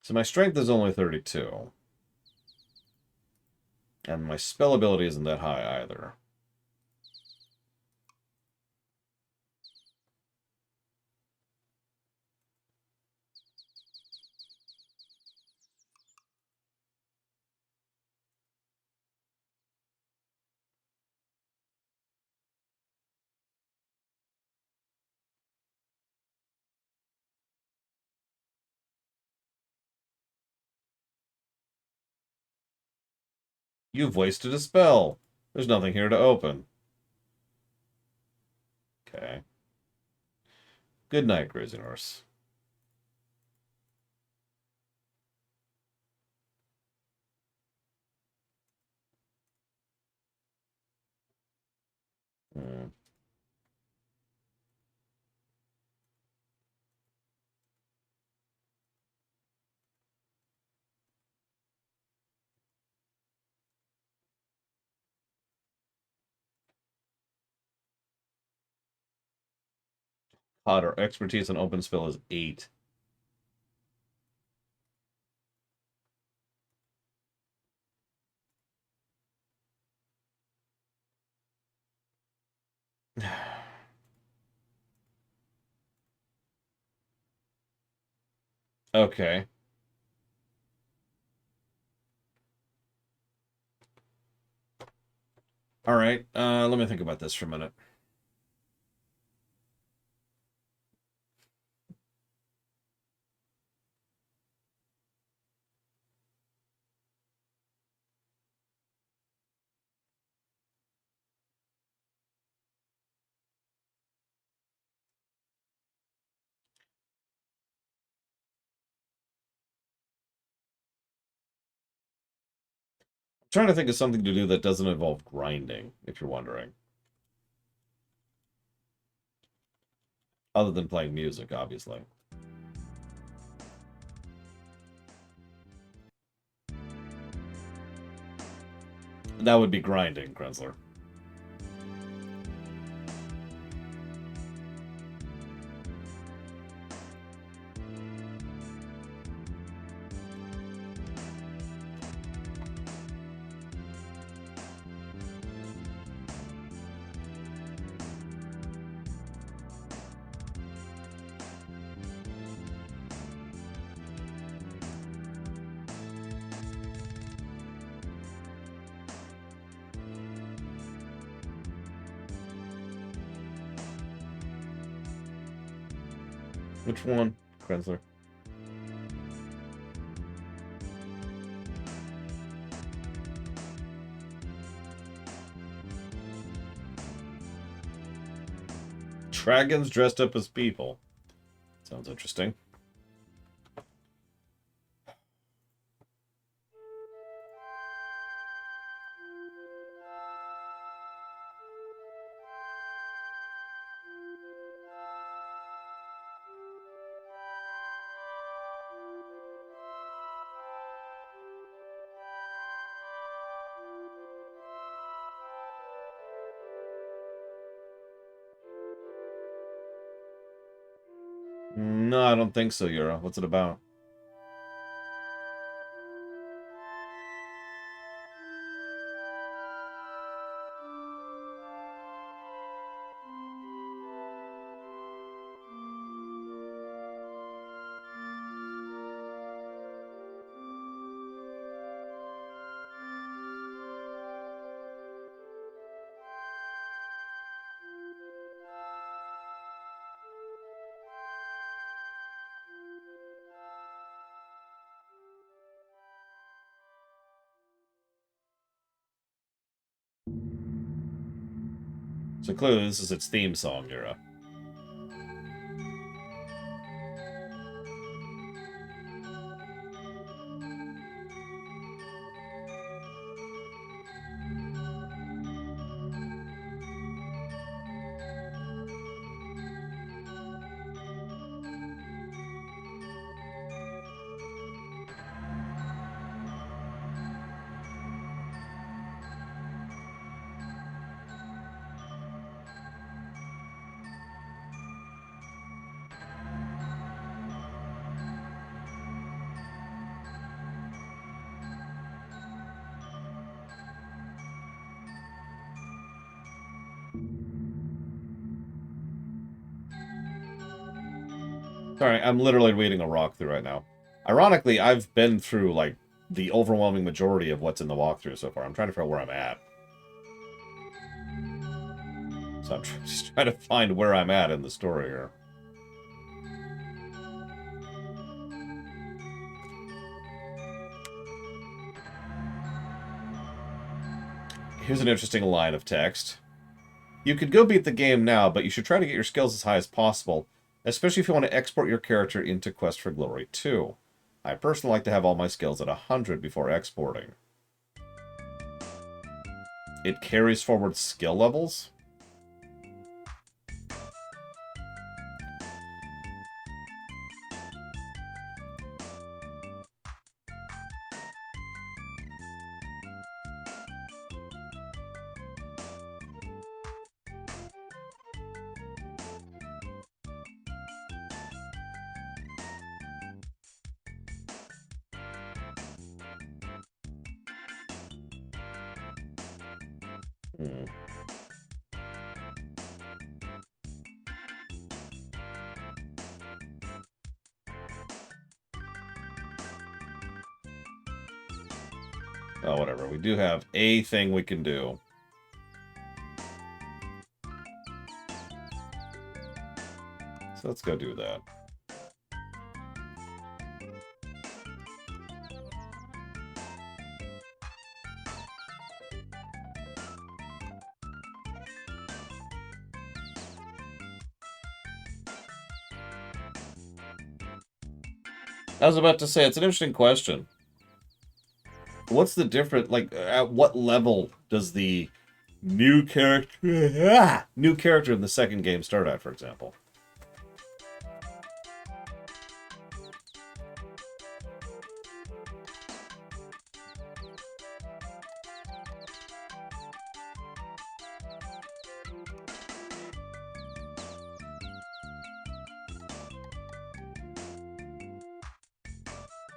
So my strength is only 32. And my spell ability isn't that high either. You've wasted a spell. There's nothing here to open. Okay. Good night, Grazing Horse. Hmm. Our expertise in open spell is 8. Okay. All right. Let me think about this for a minute. I'm trying to think of something to do that doesn't involve grinding, if you're wondering. Other than playing music, obviously. That would be grinding, Krensler. Which one, Krensler? Dragons dressed up as people. Sounds interesting. No, I don't think so, Yura. What's it about? So clearly this is its theme song era. Sorry, I'm literally reading a walkthrough right now. Ironically, I've been through, like, the overwhelming majority of what's in the walkthrough so far. I'm trying to figure out where I'm at. So I'm just trying to find where I'm at in the story here. Here's an interesting line of text. You could go beat the game now, but you should try to get your skills as high as possible, especially if you want to export your character into Quest for Glory 2. I personally like to have all my skills at 100 before exporting. It carries forward skill levels? Hmm. Oh, whatever. We do have a thing we can do. So let's go do that. I was about to say, it's an interesting question. What's the difference? Like, at what level does the new character in the second game start at, for example?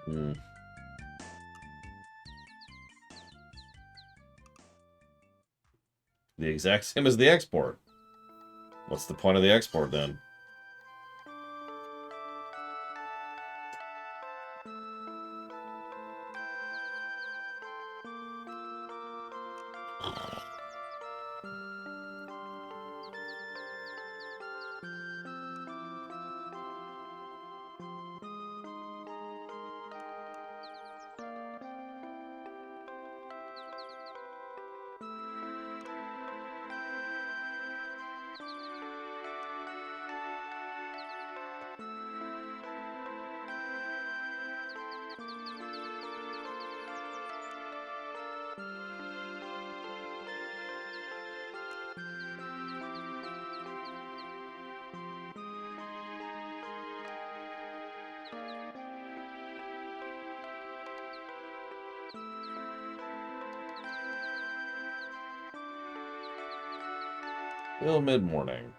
Hmm. The exact same as the export. What's the point of the export, then? Still mid-morning.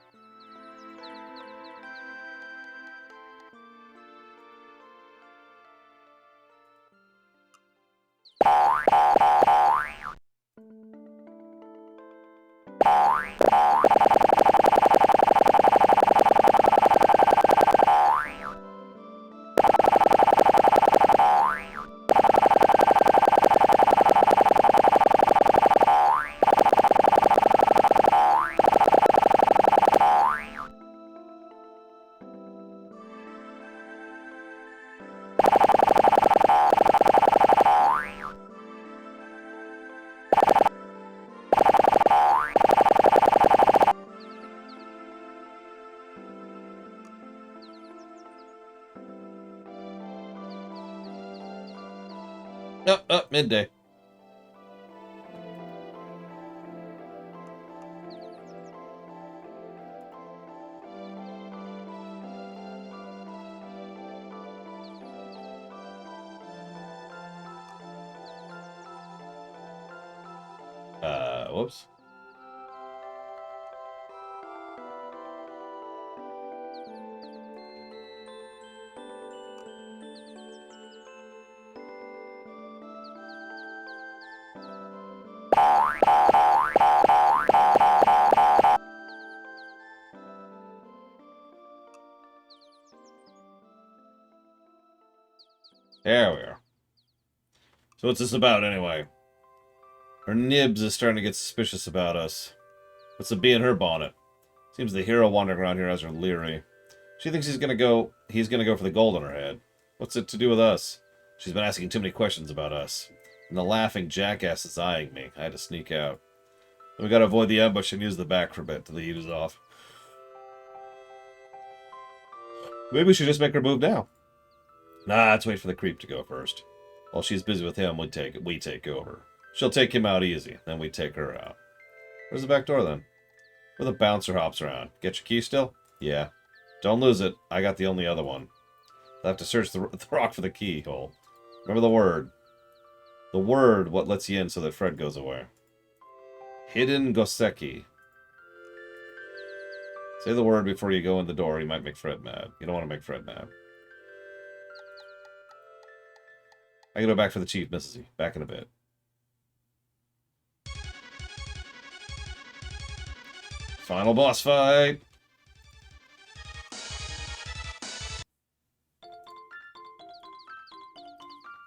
Midday. Whoops. There we are. So what's this about, anyway? Her nibs is starting to get suspicious about us. What's the bee in her bonnet? Seems the hero wandering around here has her leery. She thinks he's gonna go for the gold on her head. What's it to do with us? She's been asking too many questions about us. And the laughing jackass is eyeing me. I had to sneak out. Then we gotta avoid the ambush and use the back for a bit till the heat is off. Maybe we should just make her move now. Nah, let's wait for the creep to go first. While she's busy with him, we take over. She'll take him out easy, then we take her out. Where's the back door, then? Where the bouncer hops around. Get your key still? Yeah. Don't lose it. I got the only other one. I'll have to search the rock for the keyhole. Remember the word. The word, what lets you in so that Fred goes away. Hidden Goseki. Say the word before you go in the door. You might make Fred mad. You don't want to make Fred mad. I can go back for the chief, Mrs. E. Back in a bit. Final boss fight!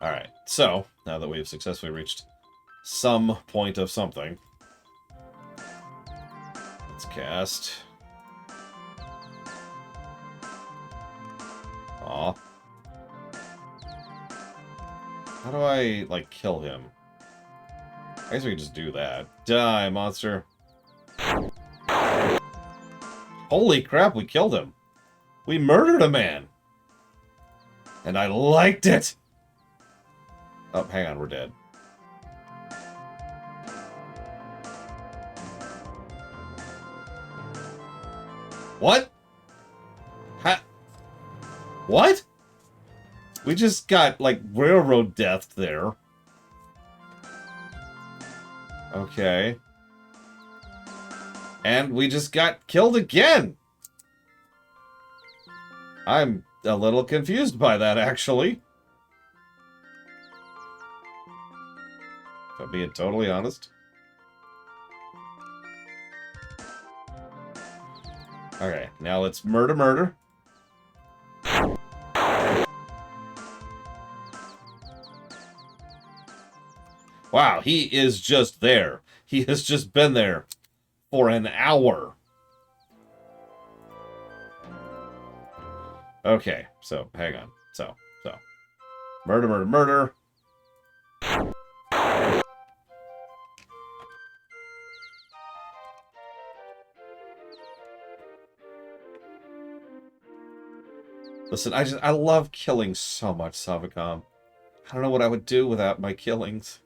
Alright, so, now that we've successfully reached some point of something, let's cast. Aw. How do I, like, kill him? I guess we can just do that. Die, monster. Holy crap, we killed him. We murdered a man. And I liked it. Oh, hang on, we're dead. What? Ha? What? We just got, like, railroad death there. Okay. And we just got killed again! I'm a little confused by that, actually. If I'm being totally honest. Okay, now let's murder. Wow, he is just there. He has just been there for an hour. Okay, so, hang on. So. Murder. Listen, I love killing so much, Savicom. I don't know what I would do without my killings.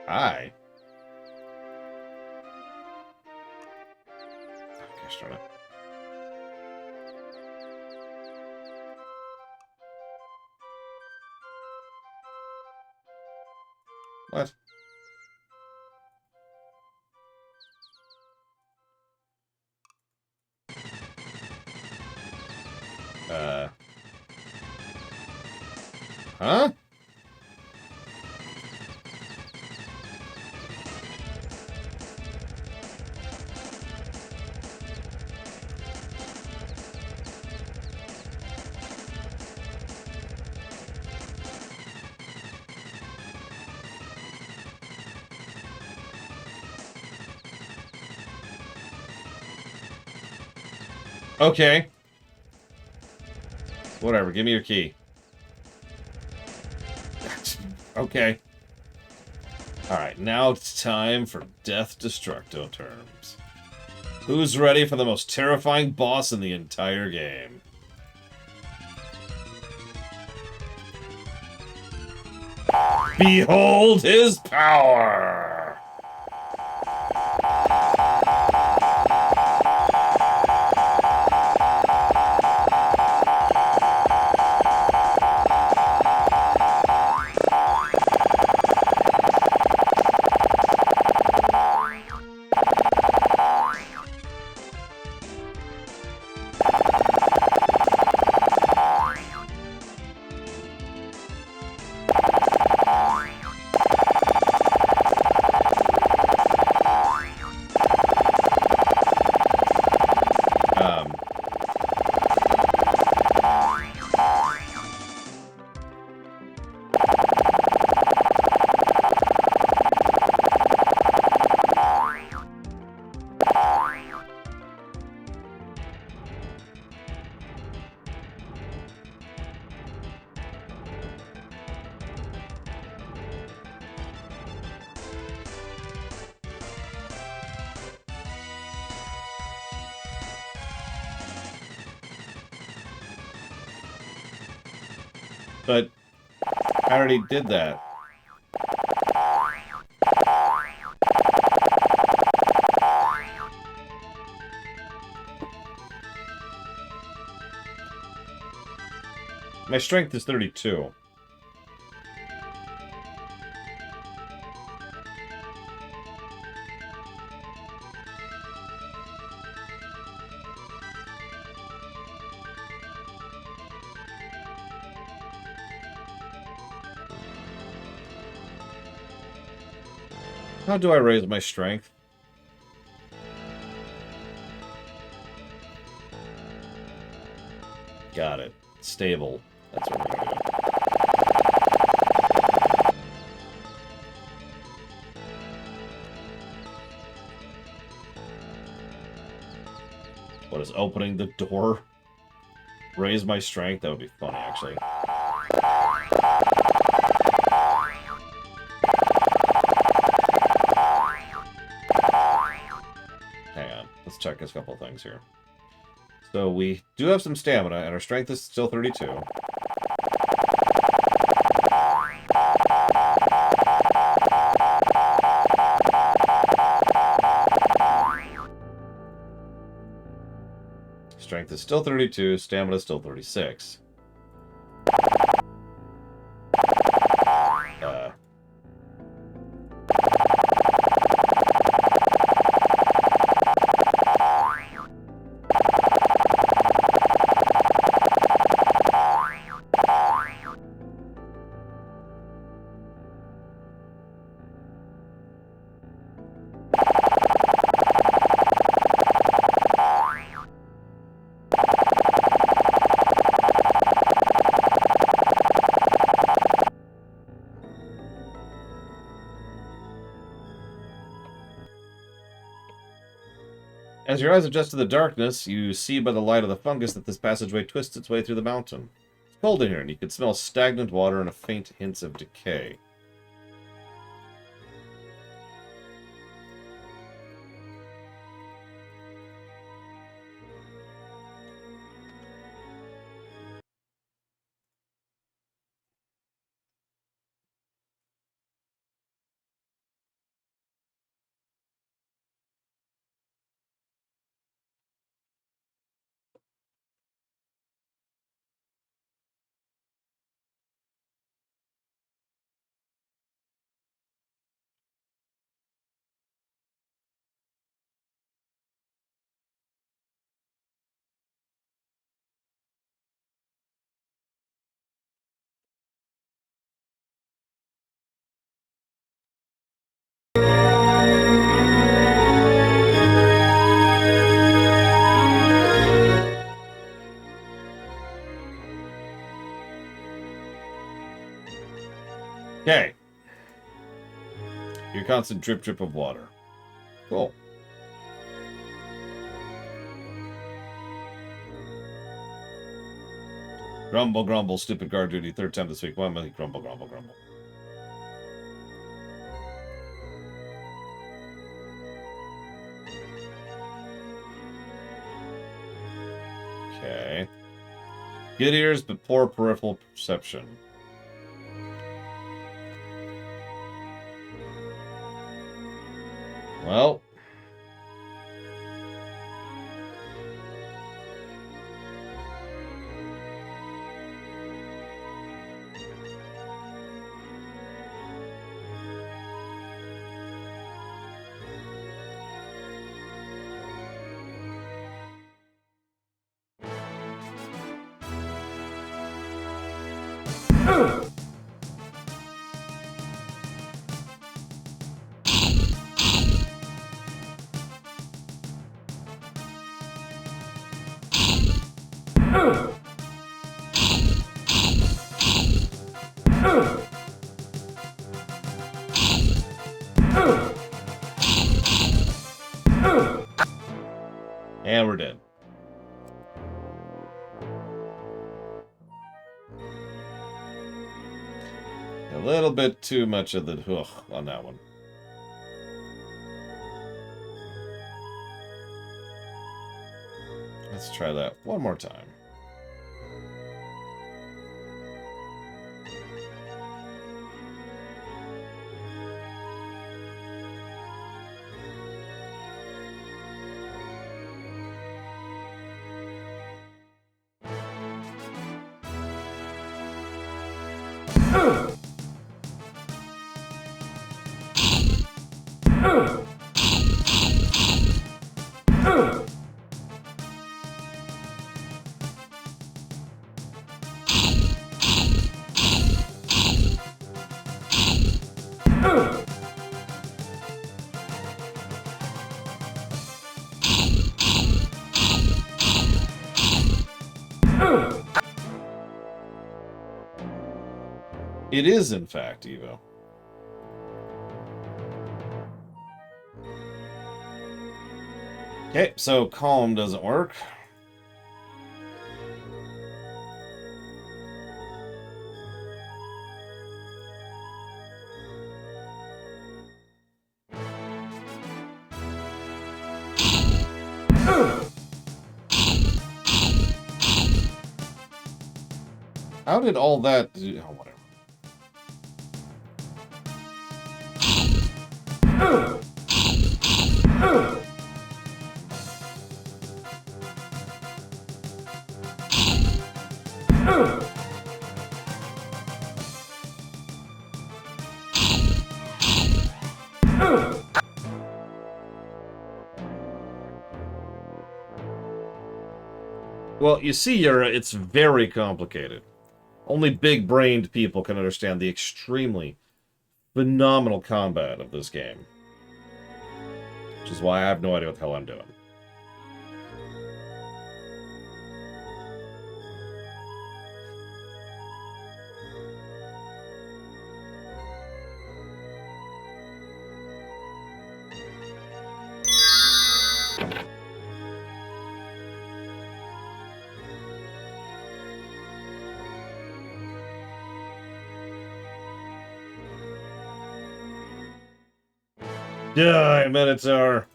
Hi. Oh, gosh darn it. What? Huh? Okay. Whatever, give me your key. Okay. Alright, now it's time for Death Destructo terms. Who's ready for the most terrifying boss in the entire game? Behold his power! But I already did that. My strength is 32. How do I raise my strength? Got it. Stable. That's what we're gonna do. What is opening the door? Raise my strength? That would be funny, actually. Hang on. Let's check a couple things here. So we do have some stamina, and our strength is still 32. Strength is still 32, stamina is still 36. As your eyes adjust to the darkness, you see by the light of the fungus that this passageway twists its way through the mountain. It's cold in here, and you can smell stagnant water and a faint hints of decay. Okay. Your constant drip drip of water. Cool. Grumble, grumble, stupid guard duty. Third time this week. Why am I grumble, grumble, grumble? Good ears, but poor peripheral perception. Well... And we're dead. A little bit too much of the hook on that one. Let's try that one more time. It is, in fact, Evo. Okay, so calm doesn't work. How did all that do? Oh, whatever. Well, you see, Yura, it's very complicated. Only big-brained people can understand the extremely phenomenal combat of this game. Which is why I have no idea what the hell I'm doing. Die, Minotaur!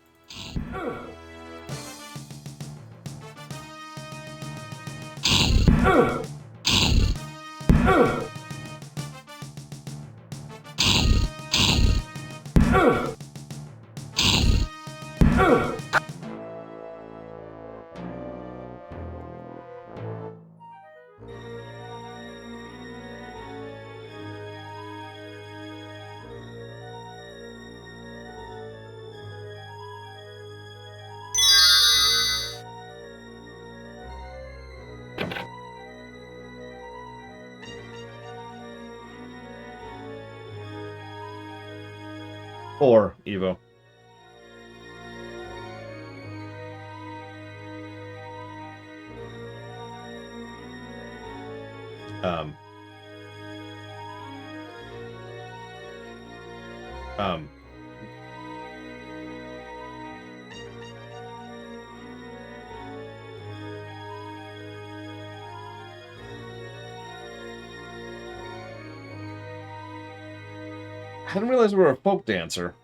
Or Evo. Um. I didn't realize we were a folk dancer.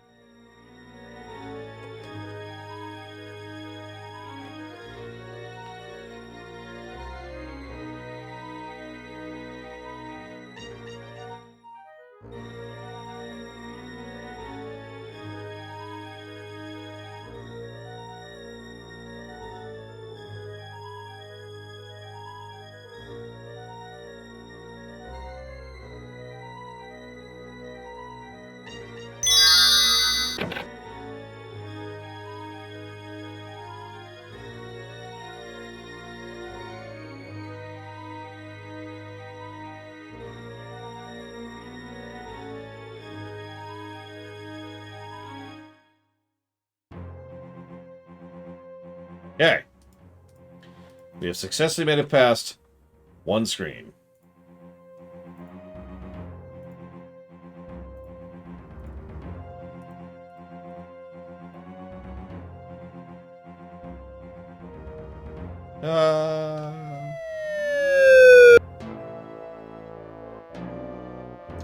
Okay. We have successfully made it past one screen.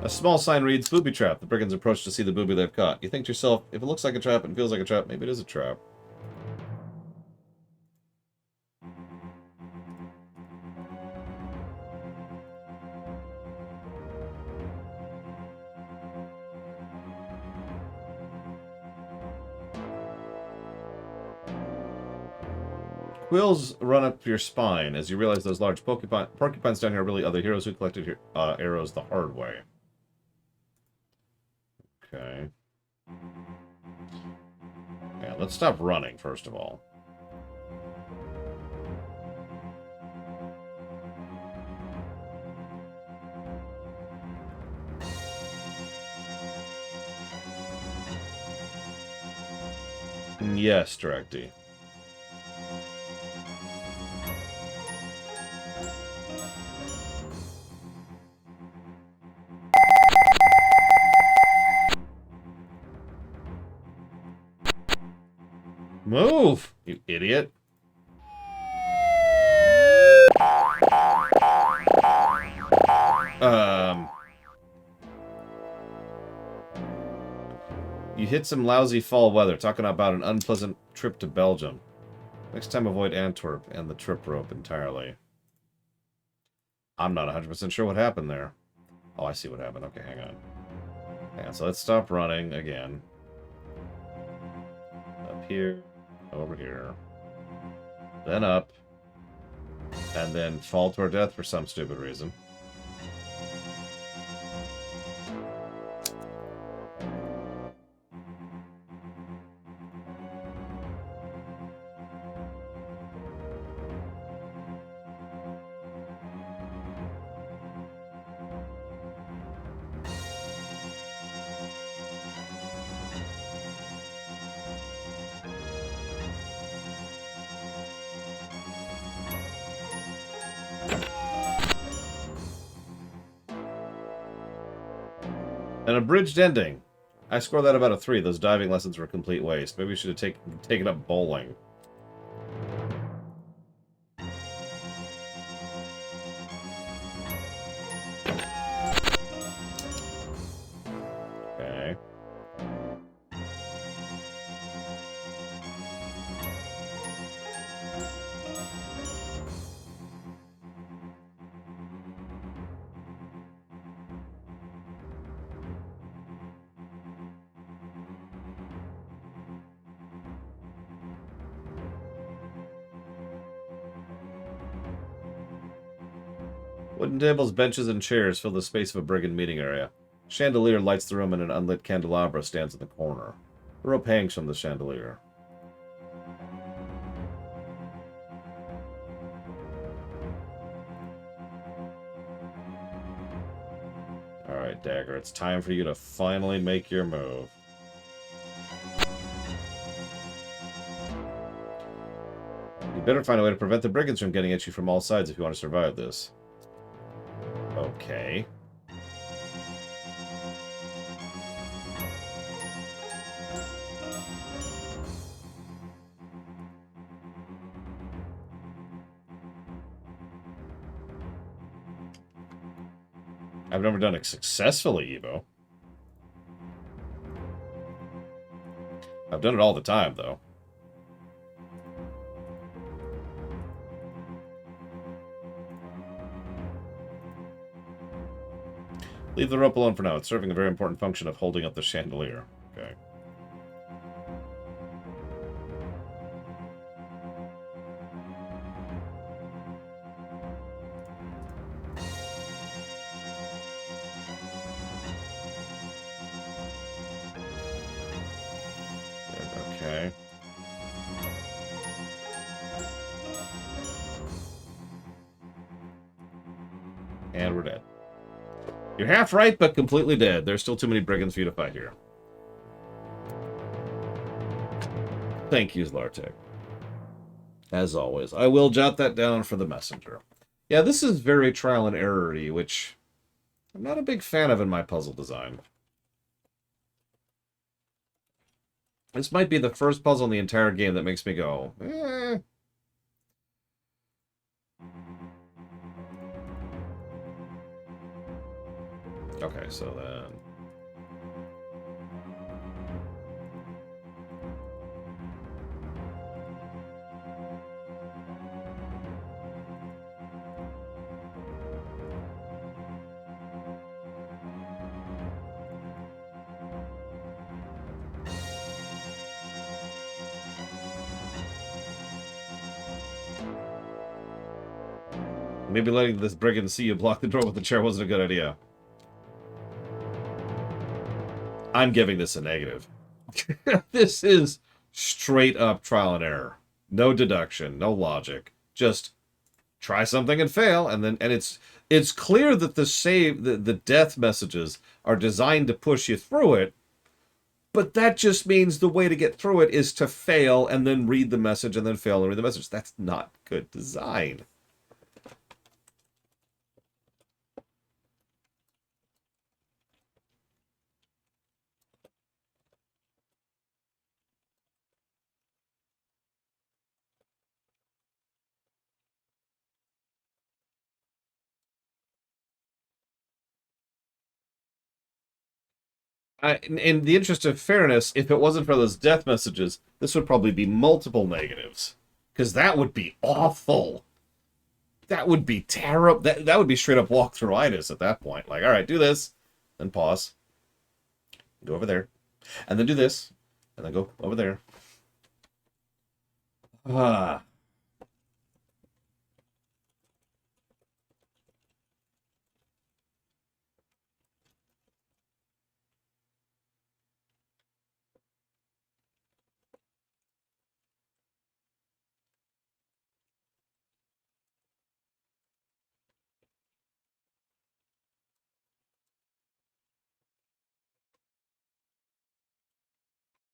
A small sign reads, "Booby trap." The brigands approach to see the booby they've caught. You think to yourself, if it looks like a trap and feels like a trap, maybe it is a trap. Quills run up your spine as you realize those large porcupines down here are really other heroes who collected arrows the hard way. Okay. Yeah, let's stop running, first of all. Yes, Directy. Move, you idiot. You hit some lousy fall weather, talking about an unpleasant trip to Belgium. Next time avoid Antwerp and the trip rope entirely. I'm not 100% sure what happened there. Oh, I see what happened. Okay, hang on. Hang on, so let's stop running again. Up here, over here. Then up. And then fall to our death for some stupid reason. An abridged ending. I scored that about a 3. Those diving lessons were a complete waste. Maybe we should have taken up bowling. Okay. Wooden tables, benches, and chairs fill the space of a brigand meeting area. Chandelier lights the room and an unlit candelabra stands in the corner. A rope hangs from the chandelier. Alright, Dagger, it's time for you to finally make your move. You better find a way to prevent the brigands from getting at you from all sides if you want to survive this. Okay. I've never done it successfully, Evo. I've done it all the time, though. Leave the rope alone for now. It's serving a very important function of holding up the chandelier. Okay. Okay. And we're dead. You're half right, but completely dead. There's still too many brigands for you to fight here. Thank you, Zlartek. As always, I will jot that down for the messenger. Yeah, this is very trial and error-y, which I'm not a big fan of in my puzzle design. This might be the first puzzle in the entire game that makes me go, eh. Okay, so then... Maybe letting this brigand see you block the door with the chair wasn't a good idea. I'm giving this a negative. This is straight up trial and error. No deduction, no logic. Just try something and fail, and it's clear that the death messages are designed to push you through it, but that just means the way to get through it is to fail and then read the message and then fail and read the message. That's not good design. In the interest of fairness, if it wasn't for those death messages, this would probably be multiple negatives. Because that would be awful. That would be terrible. That would be straight up walkthrough-itis at that point. Like, all right, do this, then pause. Go over there. And then do this. And then go over there. Ah.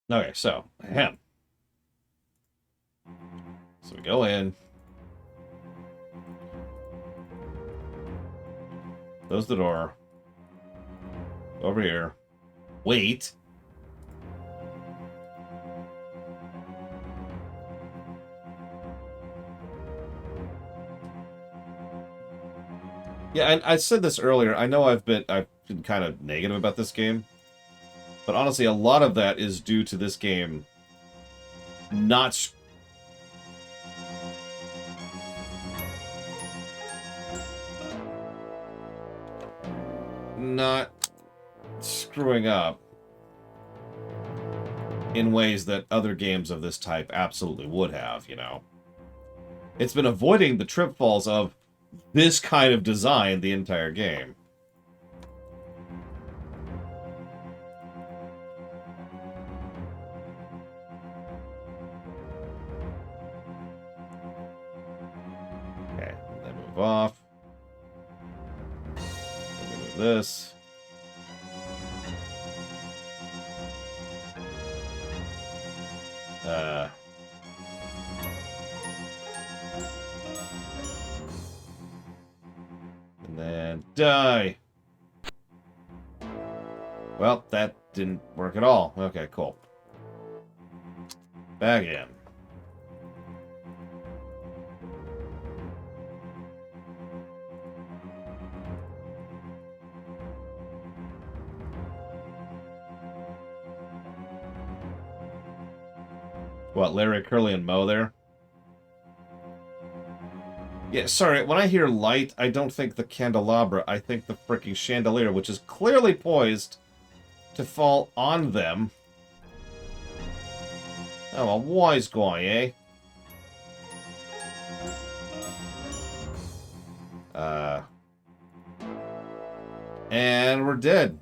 Okay, so, ahem. So we go in. Close the door. Over here. Wait. Yeah, and I said this earlier. I know I've been kind of negative about this game. But honestly, a lot of that is due to this game not... not screwing up in ways that other games of this type absolutely would have, you know. It's been avoiding the trip falls of this kind of design the entire game. Okay, and then move off. Move this. And then die. Well, that didn't work at all. Okay, cool. Back in. What, Larry, Curly, and Moe there? Yeah, sorry, when I hear light, I don't think the candelabra, I think the freaking chandelier, which is clearly poised to fall on them. Oh, a wise guy, eh? And we're dead.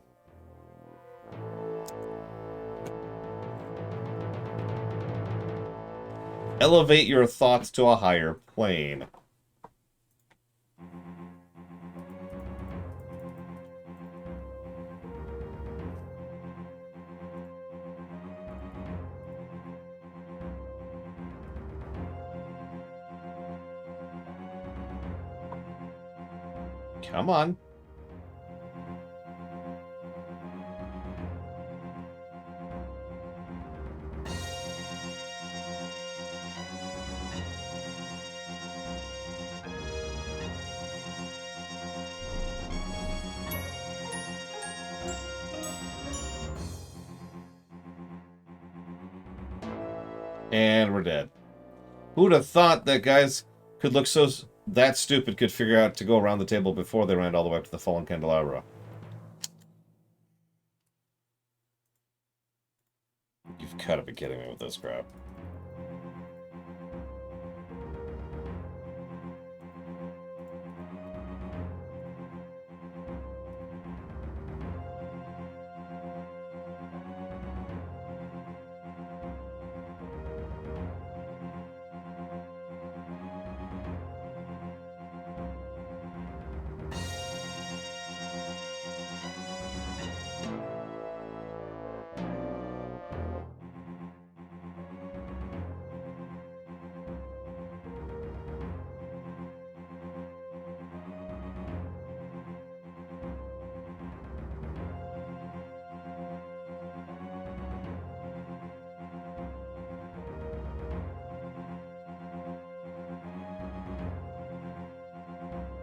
Elevate your thoughts to a higher plane. Come on. And we're dead. Who'd have thought that guys could look so that stupid could figure out to go around the table before they ran all the way up to the fallen candelabra? You've got to be kidding me with this crap.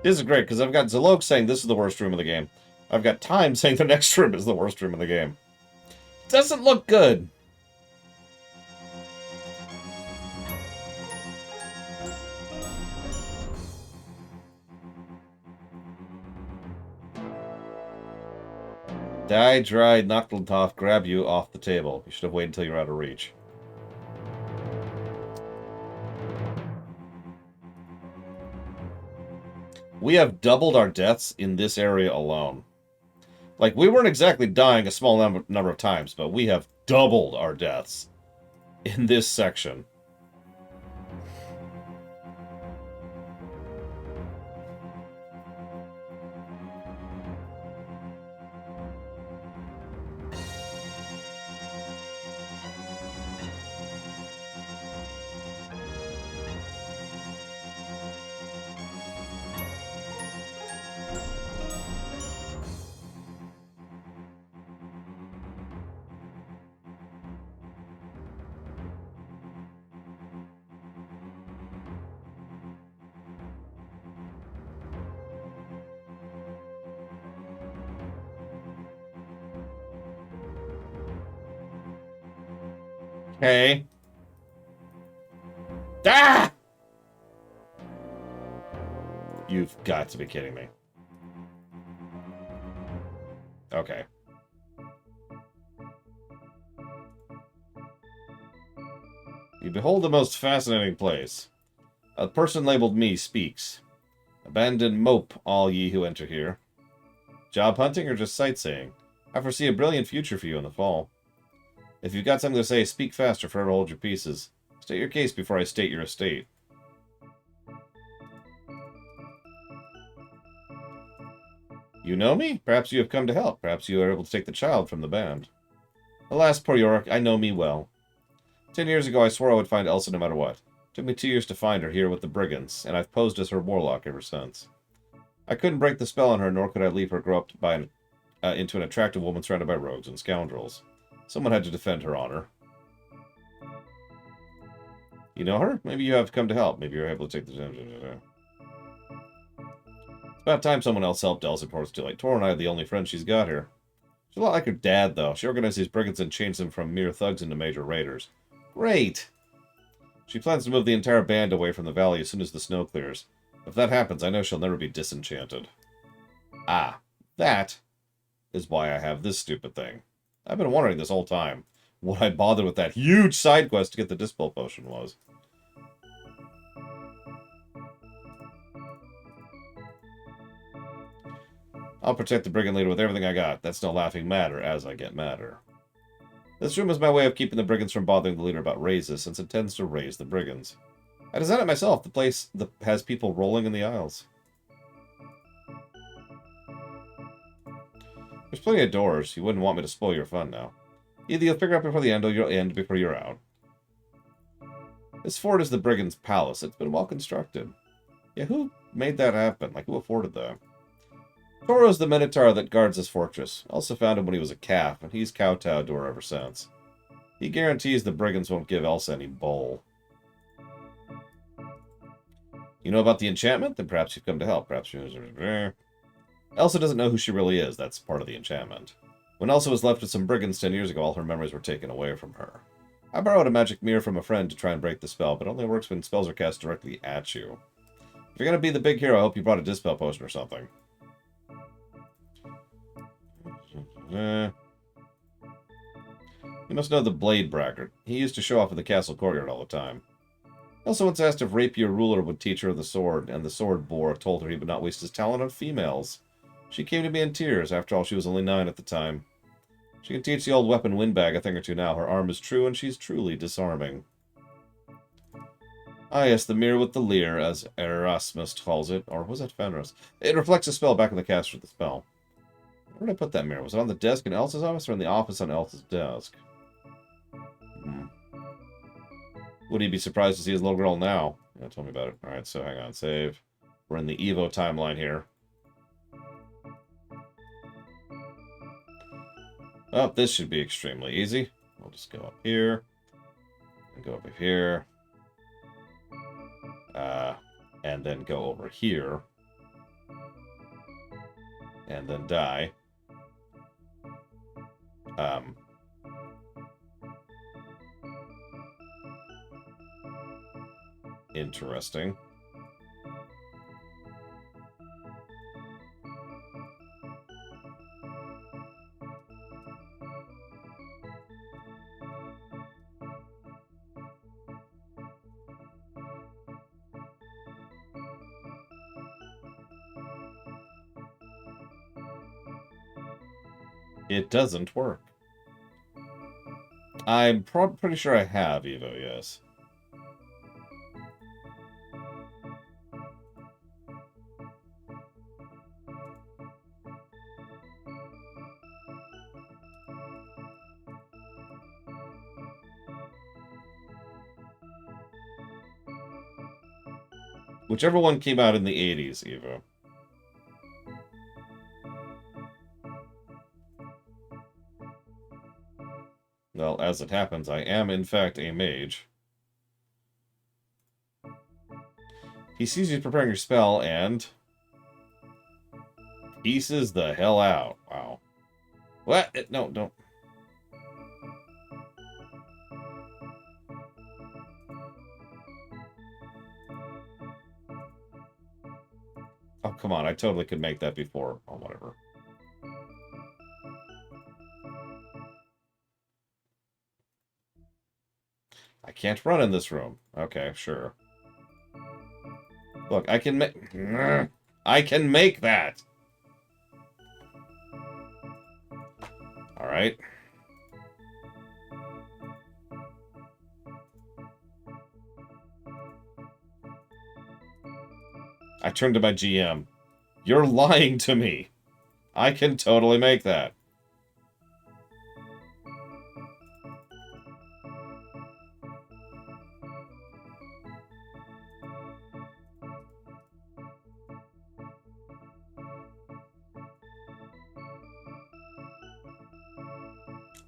This is great, because I've got Zalok saying this is the worst room in the game. I've got Time saying the next room is the worst room in the game. Doesn't look good. Die, dry, Nachtlentoff grab you off the table. You should have waited until you're out of reach. We have doubled our deaths in this area alone. Like, we weren't exactly dying a small number of times, but we have doubled our deaths in this section. Okay. Ah! You've got to be kidding me. Okay. You behold the most fascinating place. A person labeled me speaks. Abandon mope, all ye who enter here. Job hunting or just sightseeing? I foresee a brilliant future for you in the fall. If you've got something to say, speak fast or forever hold your pieces. State your case before I state your estate. You know me? Perhaps you have come to help. Perhaps you are able to take the child from the band. Alas, poor Yorick, I know me well. 10 years ago I swore I would find Elsa no matter what. It took me 2 years to find her here with the brigands, and I've posed as her warlock ever since. I couldn't break the spell on her, nor could I leave her grow up into an attractive woman surrounded by rogues and scoundrels. Someone had to defend her honor. You know her? Maybe you have come to help. Maybe you're able to take the... It's about time someone else helped Elsa before it's too late. Tor and I are the only friends she's got here. She's a lot like her dad, though. She organized these brigands and changed them from mere thugs into major raiders. Great! She plans to move the entire band away from the valley as soon as the snow clears. If that happens, I know she'll never be disenchanted. Ah, that is why I have this stupid thing. I've been wondering this whole time what I bothered with that huge side quest to get the Dispel Potion was. I'll protect the brigand leader with everything I got. That's no laughing matter as I get madder. This room is my way of keeping the brigands from bothering the leader about raises, since it tends to raise the brigands. I designed it myself. The place has people rolling in the aisles. There's plenty of doors. You wouldn't want me to spoil your fun now. Either you'll figure out before the end, or you'll end before you're out. This fort is the brigand's palace. It's been well constructed. Yeah, who made that happen? Like, who afforded that? Toro's the Minotaur that guards his fortress. Elsa found him when he was a calf, and he's kowtowed to her ever since. He guarantees the brigands won't give Elsa any bowl. You know about the enchantment? Then perhaps you've come to help. Perhaps you... Elsa doesn't know who she really is. That's part of the enchantment. When Elsa was left with some brigands 10 years ago, all her memories were taken away from her. I borrowed a magic mirror from a friend to try and break the spell, but it only works when spells are cast directly at you. If you're going to be the big hero, I hope you brought a dispel potion or something. You must know the Blade Braggart. He used to show off in the castle courtyard all the time. Elsa once asked if Rapier Ruler would teach her the sword, and the sword boar told her he would not waste his talent on females. She came to me in tears. After all, she was only 9 at the time. She can teach the old weapon windbag a thing or two now. Her arm is true, and she's truly disarming. Ah, yes, the mirror with the leer, as Erasmus calls it. Or was that Fenris? It reflects a spell back in the caster of the spell. Where did I put that mirror? Was it on the desk in Elsa's office, or in the office on Elsa's desk? Would he be surprised to see his little girl now? Yeah, tell me about it. Alright, so hang on, save. We're in the Evo timeline here. Oh, this should be extremely easy. We'll just go up here. And go over here. And then go over here. And then die. Interesting. It doesn't work. I'm pretty sure I have Evo, yes. Whichever one came out in the 80s, Evo. Well, as it happens, I am in fact a mage. He sees you preparing your spell and... pieces the hell out. Wow. What? No, don't. Oh, come on. I totally could make that before. Oh, whatever. I can't run in this room. Okay, sure. Look, I can make... I can make that! Alright. I turned to my GM. You're lying to me. I can totally make that.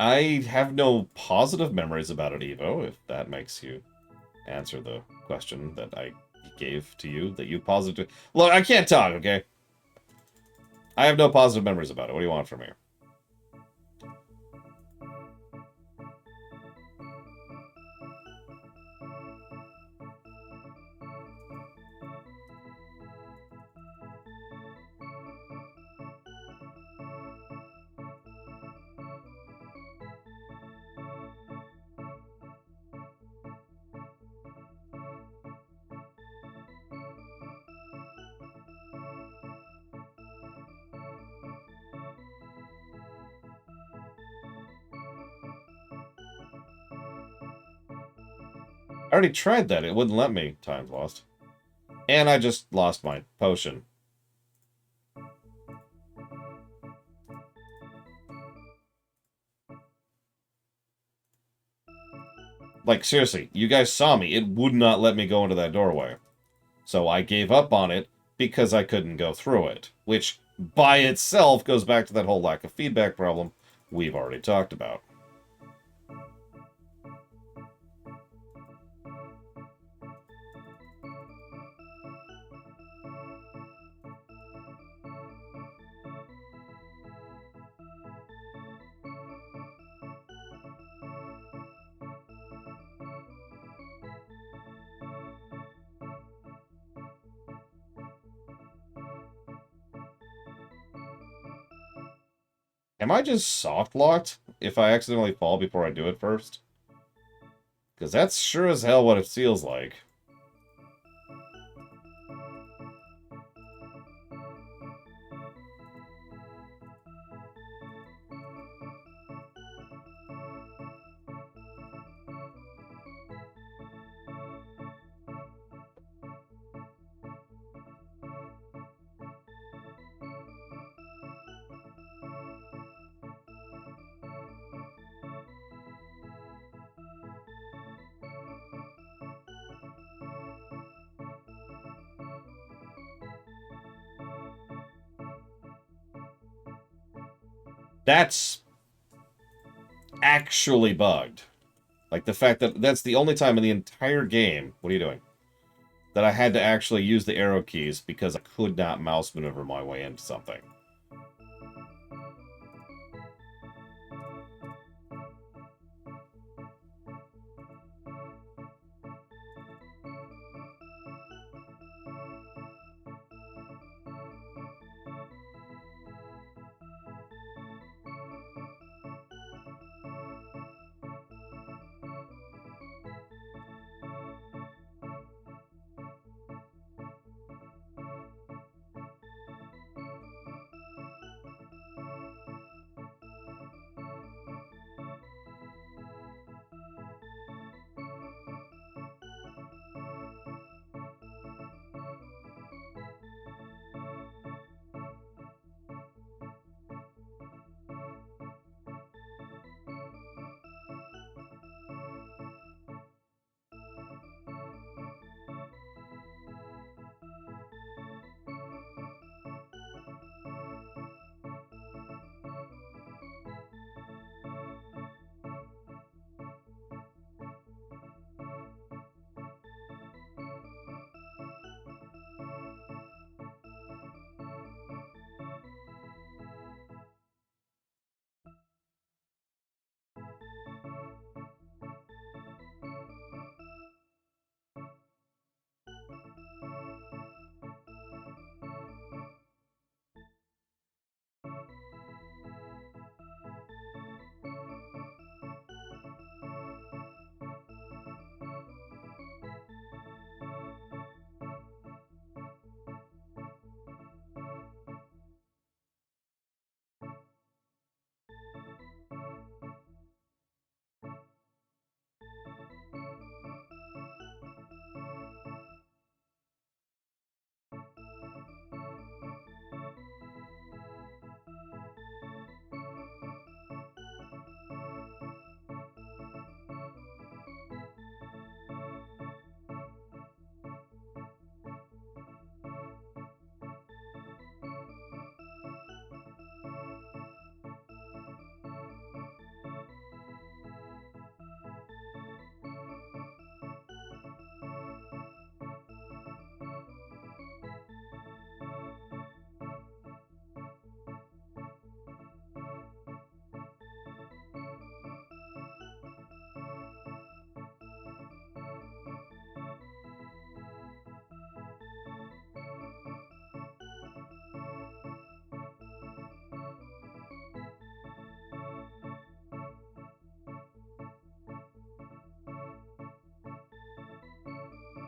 I have no positive memories about it, Evo, if that makes you answer the question that I gave to you, that you positive... Look, I can't talk, okay? I have no positive memories about it. What do you want from me? I already tried that. It wouldn't let me. Time lost. And I just lost my potion. Like, seriously, you guys saw me. It would not let me go into that doorway. So I gave up on it because I couldn't go through it. Which by itself goes back to that whole lack of feedback problem we've already talked about. Am I just soft-locked if I accidentally fall before I do it first? Because that's sure as hell what it feels like. That's actually bugged. Like the fact that that's the only time in the entire game, what are you doing? That I had to actually use the arrow keys because I could not mouse maneuver my way into something.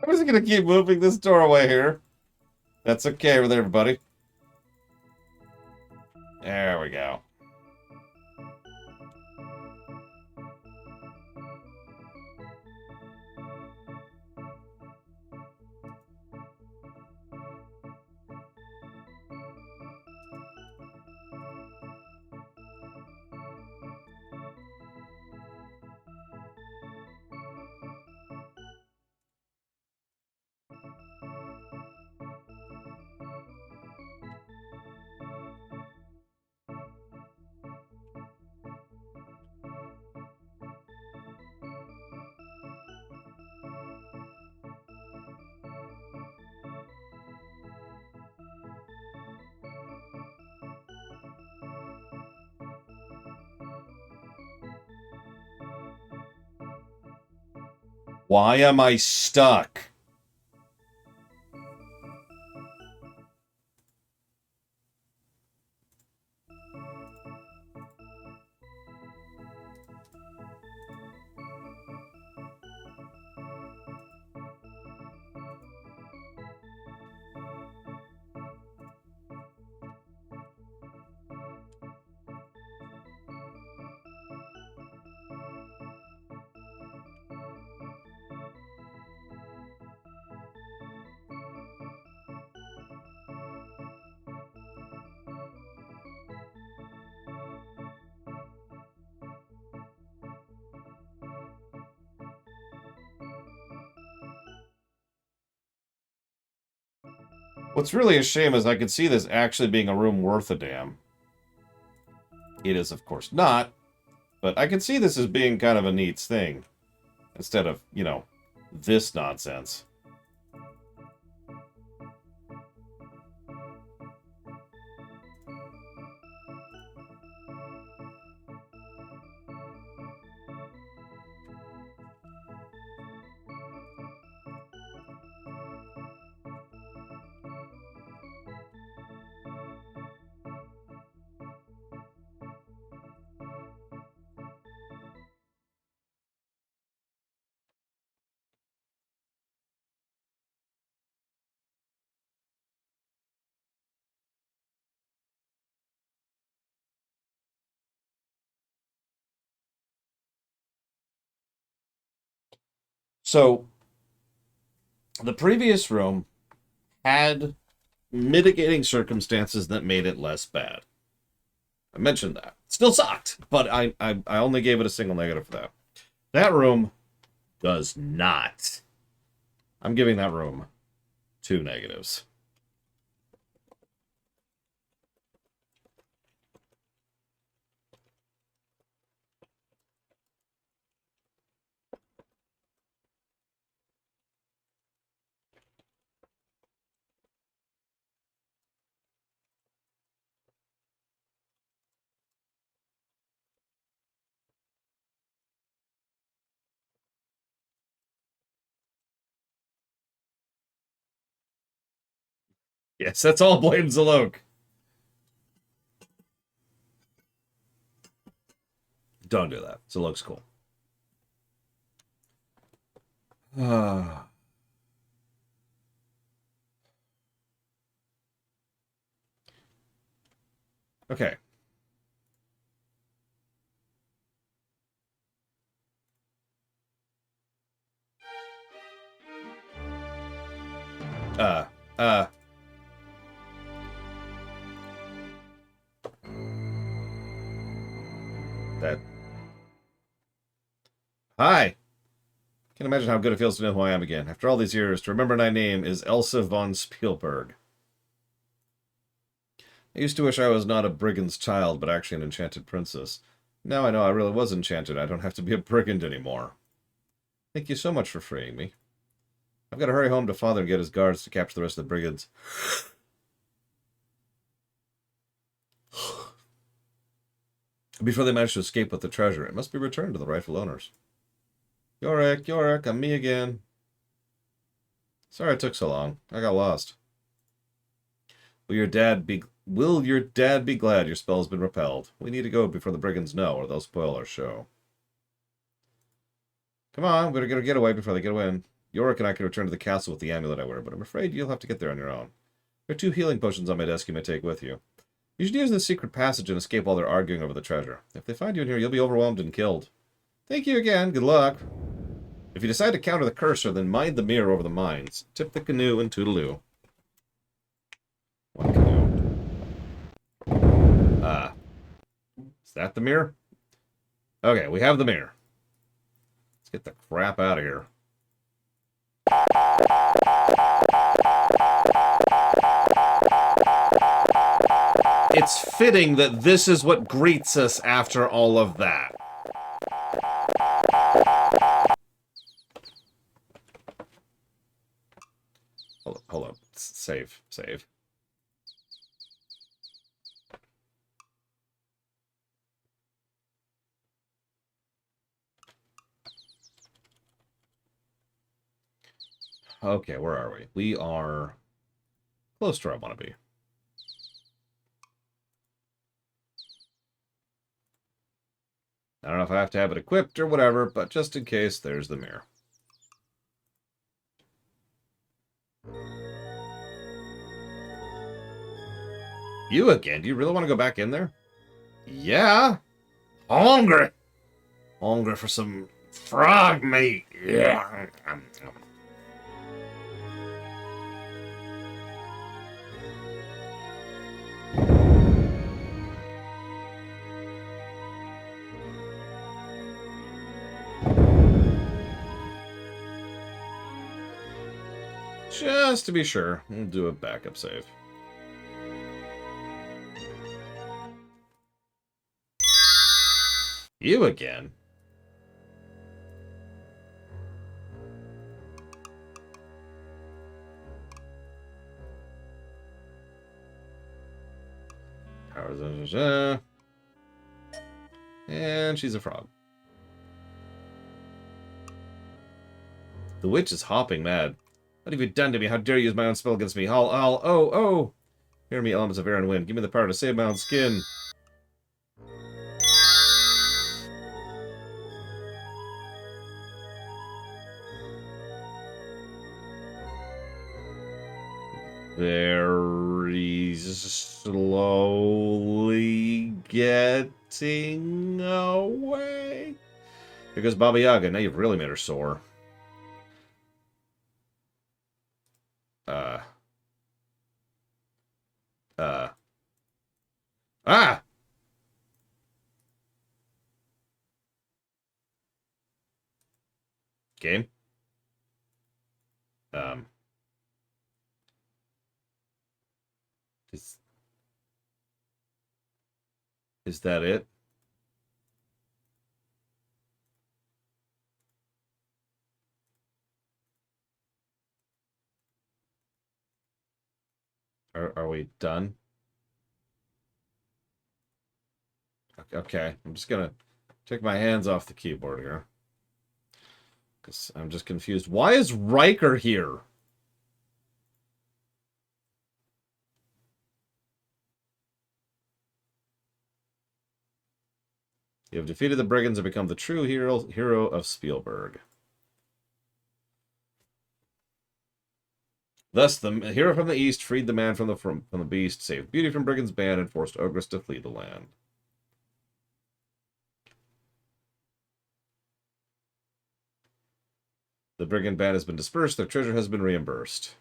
I'm just gonna keep moving this doorway here. That's okay with everybody. There we go. Why am I stuck? What's really a shame is I could see this actually being a room worth a damn. It is, of course, not, but I could see this as being kind of a neat thing. Instead of, you know, this nonsense. So, the previous room had mitigating circumstances that made it less bad. I mentioned that. Still sucked, but I only gave it a single negative for that. That room does not. I'm giving that room 2 negatives. Yes, that's all blame Zalok. Don't do that. Zalok's cool. Okay. Uh, uh. That. Hi. Can't imagine how good it feels to know who I am again. After all these years, to remember my name is Elsa von Spielberg. I used to wish I was not a brigand's child, but actually an enchanted princess. Now I know I really was enchanted. I don't have to be a brigand anymore. Thank you so much for freeing me. I've got to hurry home to father and get his guards to capture the rest of the brigands. Before they manage to escape with the treasure, it must be returned to the rightful owners. Yorick, I'm me again. Sorry it took so long. I got lost. Will your dad be glad your spell has been repelled? We need to go before the brigands know, or they'll spoil our show. Come on, we're gonna get away before they get away. Yorick and I can return to the castle with the amulet I wear, but I'm afraid you'll have to get there on your own. There are 2 healing potions on my desk you may take with you. You should use this secret passage and escape while they're arguing over the treasure. If they find you in here, you'll be overwhelmed and killed. Thank you again. Good luck. If you decide to counter the cursor, then mind the mirror over the mines. Tip the canoe and toodaloo. One canoe. Is that the mirror? Okay, we have the mirror. Let's get the crap out of here. It's fitting that this is what greets us after all of that. Hold up. Save. Okay, where are we? We are close to where I want to be. I don't know if I have to have it equipped or whatever, but just in case, there's the mirror. You again? Do you really want to go back in there? Yeah. Hungry. Hungry for some frog meat. Yeah. Just to be sure, we'll do a backup save. You again? And she's a frog. The witch is hopping mad. What have you done to me? How dare you use my own spell against me? Oh. Hear me, elements of air and wind. Give me the power to save my own skin. Very slowly getting away. Here goes Baba Yaga. Now you've really made her sore. Uh. Ah! Game? Um. Is, is that it? Are we done? Okay, I'm just gonna take my hands off the keyboard here. Because I'm just confused. Why is Riker here? You have defeated the brigands and become the true hero of Spielberg. Thus, the hero from the east freed the man from the beast, saved beauty from brigands' band, and forced Ogress to flee the land. The brigand band has been dispersed. Their treasure has been reimbursed.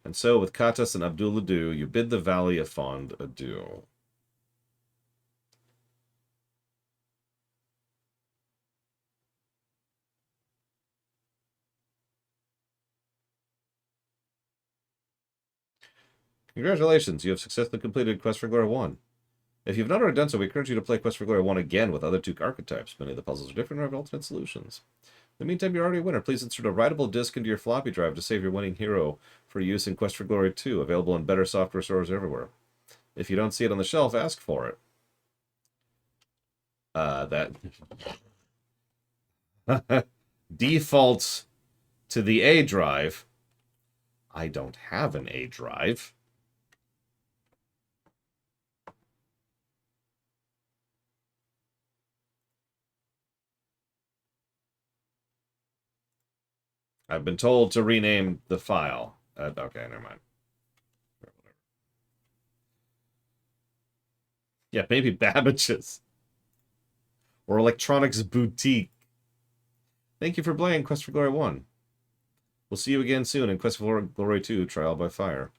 And so, with Katas and Abdul adieu, you bid the Valley of Fond adieu. Congratulations, you have successfully completed Quest for Glory 1. If you've not already done so, we encourage you to play Quest for Glory 1 again with other 2 archetypes. Many of the puzzles are different and have alternate solutions. In the meantime, you're already a winner. Please insert a writable disk into your floppy drive to save your winning hero for use in Quest for Glory 2, available in better software stores everywhere. If you don't see it on the shelf, ask for it. That defaults to the A drive. I don't have an A drive. I've been told to rename the file. Okay, never mind. Yeah, maybe Babbage's. Or Electronics Boutique. Thank you for playing Quest for Glory 1. We'll see you again soon in Quest for Glory 2, Trial by Fire.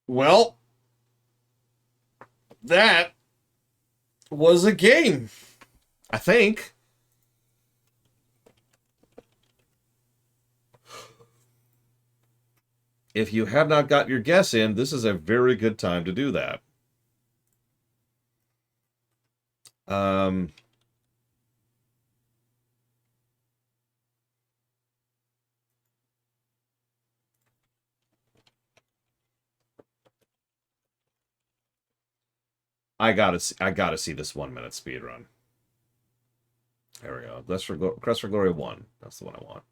Well, that was a game, I think. If you have not got your guess in, this is a very good time to do that. Um, I gotta see this 1 minute speed run. There we go. Quest for Glory 1. That's the one I want.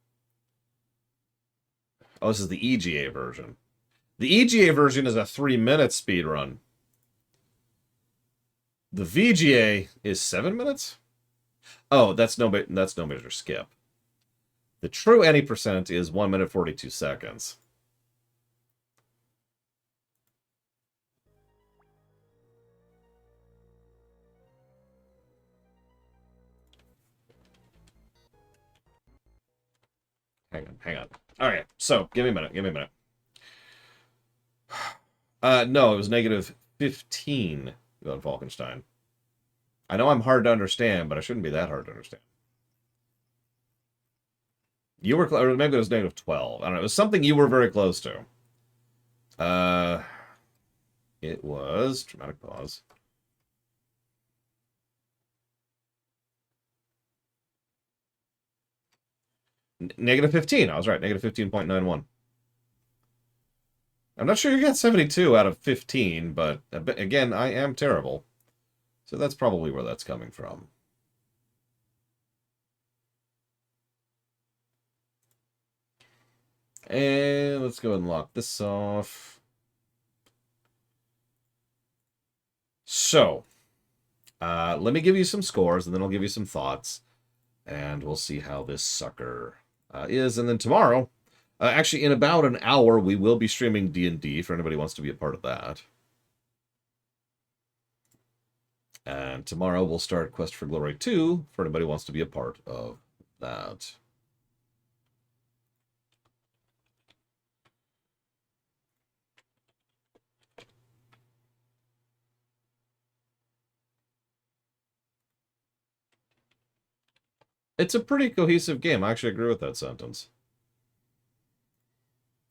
Oh, this is the EGA version. The EGA version is a 3 minute speed run. The VGA is 7 minutes. Oh, that's no major skip. The true any percent is 1 minute 42 seconds. Hang on. All right, so give me a minute. No, it was negative 15 on Falkenstein. I know I'm hard to understand, but I shouldn't be that hard to understand. You were, or maybe it was negative 12. I don't know. It was something you were very close to. It was, dramatic pause. Negative 15. I was right. Negative 15.91. I'm not sure you got 72 out of 15, but again, I am terrible. So that's probably where that's coming from. And let's go ahead and lock this off. So, let me give you some scores, and then I'll give you some thoughts, and we'll see how this sucker is. And then tomorrow, actually in about an hour, we will be streaming D&D for anybody who wants to be a part of that. And tomorrow we'll start Quest for Glory 2 for anybody who wants to be a part of that. It's a pretty cohesive game. I actually agree with that sentence.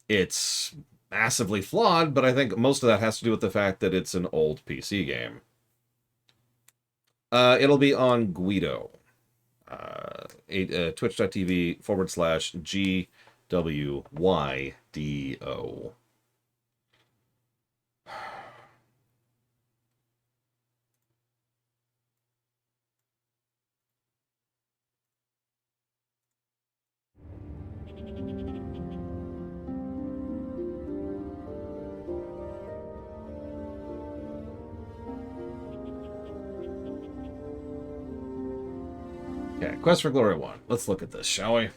It's massively flawed, but I think most of that has to do with the fact that it's an old PC game. It'll be on Guido. Twitch.tv/GWYDO. Okay, Quest for Glory 1. Let's look at this, shall we?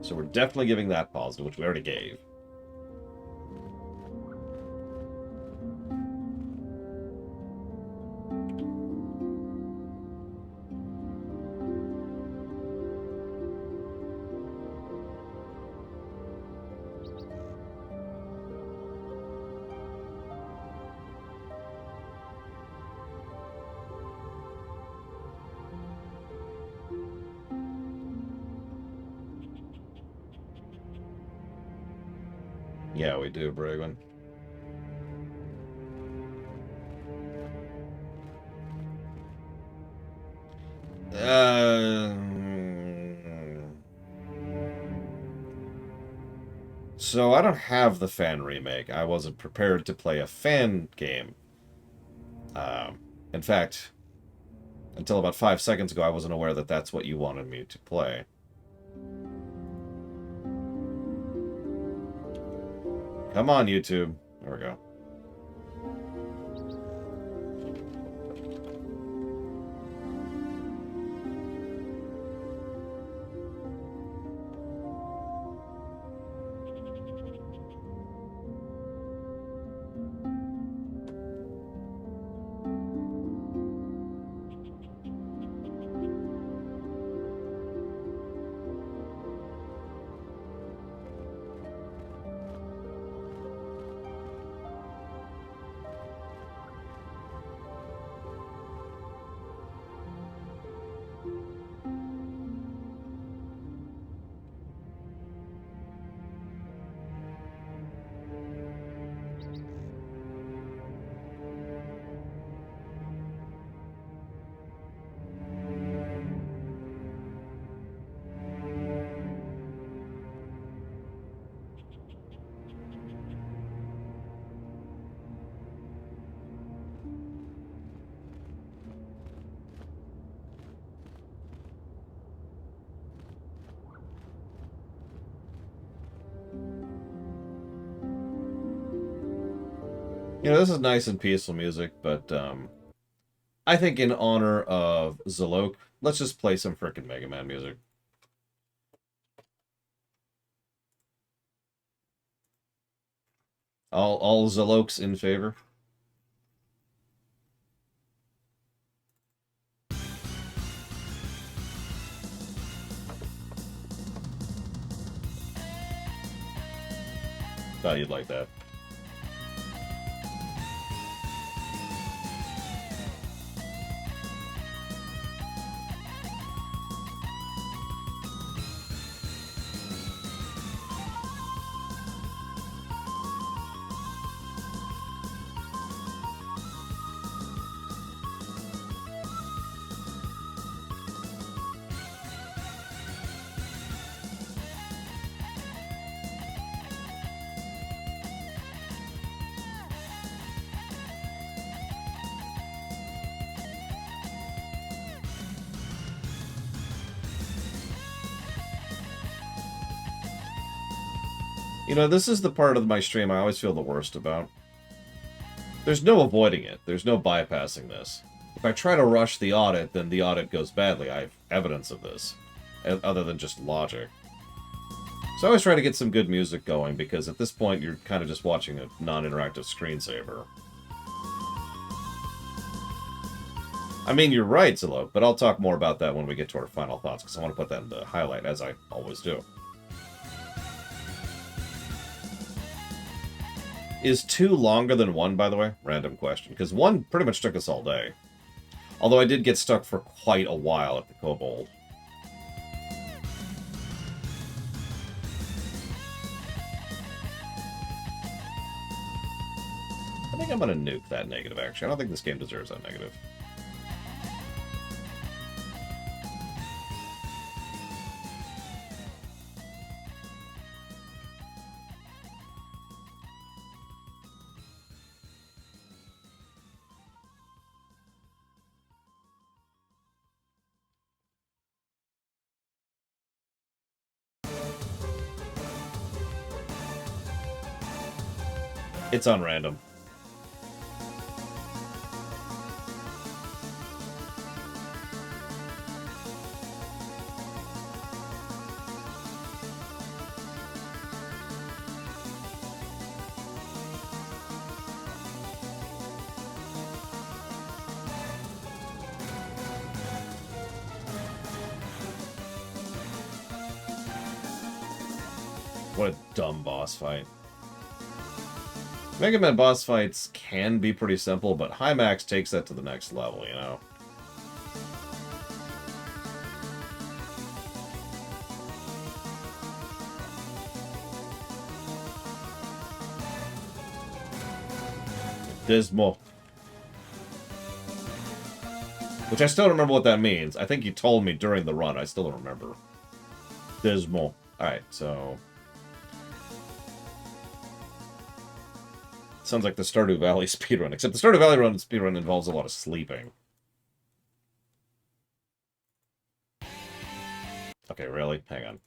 So we're definitely giving that positive, which we already gave. Yeah, we do, Bragwin. So I don't have the fan remake. I wasn't prepared to play a fan game. In fact, until about 5 seconds ago, I wasn't aware that that's what you wanted me to play. Come on, YouTube. There we go. You know, this is nice and peaceful music, but I think in honor of Zalok, let's just play some frickin' Mega Man music. All Zaloks in favor? Thought you'd like that. You know, this is the part of my stream I always feel the worst about. There's no avoiding it. There's no bypassing this. If I try to rush the audit, then the audit goes badly. I have evidence of this, other than just logic. So I always try to get some good music going, because at this point you're kind of just watching a non-interactive screensaver. I mean, you're right, Zillow, but I'll talk more about that when we get to our final thoughts, because I want to put that in the highlight, as I always do. Is 2 longer than 1, by the way? Random question. Because 1 pretty much took us all day. Although I did get stuck for quite a while at the Kobold. I think I'm going to nuke that negative, actually. I don't think this game deserves that negative. It's on random. What a dumb boss fight. Mega Man boss fights can be pretty simple, but High Max takes that to the next level, you know? Dismal. Which I still don't remember what that means. I think you told me during the run. I still don't remember. Dismal. Alright, so... Sounds like the Stardew Valley speedrun, except the Stardew Valley speedrun involves a lot of sleeping. Okay, really? Hang on.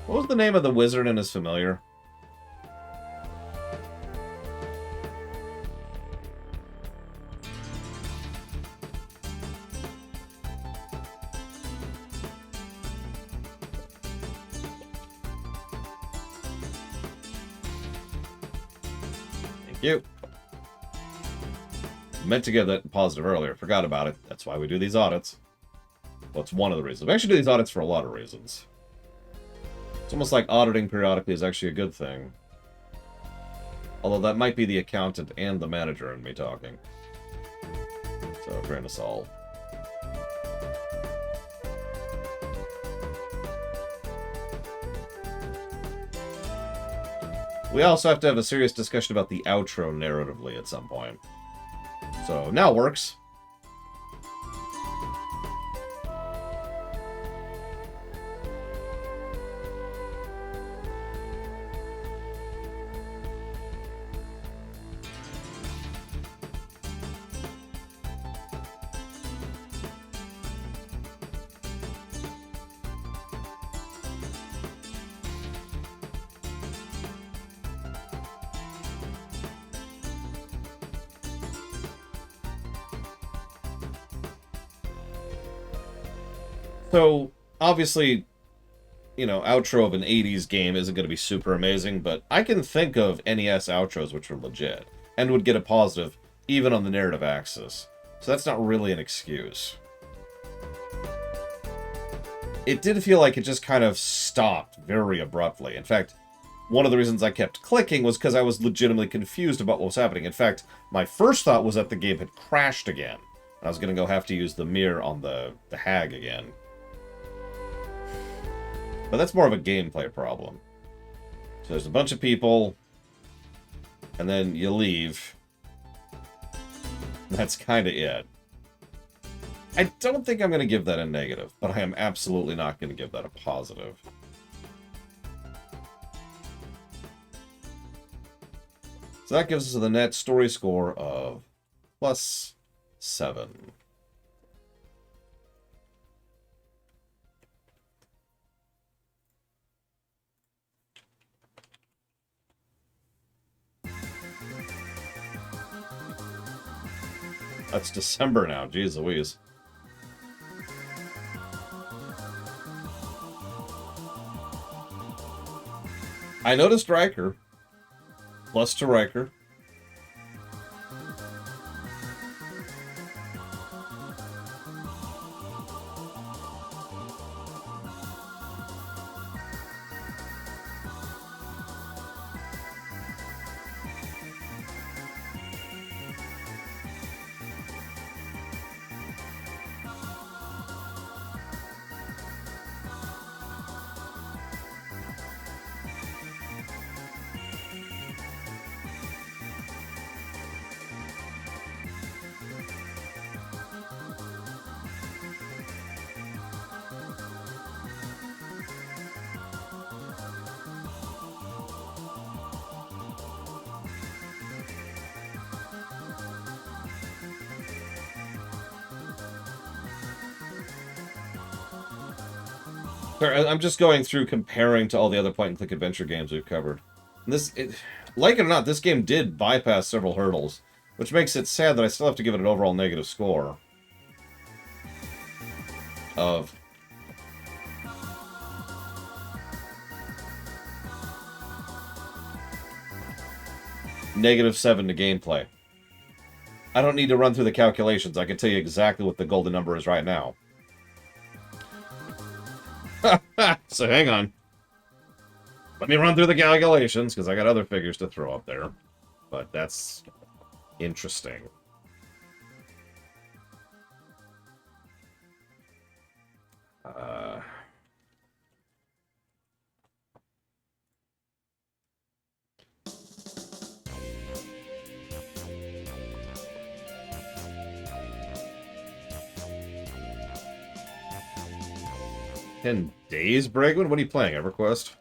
What was the name of the wizard and his familiar? You. Meant to get that positive earlier. Forgot about it. That's why we do these audits. Well, it's one of the reasons. We actually do these audits for a lot of reasons. It's almost like auditing periodically is actually a good thing. Although that might be the accountant and the manager and me talking. So, grain of salt. We also have to have a serious discussion about the outro narratively at some point. So, now it works. So, obviously, you know, outro of an 80s game isn't going to be super amazing, but I can think of NES outros which are legit, and would get a positive, even on the narrative axis. So that's not really an excuse. It did feel like it just kind of stopped very abruptly. In fact, one of the reasons I kept clicking was because I was legitimately confused about what was happening. In fact, my first thought was that the game had crashed again. I was going to go have to use the mirror on the hag again. But that's more of a gameplay problem. So there's a bunch of people, and then you leave. That's kind of it. I don't think I'm going to give that a negative, but I am absolutely not going to give that a positive. So that gives us the net story score of +7. That's December now, jeez Louise. I noticed Riker. Plus to Riker. Sorry, I'm just going through comparing to all the other point-and-click adventure games we've covered. And like it or not, this game did bypass several hurdles, which makes it sad that I still have to give it an overall negative score of -7 to gameplay. I don't need to run through the calculations. I can tell you exactly what the golden number is right now. So hang on. Let me run through the calculations, because I got other figures to throw up there. But that's interesting. "10 days, Bragwin? What are you playing, EverQuest?"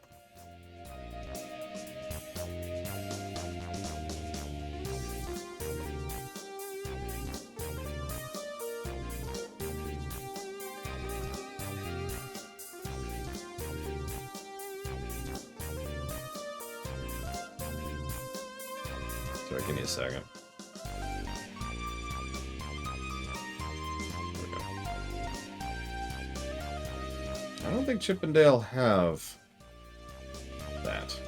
Sorry, give me a second. I don't think Chip and Dale have that.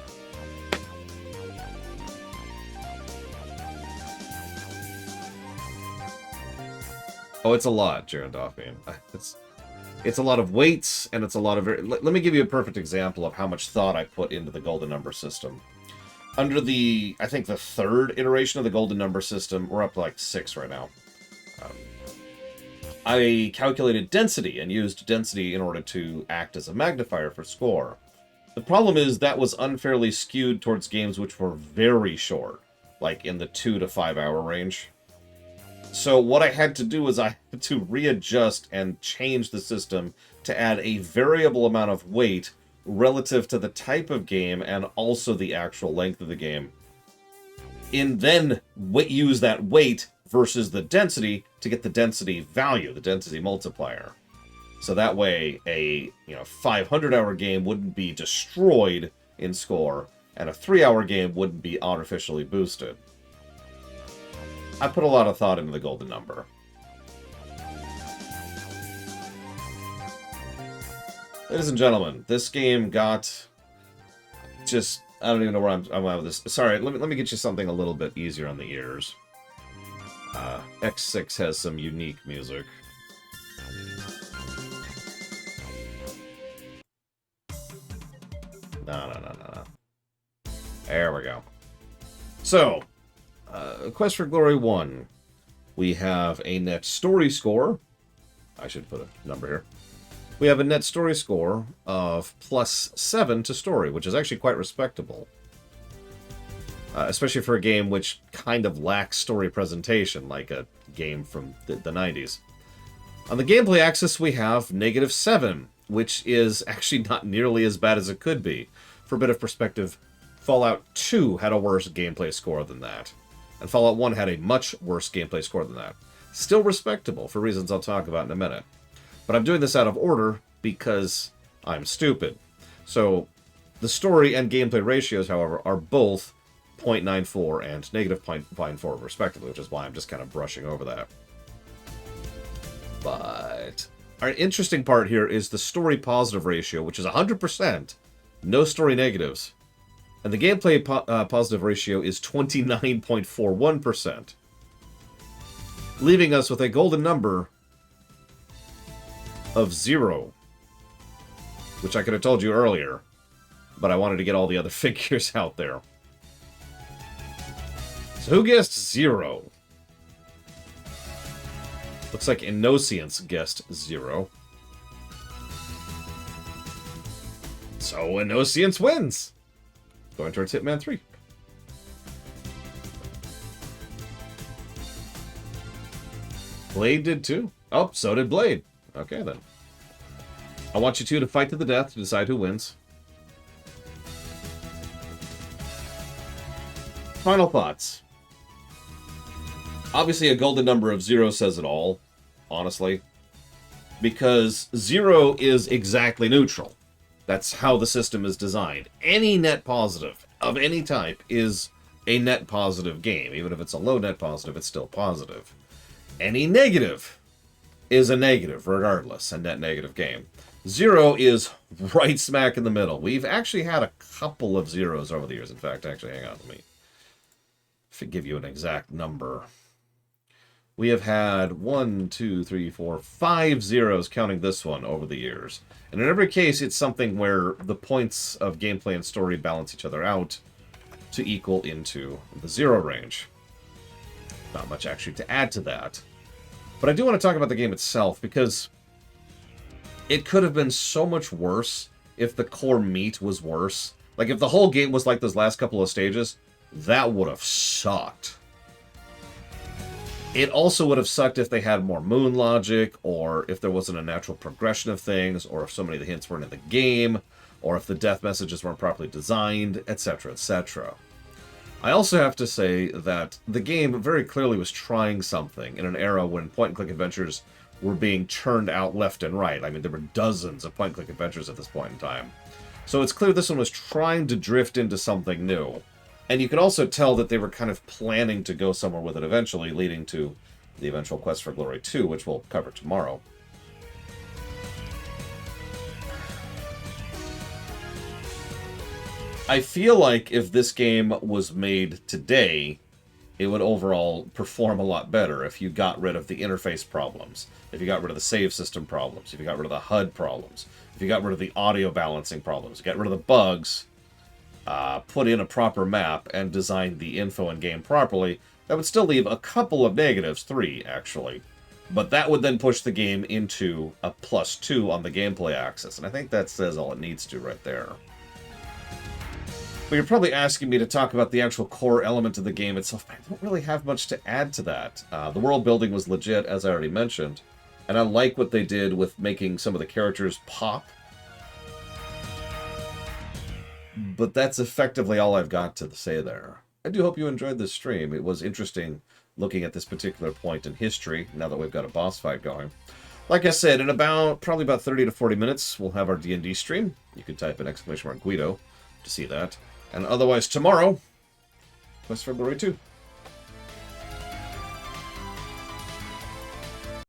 Oh, it's a lot, Jared Doffian. It's a lot of weights, and it's a lot of... Let me give you a perfect example of how much thought I put into the golden number system. Under the, I think, the third iteration of the golden number system, we're up to like 6 right now. I calculated density and used density in order to act as a magnifier for score. The problem is that was unfairly skewed towards games which were very short, like in the 2 to 5 hour range. So what I had to do was I had to readjust and change the system to add a variable amount of weight relative to the type of game and also the actual length of the game. And then use that weight versus the density to get the density value, the density multiplier. So that way a 500-hour game wouldn't be destroyed in score, and a 3-hour game wouldn't be artificially boosted. I put a lot of thought into the golden number. Ladies and gentlemen, this game got just... I don't even know where I'm at with this. Sorry, let me get you something a little bit easier on the ears. X6 has some unique music. No. There we go. So, Quest for Glory 1. We have a net story score. I should put a number here. We have a net story score of +7 to story, which is actually quite respectable. Especially for a game which kind of lacks story presentation, like a game from the 90s. On the gameplay axis, we have -7, which is actually not nearly as bad as it could be. For a bit of perspective, Fallout 2 had a worse gameplay score than that. And Fallout 1 had a much worse gameplay score than that. Still respectable, for reasons I'll talk about in a minute. But I'm doing this out of order because I'm stupid. So, the story and gameplay ratios, however, are both 0.94 and -0.94 respectively, which is why I'm just kind of brushing over that. But our interesting part here is the story positive ratio, which is 100%, no story negatives. And the gameplay positive ratio is 29.41%, leaving us with a golden number of 0, which I could have told you earlier, but I wanted to get all the other figures out there. So who guessed 0? Looks like Innocence guessed 0. So Innocence wins! Going towards Hitman 3. Blade did too. Oh, so did Blade. Okay, then. I want you two to fight to the death to decide who wins. Final thoughts. Obviously, a golden number of 0 says it all, honestly. Because 0 is exactly neutral. That's how the system is designed. Any net positive of any type is a net positive game. Even if it's a low net positive, it's still positive. Any negative is a negative, regardless, a net negative game. 0 is right smack in the middle. We've actually had a couple of 0s over the years. In fact, actually, hang on, let me give you an exact number. We have had 1, 2, 3, 4, 5 0s, counting this one, over the years. And in every case, it's something where the points of gameplay and story balance each other out to equal into the 0 range. Not much actually to add to that. But I do want to talk about the game itself, because it could have been so much worse if the core meat was worse. Like, if the whole game was like those last couple of stages, that would have sucked. It also would have sucked if they had more moon logic, or if there wasn't a natural progression of things, or if so many of the hints weren't in the game, or if the death messages weren't properly designed, etc., etc. I also have to say that the game very clearly was trying something in an era when point-and-click adventures were being churned out left and right. I mean, there were dozens of point-and-click adventures at this point in time. So it's clear this one was trying to drift into something new. And you can also tell that they were kind of planning to go somewhere with it eventually, leading to the eventual Quest for Glory 2, which we'll cover tomorrow. I feel like if this game was made today, it would overall perform a lot better if you got rid of the interface problems, if you got rid of the save system problems, if you got rid of the HUD problems, if you got rid of the audio balancing problems, get rid of the bugs, put in a proper map, and design the info in game properly. That would still leave a couple of negatives, 3 actually. But that would then push the game into a +2 on the gameplay axis, and I think that says all it needs to right there. But you're probably asking me to talk about the actual core element of the game itself, but I don't really have much to add to that. The world building was legit, as I already mentioned, and I like what they did with making some of the characters pop. But that's effectively all I've got to say there. I do hope you enjoyed this stream. It was interesting looking at this particular point in history, now that we've got a boss fight going. Like I said, in probably about 30 to 40 minutes, we'll have our D&D stream. You can type in !Guido to see that. And otherwise, tomorrow, Quest for Glory 2.